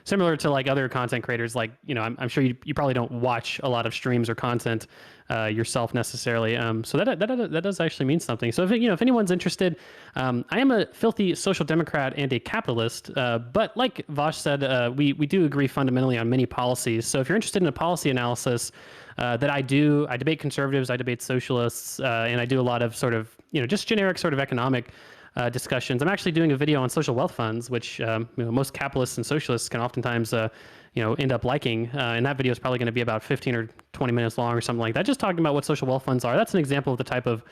similar to like other content creators, like, I'm sure you probably don't watch a lot of streams or content yourself necessarily. So that does actually mean something. So if anyone's interested, I am a filthy social democrat and a capitalist, but like Vaush said, we do agree fundamentally on many policies. So if you're interested in a policy analysis that I debate conservatives, I debate socialists, and I do a lot of sort of, just generic sort of economic discussions. I'm actually doing a video on social wealth funds, which most capitalists and socialists can oftentimes end up liking. And that video is probably going to be about 15 or 20 minutes long or something like that, just talking about what social wealth funds are. That's an example of the type of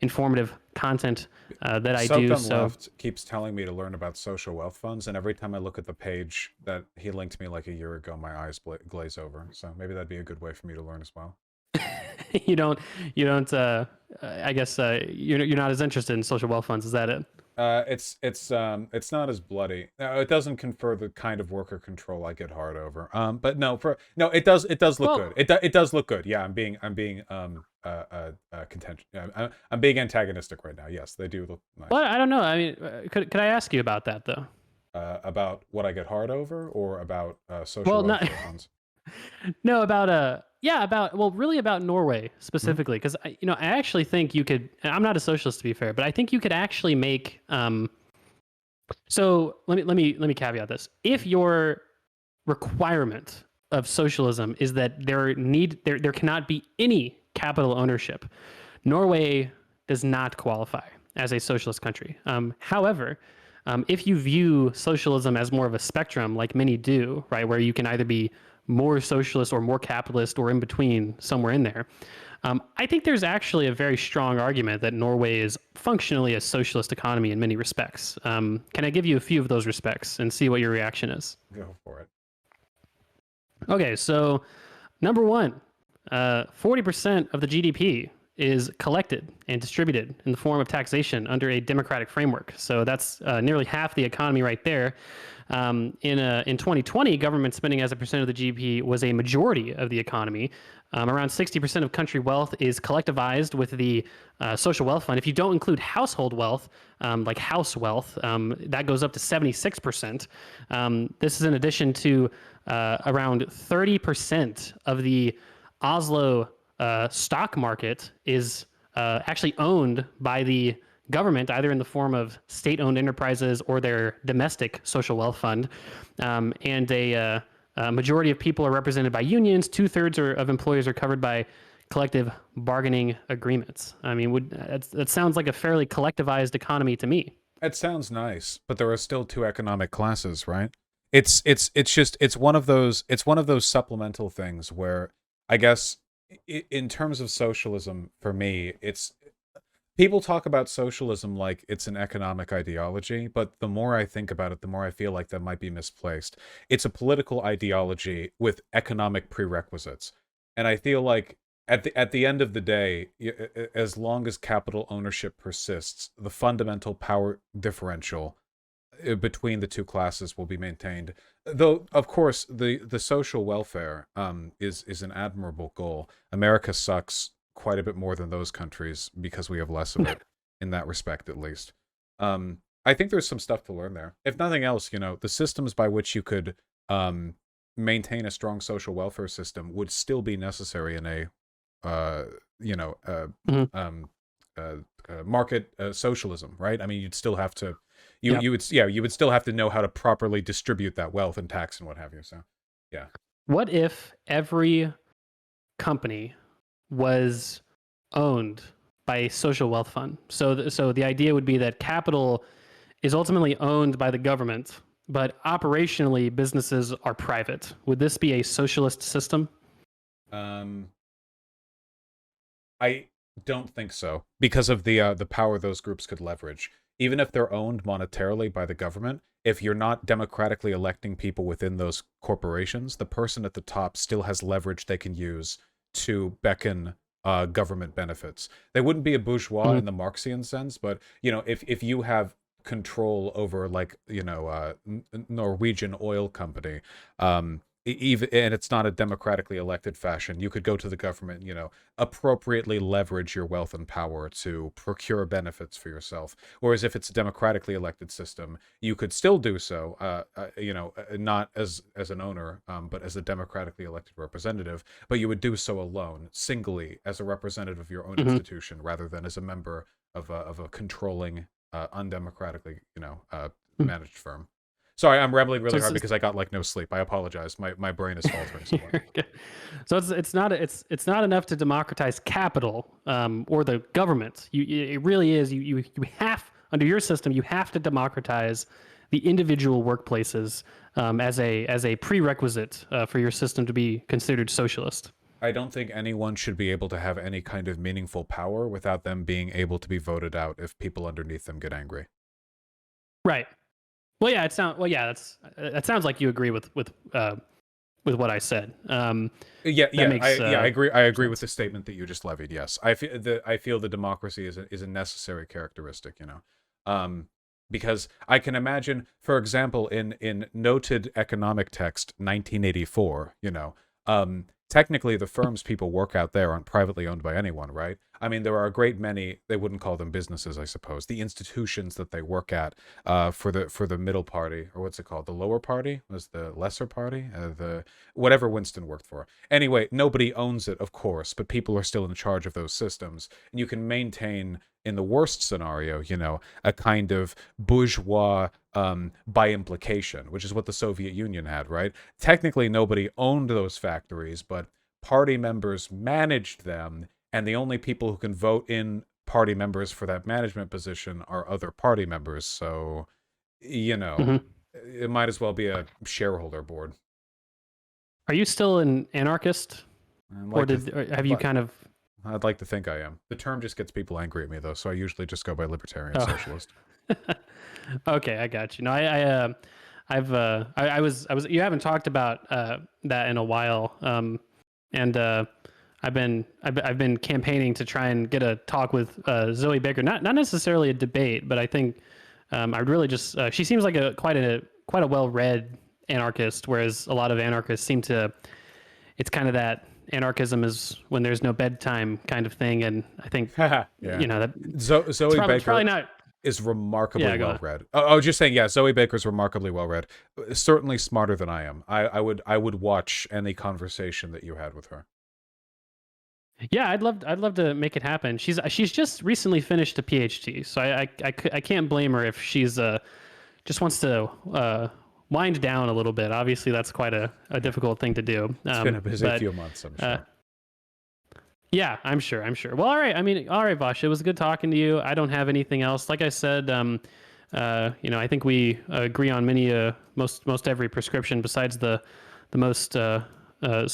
informative content that I do. Left keeps telling me to learn about social wealth funds, and every time I look at the page that he linked me like a year ago, my eyes glaze over. So maybe that'd be a good way for me to learn as well. you don't I guess you're not as interested in social wealth funds. Is that it? It's not as bloody. It doesn't confer the kind of worker control I get hard over. But no, it does look good. It does look good. Yeah, I'm being contentious. I'm being antagonistic right now. Yes, they do look nice. Well, I don't know. I mean, could I ask you about that though? About what I get hard over, or about social welfare funds? No, really about Norway specifically, because I actually think you could. And I'm not a socialist, to be fair, but I think you could actually make. So let me caveat this. If your requirement of socialism is that there cannot be any capital ownership, Norway does not qualify as a socialist country. However, if you view socialism as more of a spectrum, like many do, right, where you can either be more socialist or more capitalist or in between, somewhere in there, I think there's actually a very strong argument that Norway is functionally a socialist economy in many respects. Can I give you a few of those respects and see what your reaction is? Go for it. Okay, so #1, 40% of the GDP is collected and distributed in the form of taxation under a democratic framework. So that's nearly half the economy right there. In 2020, government spending as a percent of the GDP was a majority of the economy. Around 60% of country wealth is collectivized with the social wealth fund. If you don't include household wealth, like house wealth, that goes up to 76%. This is in addition to around 30% of the Oslo stock market is actually owned by the government, either in the form of state-owned enterprises or their domestic social wealth fund. And a majority of people are represented by unions. 2/3 of employees are covered by collective bargaining agreements. I mean, that sounds like a fairly collectivized economy to me. It sounds nice, but there are still two economic classes, right? It's one of those supplemental things where I guess in terms of socialism for me, it's people talk about socialism like it's an economic ideology, but the more I think about it, the more I feel like that might be misplaced. It's a political ideology with economic prerequisites. And I feel like at the end of the day, as long as capital ownership persists, the fundamental power differential between the two classes will be maintained. Though, of course, the social welfare is an admirable goal. America sucks quite a bit more than those countries because we have less of it in that respect, at least. I think there's some stuff to learn there. If nothing else, the systems by which you could maintain a strong social welfare system would still be necessary in a market socialism, right? I mean, you'd still have to you would still have to know how to properly distribute that wealth and tax and what have you. So, yeah. What if every company was owned by a social wealth fund? So the idea would be that capital is ultimately owned by the government, but operationally businesses are private. Would this be a socialist system? I don't think so because of the power those groups could leverage. Even if they're owned monetarily by the government, if you're not democratically electing people within those corporations, the person at the top still has leverage they can use to beckon government benefits. They wouldn't be a bourgeois in the Marxian sense, but if you have control over Norwegian oil company, even and it's not a democratically elected fashion, you could go to the government, appropriately leverage your wealth and power to procure benefits for yourself. Whereas if it's a democratically elected system, you could still do so, not as an owner, but as a democratically elected representative. But you would do so alone, singly, as a representative of your own institution, rather than as a member of a controlling, undemocratically, managed firm. Sorry, I'm rambling really hard because I got no sleep. I apologize. My brain is faltering somewhat. So it's not enough to democratize capital or the government. It really is. You have, under your system, you have to democratize the individual workplaces as a prerequisite for your system to be considered socialist. I don't think anyone should be able to have any kind of meaningful power without them being able to be voted out if people underneath them get angry. Right. Well, yeah, that sounds like you agree with what I said. I agree. I agree with the statement that you just levied. Yes, I feel the democracy is a necessary characteristic. Because I can imagine, for example, in noted economic text 1984, technically the firms people work out there aren't privately owned by anyone, right? I mean, there are a great many, they wouldn't call them businesses, I suppose. The institutions that they work at for the middle party, or what's it called? The lower party? Was the lesser party? Whatever Winston worked for. Anyway, nobody owns it, of course, but people are still in charge of those systems. And you can maintain, in the worst scenario, a kind of bourgeois by implication, which is what the Soviet Union had, right? Technically, nobody owned those factories, but party members managed them, and the only people who can vote in party members for that management position are other party members. So, it might as well be a shareholder board. Are you still an anarchist? Or have you kind of... I'd like to think I am. The term just gets people angry at me, though, so I usually just go by libertarian socialist. Okay, I got you. No, I was. You haven't talked about that in a while, and I've been campaigning to try and get a talk with Zoe Baker. Not necessarily a debate, but I think I'd really just she seems like a quite a well-read anarchist, whereas a lot of anarchists seem to, it's kind of that anarchism is when there's no bedtime kind of thing, and I think Yeah. that Zoe it's Baker probably not. is remarkably Yeah, go well on. read. I was just saying, yeah, Zoe Baker's remarkably well read. Certainly smarter than I am. I would watch any conversation that you had with her. Yeah, I'd love to make it happen. She's just recently finished a PhD, so I can't blame her if she's just wants to wind down a little bit. Obviously, that's quite a difficult thing to do. It's been a busy But few months, I'm sure. yeah, I'm sure. I'm sure. Well, all right. I mean, all right, Vaush. It was good talking to you. I don't have anything else. Like I said, I think we agree on many, most every prescription besides the most, so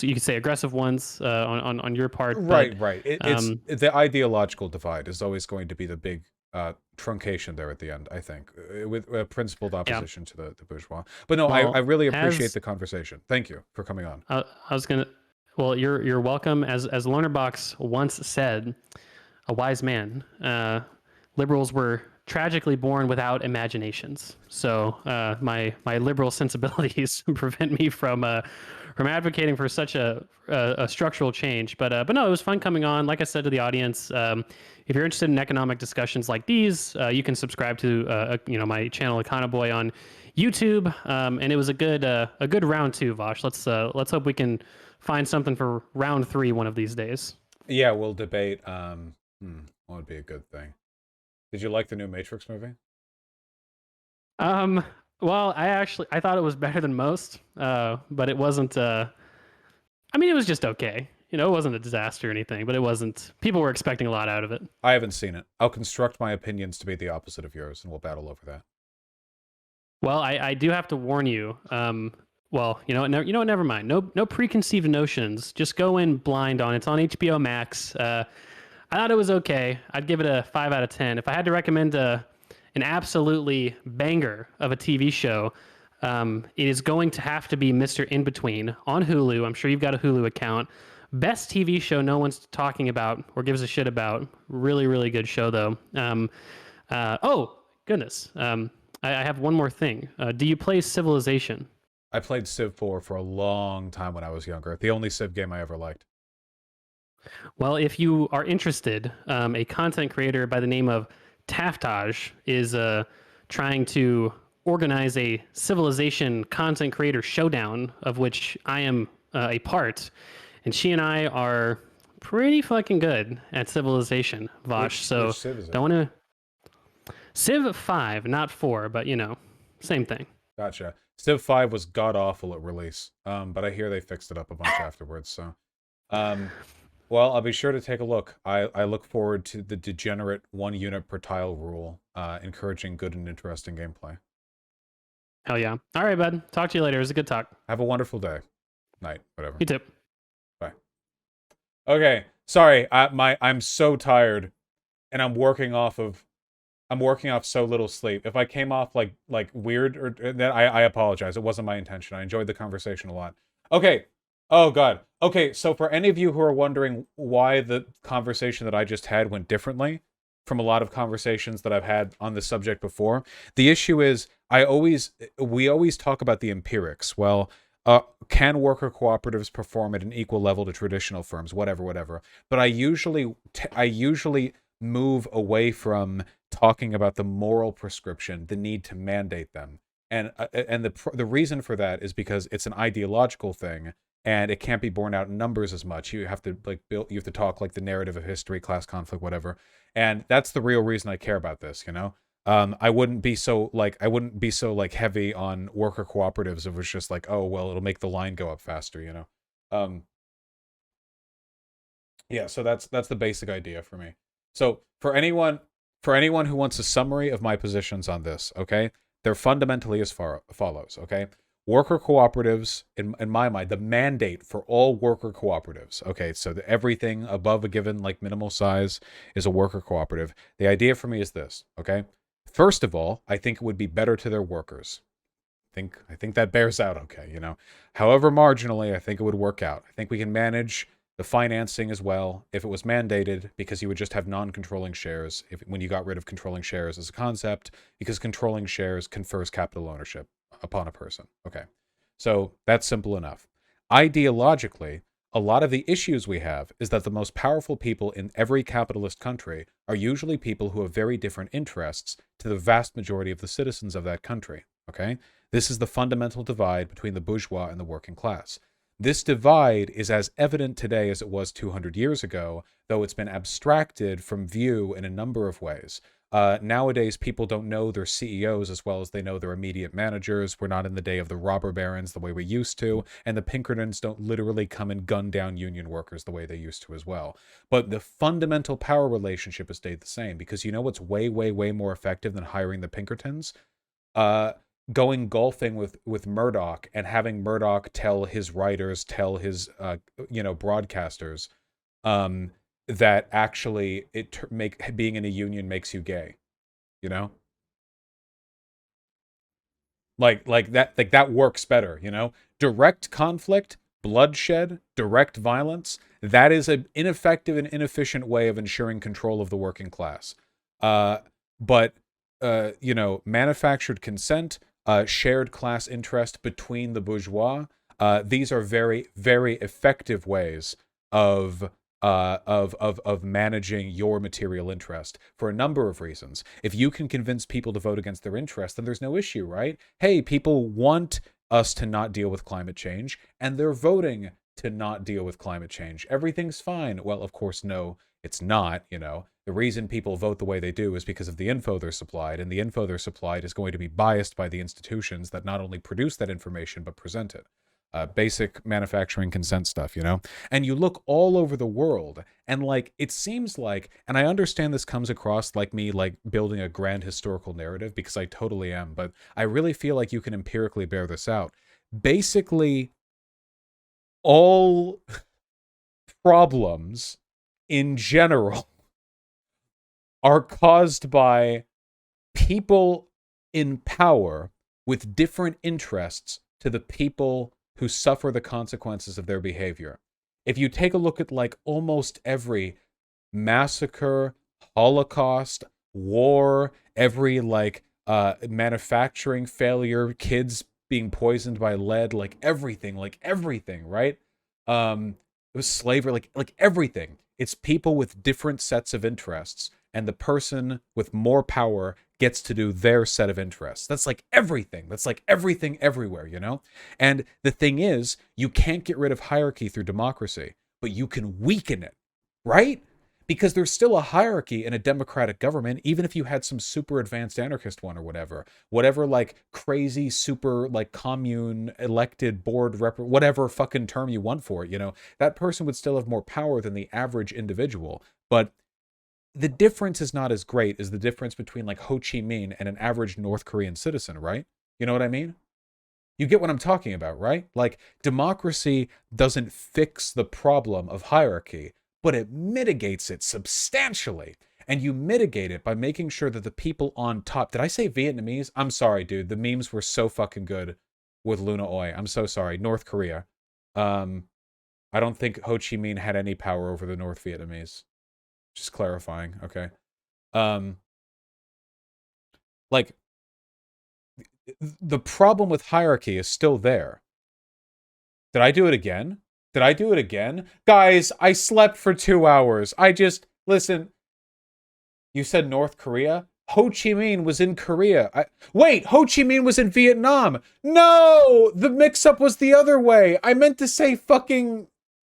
you could say aggressive ones on your part. But Right. It's the ideological divide is always going to be the big truncation there at the end, I think, with principled yeah, opposition to the bourgeois. But no, I well, really appreciate as the conversation. Thank you for coming on. I was gonna, well, you're welcome. As Lernerbox once said, a wise man. Liberals were tragically born without imaginations. So my liberal sensibilities prevent me from advocating for such a structural change. But no, it was fun coming on. Like I said to the audience, if you're interested in economic discussions like these, you can subscribe to my channel Econoboi on YouTube. And it was a good round two, Vaush. Let's hope we can find something for round three one of these days. Yeah, we'll debate. What would be a good thing? Did you like the new Matrix movie? Um, well, I thought it was better than most, but it wasn't. I mean, it was just okay. It wasn't a disaster or anything, but it wasn't. People were expecting a lot out of it. I haven't seen it. I'll construct my opinions to be the opposite of yours, and we'll battle over that. Well, I do have to warn you. Well, never mind. No preconceived notions. Just go in blind on it. It's on HBO Max. I thought it was okay. I'd give it a 5 out of 10. If I had to recommend an absolutely banger of a TV show, it is going to have to be Mr. In Between on Hulu. I'm sure you've got a Hulu account. Best TV show no one's talking about or gives a shit about. Really, really good show, though. Oh, goodness. I have one more thing. Do you play Civilization? I played Civ 4 for a long time when I was younger. The only Civ game I ever liked. Well, if you are interested, a content creator by the name of Taftage is trying to organize a Civilization content creator showdown, of which I am a part. And she and I are pretty fucking good at Civilization, Vaush. Which Civ is it? Don't want to. Civ 5, not 4, but same thing. Gotcha. Civ 5 was god awful at release, but I hear they fixed it up a bunch afterwards. So, well, I'll be sure to take a look. I look forward to the degenerate 1 unit per tile rule, encouraging good and interesting gameplay. Hell yeah! All right, bud. Talk to you later. It was a good talk. Have a wonderful day, night, whatever. You too. Bye. Okay, sorry. I'm so tired, and I'm working off so little sleep. If I came off like weird, or then I apologize. It wasn't my intention. I enjoyed the conversation a lot. Okay. Oh god. Okay, so for any of you who are wondering why the conversation that I just had went differently from a lot of conversations that I've had on this subject before, the issue is we always talk about the empirics. Well, can worker cooperatives perform at an equal level to traditional firms? Whatever. But I usually move away from talking about the moral prescription, the need to mandate them. And the reason for that is because it's an ideological thing, and it can't be borne out in numbers as much. You have to you have to talk like the narrative of history, class conflict, whatever. And that's the real reason I care about this, I wouldn't be so heavy on worker cooperatives if it was just like, oh well, it'll make the line go up faster, Yeah, so that's the basic idea for me. So for anyone who wants a summary of my positions on this, okay, they're fundamentally as follows, okay? Worker cooperatives, in my mind, the mandate for all worker cooperatives, okay, so everything above a given minimal size is a worker cooperative. The idea for me is this, okay? First of all, I think it would be better to their workers. I think that bears out okay, However marginally, I think it would work out. I think we can manage the financing as well, if it was mandated, because you would just have non-controlling shares when you got rid of controlling shares as a concept, because controlling shares confers capital ownership upon a person. Okay. So that's simple enough. Ideologically, a lot of the issues we have is that the most powerful people in every capitalist country are usually people who have very different interests to the vast majority of the citizens of that country. Okay? This is the fundamental divide between the bourgeois and the working class. This divide is as evident today as it was 200 years ago, though it's been abstracted from view in a number of ways. Nowadays, people don't know their CEOs as well as they know their immediate managers. We're not in the day of the robber barons the way we used to, and the Pinkertons don't literally come and gun down union workers the way they used to as well. But the fundamental power relationship has stayed the same, because you know what's way, way, way more effective than hiring the Pinkertons? Going golfing with Murdoch and having Murdoch tell his writers, tell his broadcasters, that actually being in a union makes you gay, you know, like that works better, you know. Direct conflict, bloodshed, direct violence, that is an ineffective and inefficient way of ensuring control of the working class. But manufactured consent, shared class interest between the bourgeois, these are very, very effective ways of managing your material interest for a number of reasons. If you can convince people to vote against their interest, then there's no issue, right? Hey, people want us to not deal with climate change, and they're voting to not deal with climate change. Everything's fine. Well, of course, no, it's not, you know. The reason people vote the way they do is because of the info they're supplied, and the info they're supplied is going to be biased by the institutions that not only produce that information, but present it. Basic manufacturing consent stuff, you know? And you look all over the world, and like, it seems like, and I understand this comes across like me, like building a grand historical narrative, because I totally am, but I really feel like you can empirically bear this out. Basically, all problems in general are caused by people in power with different interests to the people who suffer the consequences of their behavior. If you take a look at like almost every massacre, Holocaust, war, every like manufacturing failure, kids being poisoned by lead, like everything, right? It was slavery, like everything. It's people with different sets of interests, and the person with more power gets to do their set of interests. That's like everything. That's like everything everywhere, you know? And the thing is, you can't get rid of hierarchy through democracy, but you can weaken it, right? Because there's still a hierarchy in a democratic government, even if you had some super advanced anarchist one or whatever like crazy super like commune elected board whatever fucking term you want for it, you know, that person would still have more power than the average individual. But the difference is not as great as the difference between like Ho Chi Minh and an average North Korean citizen, right? You know what I mean? You get what I'm talking about, right? Like, democracy doesn't fix the problem of hierarchy, but it mitigates it substantially. And you mitigate it by making sure that the people on top... Did I say Vietnamese? I'm sorry, dude. The memes were so fucking good with Luna Oi. I'm so sorry. North Korea. I don't think Ho Chi Minh had any power over the North Vietnamese. Just clarifying, okay? Like, the problem with hierarchy is still there. Did I do it again? Did I do it again? Guys, I slept for 2 hours. Listen, you said North Korea? Ho Chi Minh was in Korea. Wait, Ho Chi Minh was in Vietnam. No, the mix-up was the other way. I meant to say fucking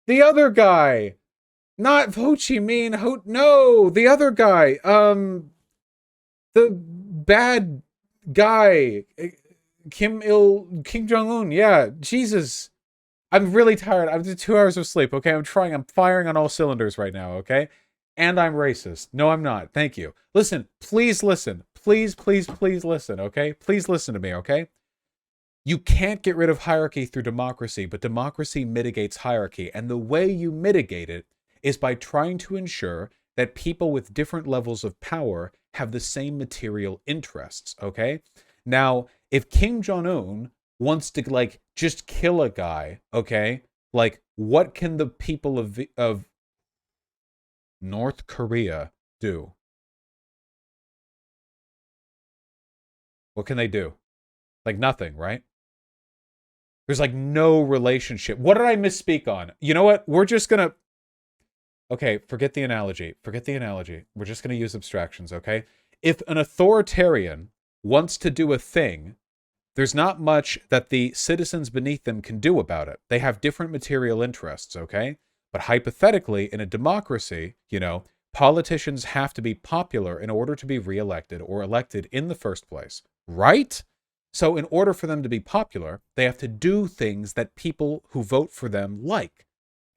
the other guy. Not Ho Chi Minh. No, the other guy. The bad guy. Kim Jong-un. Yeah, Jesus. I'm really tired. I've had 2 hours of sleep, okay? I'm firing on all cylinders right now, okay? And I'm racist. No, I'm not. Thank you. Listen, please listen. Please, please, please listen, okay? Please listen to me, okay? You can't get rid of hierarchy through democracy, but democracy mitigates hierarchy. And the way you mitigate it is by trying to ensure that people with different levels of power have the same material interests, okay? Now, if Kim Jong-un wants to, like, just kill a guy, okay? Like, what can the people of North Korea do? What can they do? Like nothing, right? There's like no relationship. What did I misspeak on? You know what? We're just gonna okay, forget the analogy. Forget the analogy. We're just gonna use abstractions, okay? If an authoritarian wants to do a thing, there's not much that the citizens beneath them can do about it. They have different material interests, okay? But hypothetically, in a democracy, politicians have to be popular in order to be reelected or elected in the first place, right? So, in order for them to be popular, they have to do things that people who vote for them like.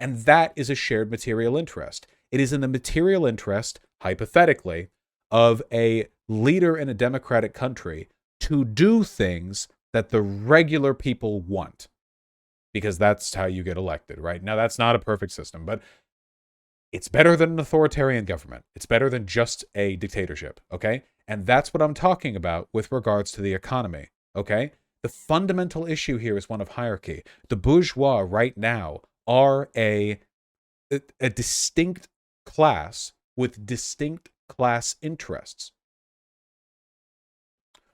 And that is a shared material interest. It is in the material interest, hypothetically, of a leader in a democratic country to do things that the regular people want, because that's how you get elected, right? Now, that's not a perfect system, but it's better than an authoritarian government. It's better than just a dictatorship, okay? And that's what I'm talking about with regards to the economy, okay? The fundamental issue here is one of hierarchy. The bourgeois right now are a distinct class with distinct class interests.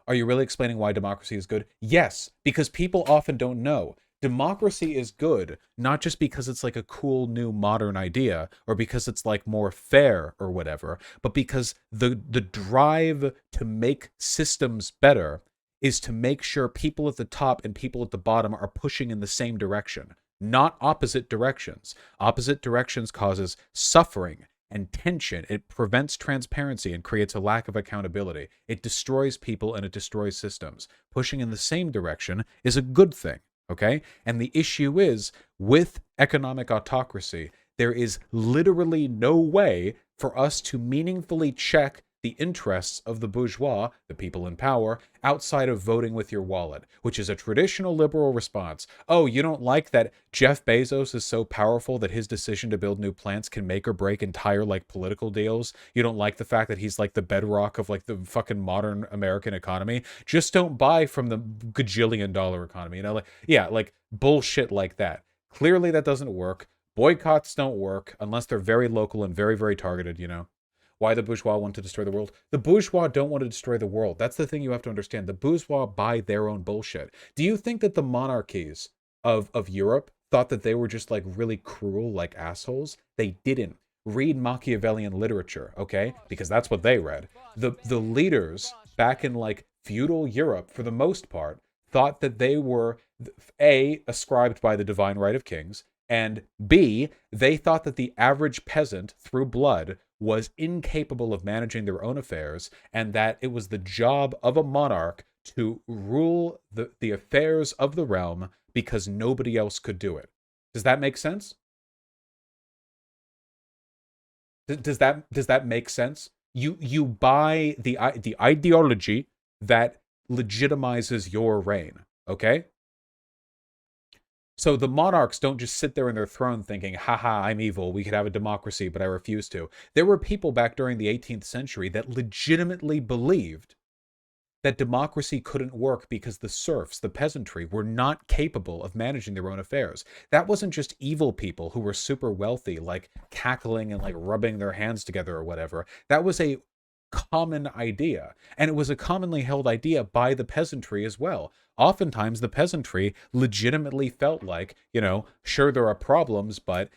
Are you really explaining why democracy is good? Yes, because people often don't know. Democracy is good, not just because it's like a cool new modern idea or because it's like more fair or whatever, but because the drive to make systems better is to make sure people at the top and people at the bottom are pushing in the same direction, not opposite directions. Opposite directions causes suffering and tension. It prevents transparency and creates a lack of accountability. It destroys people and it destroys systems. Pushing in the same direction is a good thing, okay? And the issue is, with economic autocracy, there is literally no way for us to meaningfully check the interests of the bourgeois, the people in power, outside of voting with your wallet, which is a traditional liberal response. Oh, you don't like that Jeff Bezos is so powerful that his decision to build new plants can make or break entire like political deals? You don't like the fact that he's like the bedrock of like the fucking modern American economy? Just don't buy from the gajillion-dollar economy. Like bullshit like that. Clearly that doesn't work. Boycotts don't work unless they're very local and very, very targeted. Why the bourgeois want to destroy the world? The bourgeois don't want to destroy the world. That's the thing you have to understand. The bourgeois buy their own bullshit. Do you think that the monarchies of Europe thought that they were just like really cruel, like assholes? They didn't. Read Machiavellian literature, okay? Because that's what they read. The leaders back in like feudal Europe, for the most part, thought that they were A, ascribed by the divine right of kings, and B, they thought that the average peasant, through blood, was incapable of managing their own affairs, and that it was the job of a monarch to rule the affairs of the realm because nobody else could do it. Does that make sense? Does that make sense? You buy the ideology that legitimizes your reign, okay? So the monarchs don't just sit there in their throne thinking, haha, I'm evil, we could have a democracy, but I refuse to. There were people back during the 18th century that legitimately believed that democracy couldn't work because the serfs, the peasantry, were not capable of managing their own affairs. That wasn't just evil people who were super wealthy, like cackling and like rubbing their hands together or whatever. That was a common idea, and it was a commonly held idea by the peasantry as well. Oftentimes the peasantry legitimately felt like, sure, there are problems, but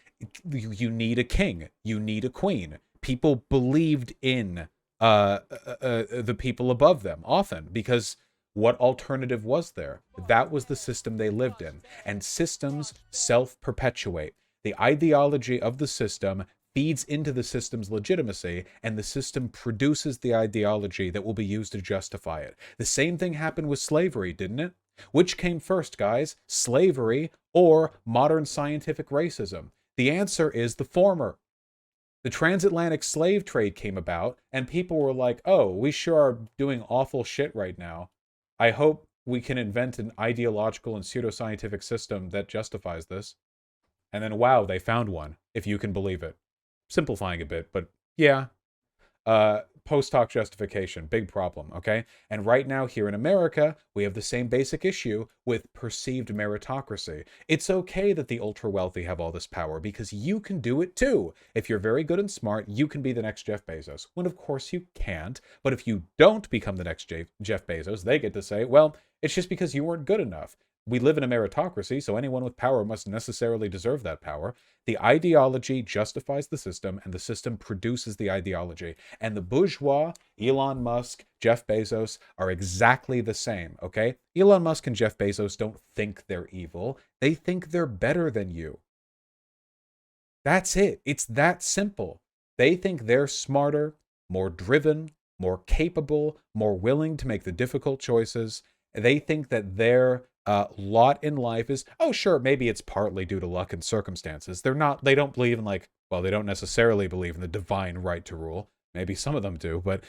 you need a king, you need a queen. People believed in the people above them often, because what alternative was there? That was the system they lived in, and systems self-perpetuate. The ideology of the system feeds into the system's legitimacy, and the system produces the ideology that will be used to justify it. The same thing happened with slavery, didn't it? Which came first, guys? Slavery or modern scientific racism? The answer is the former. The transatlantic slave trade came about, and people were like, oh, we sure are doing awful shit right now. I hope we can invent an ideological and pseudoscientific system that justifies this. And then, wow, they found one, if you can believe it. Simplifying a bit, but yeah. Post hoc justification, big problem, okay? And right now here in America, we have the same basic issue with perceived meritocracy. It's okay that the ultra wealthy have all this power because you can do it too. If you're very good and smart, you can be the next Jeff Bezos. When of course you can't, but if you don't become the next Jeff Bezos, they get to say, well, it's just because you weren't good enough. We live in a meritocracy, so anyone with power must necessarily deserve that power. The ideology justifies the system, and the system produces the ideology. And the bourgeois, Elon Musk, Jeff Bezos, are exactly the same, okay? Elon Musk and Jeff Bezos don't think they're evil. They think they're better than you. That's it. It's that simple. They think they're smarter, more driven, more capable, more willing to make the difficult choices. They think that their lot in life is, oh, sure, maybe it's partly due to luck and circumstances. They don't believe in they don't necessarily believe in the divine right to rule. Maybe some of them do, but,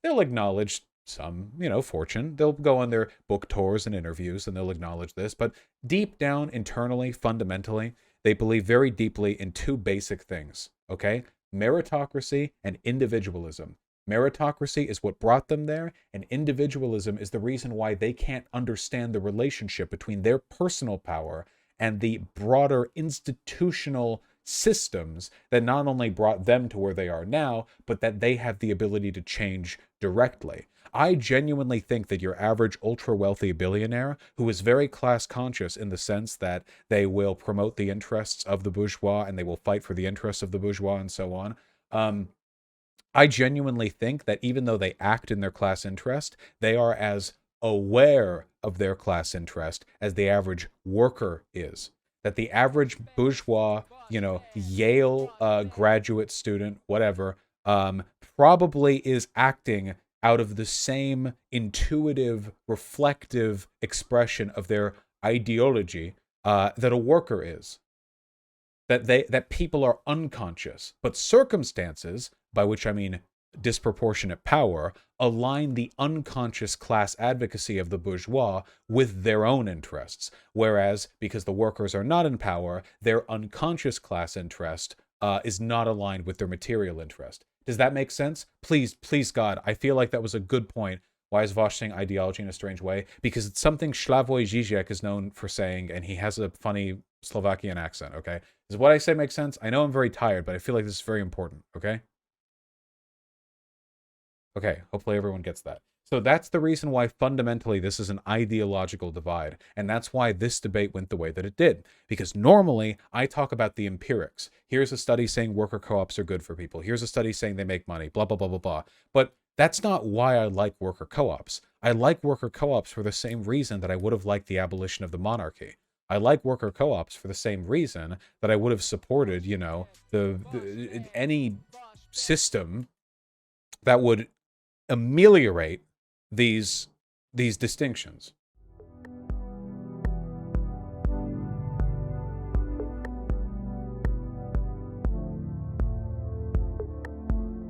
they'll acknowledge some, fortune. They'll go on their book tours and interviews and they'll acknowledge this. But deep down, internally, fundamentally, they believe very deeply in two basic things, okay? Meritocracy and individualism. Meritocracy is what brought them there, and individualism is the reason why they can't understand the relationship between their personal power and the broader institutional systems that not only brought them to where they are now, but that they have the ability to change directly. I genuinely think that your average ultra-wealthy billionaire, who is very class-conscious in the sense that they will promote the interests of the bourgeois and they will fight for the interests of the bourgeois and so on, I genuinely think that even though they act in their class interest, they are as aware of their class interest as the average worker is. That the average bourgeois, Yale graduate student, whatever, probably is acting out of the same intuitive, reflective expression of their ideology that a worker is. That people are unconscious, but circumstances, by which I mean disproportionate power, align the unconscious class advocacy of the bourgeois with their own interests. Whereas, because the workers are not in power, their unconscious class interest is not aligned with their material interest. Does that make sense? Please, God, I feel like that was a good point. Why is Vaush saying ideology in a strange way? Because it's something Slavoj Žižek is known for saying, and he has a funny Slovakian accent, okay? Does what I say make sense? I know I'm very tired, but I feel like this is very important, okay? Okay, hopefully everyone gets that. So that's the reason why fundamentally this is an ideological divide, and that's why this debate went the way that it did. Because normally I talk about the empirics. Here's a study saying worker co-ops are good for people. Here's a study saying they make money, blah, blah, blah, blah, blah. But that's not why I like worker co-ops. I like worker co-ops for the same reason that I would have liked the abolition of the monarchy. I like worker co-ops for the same reason that I would have supported, any system that would ameliorate these distinctions.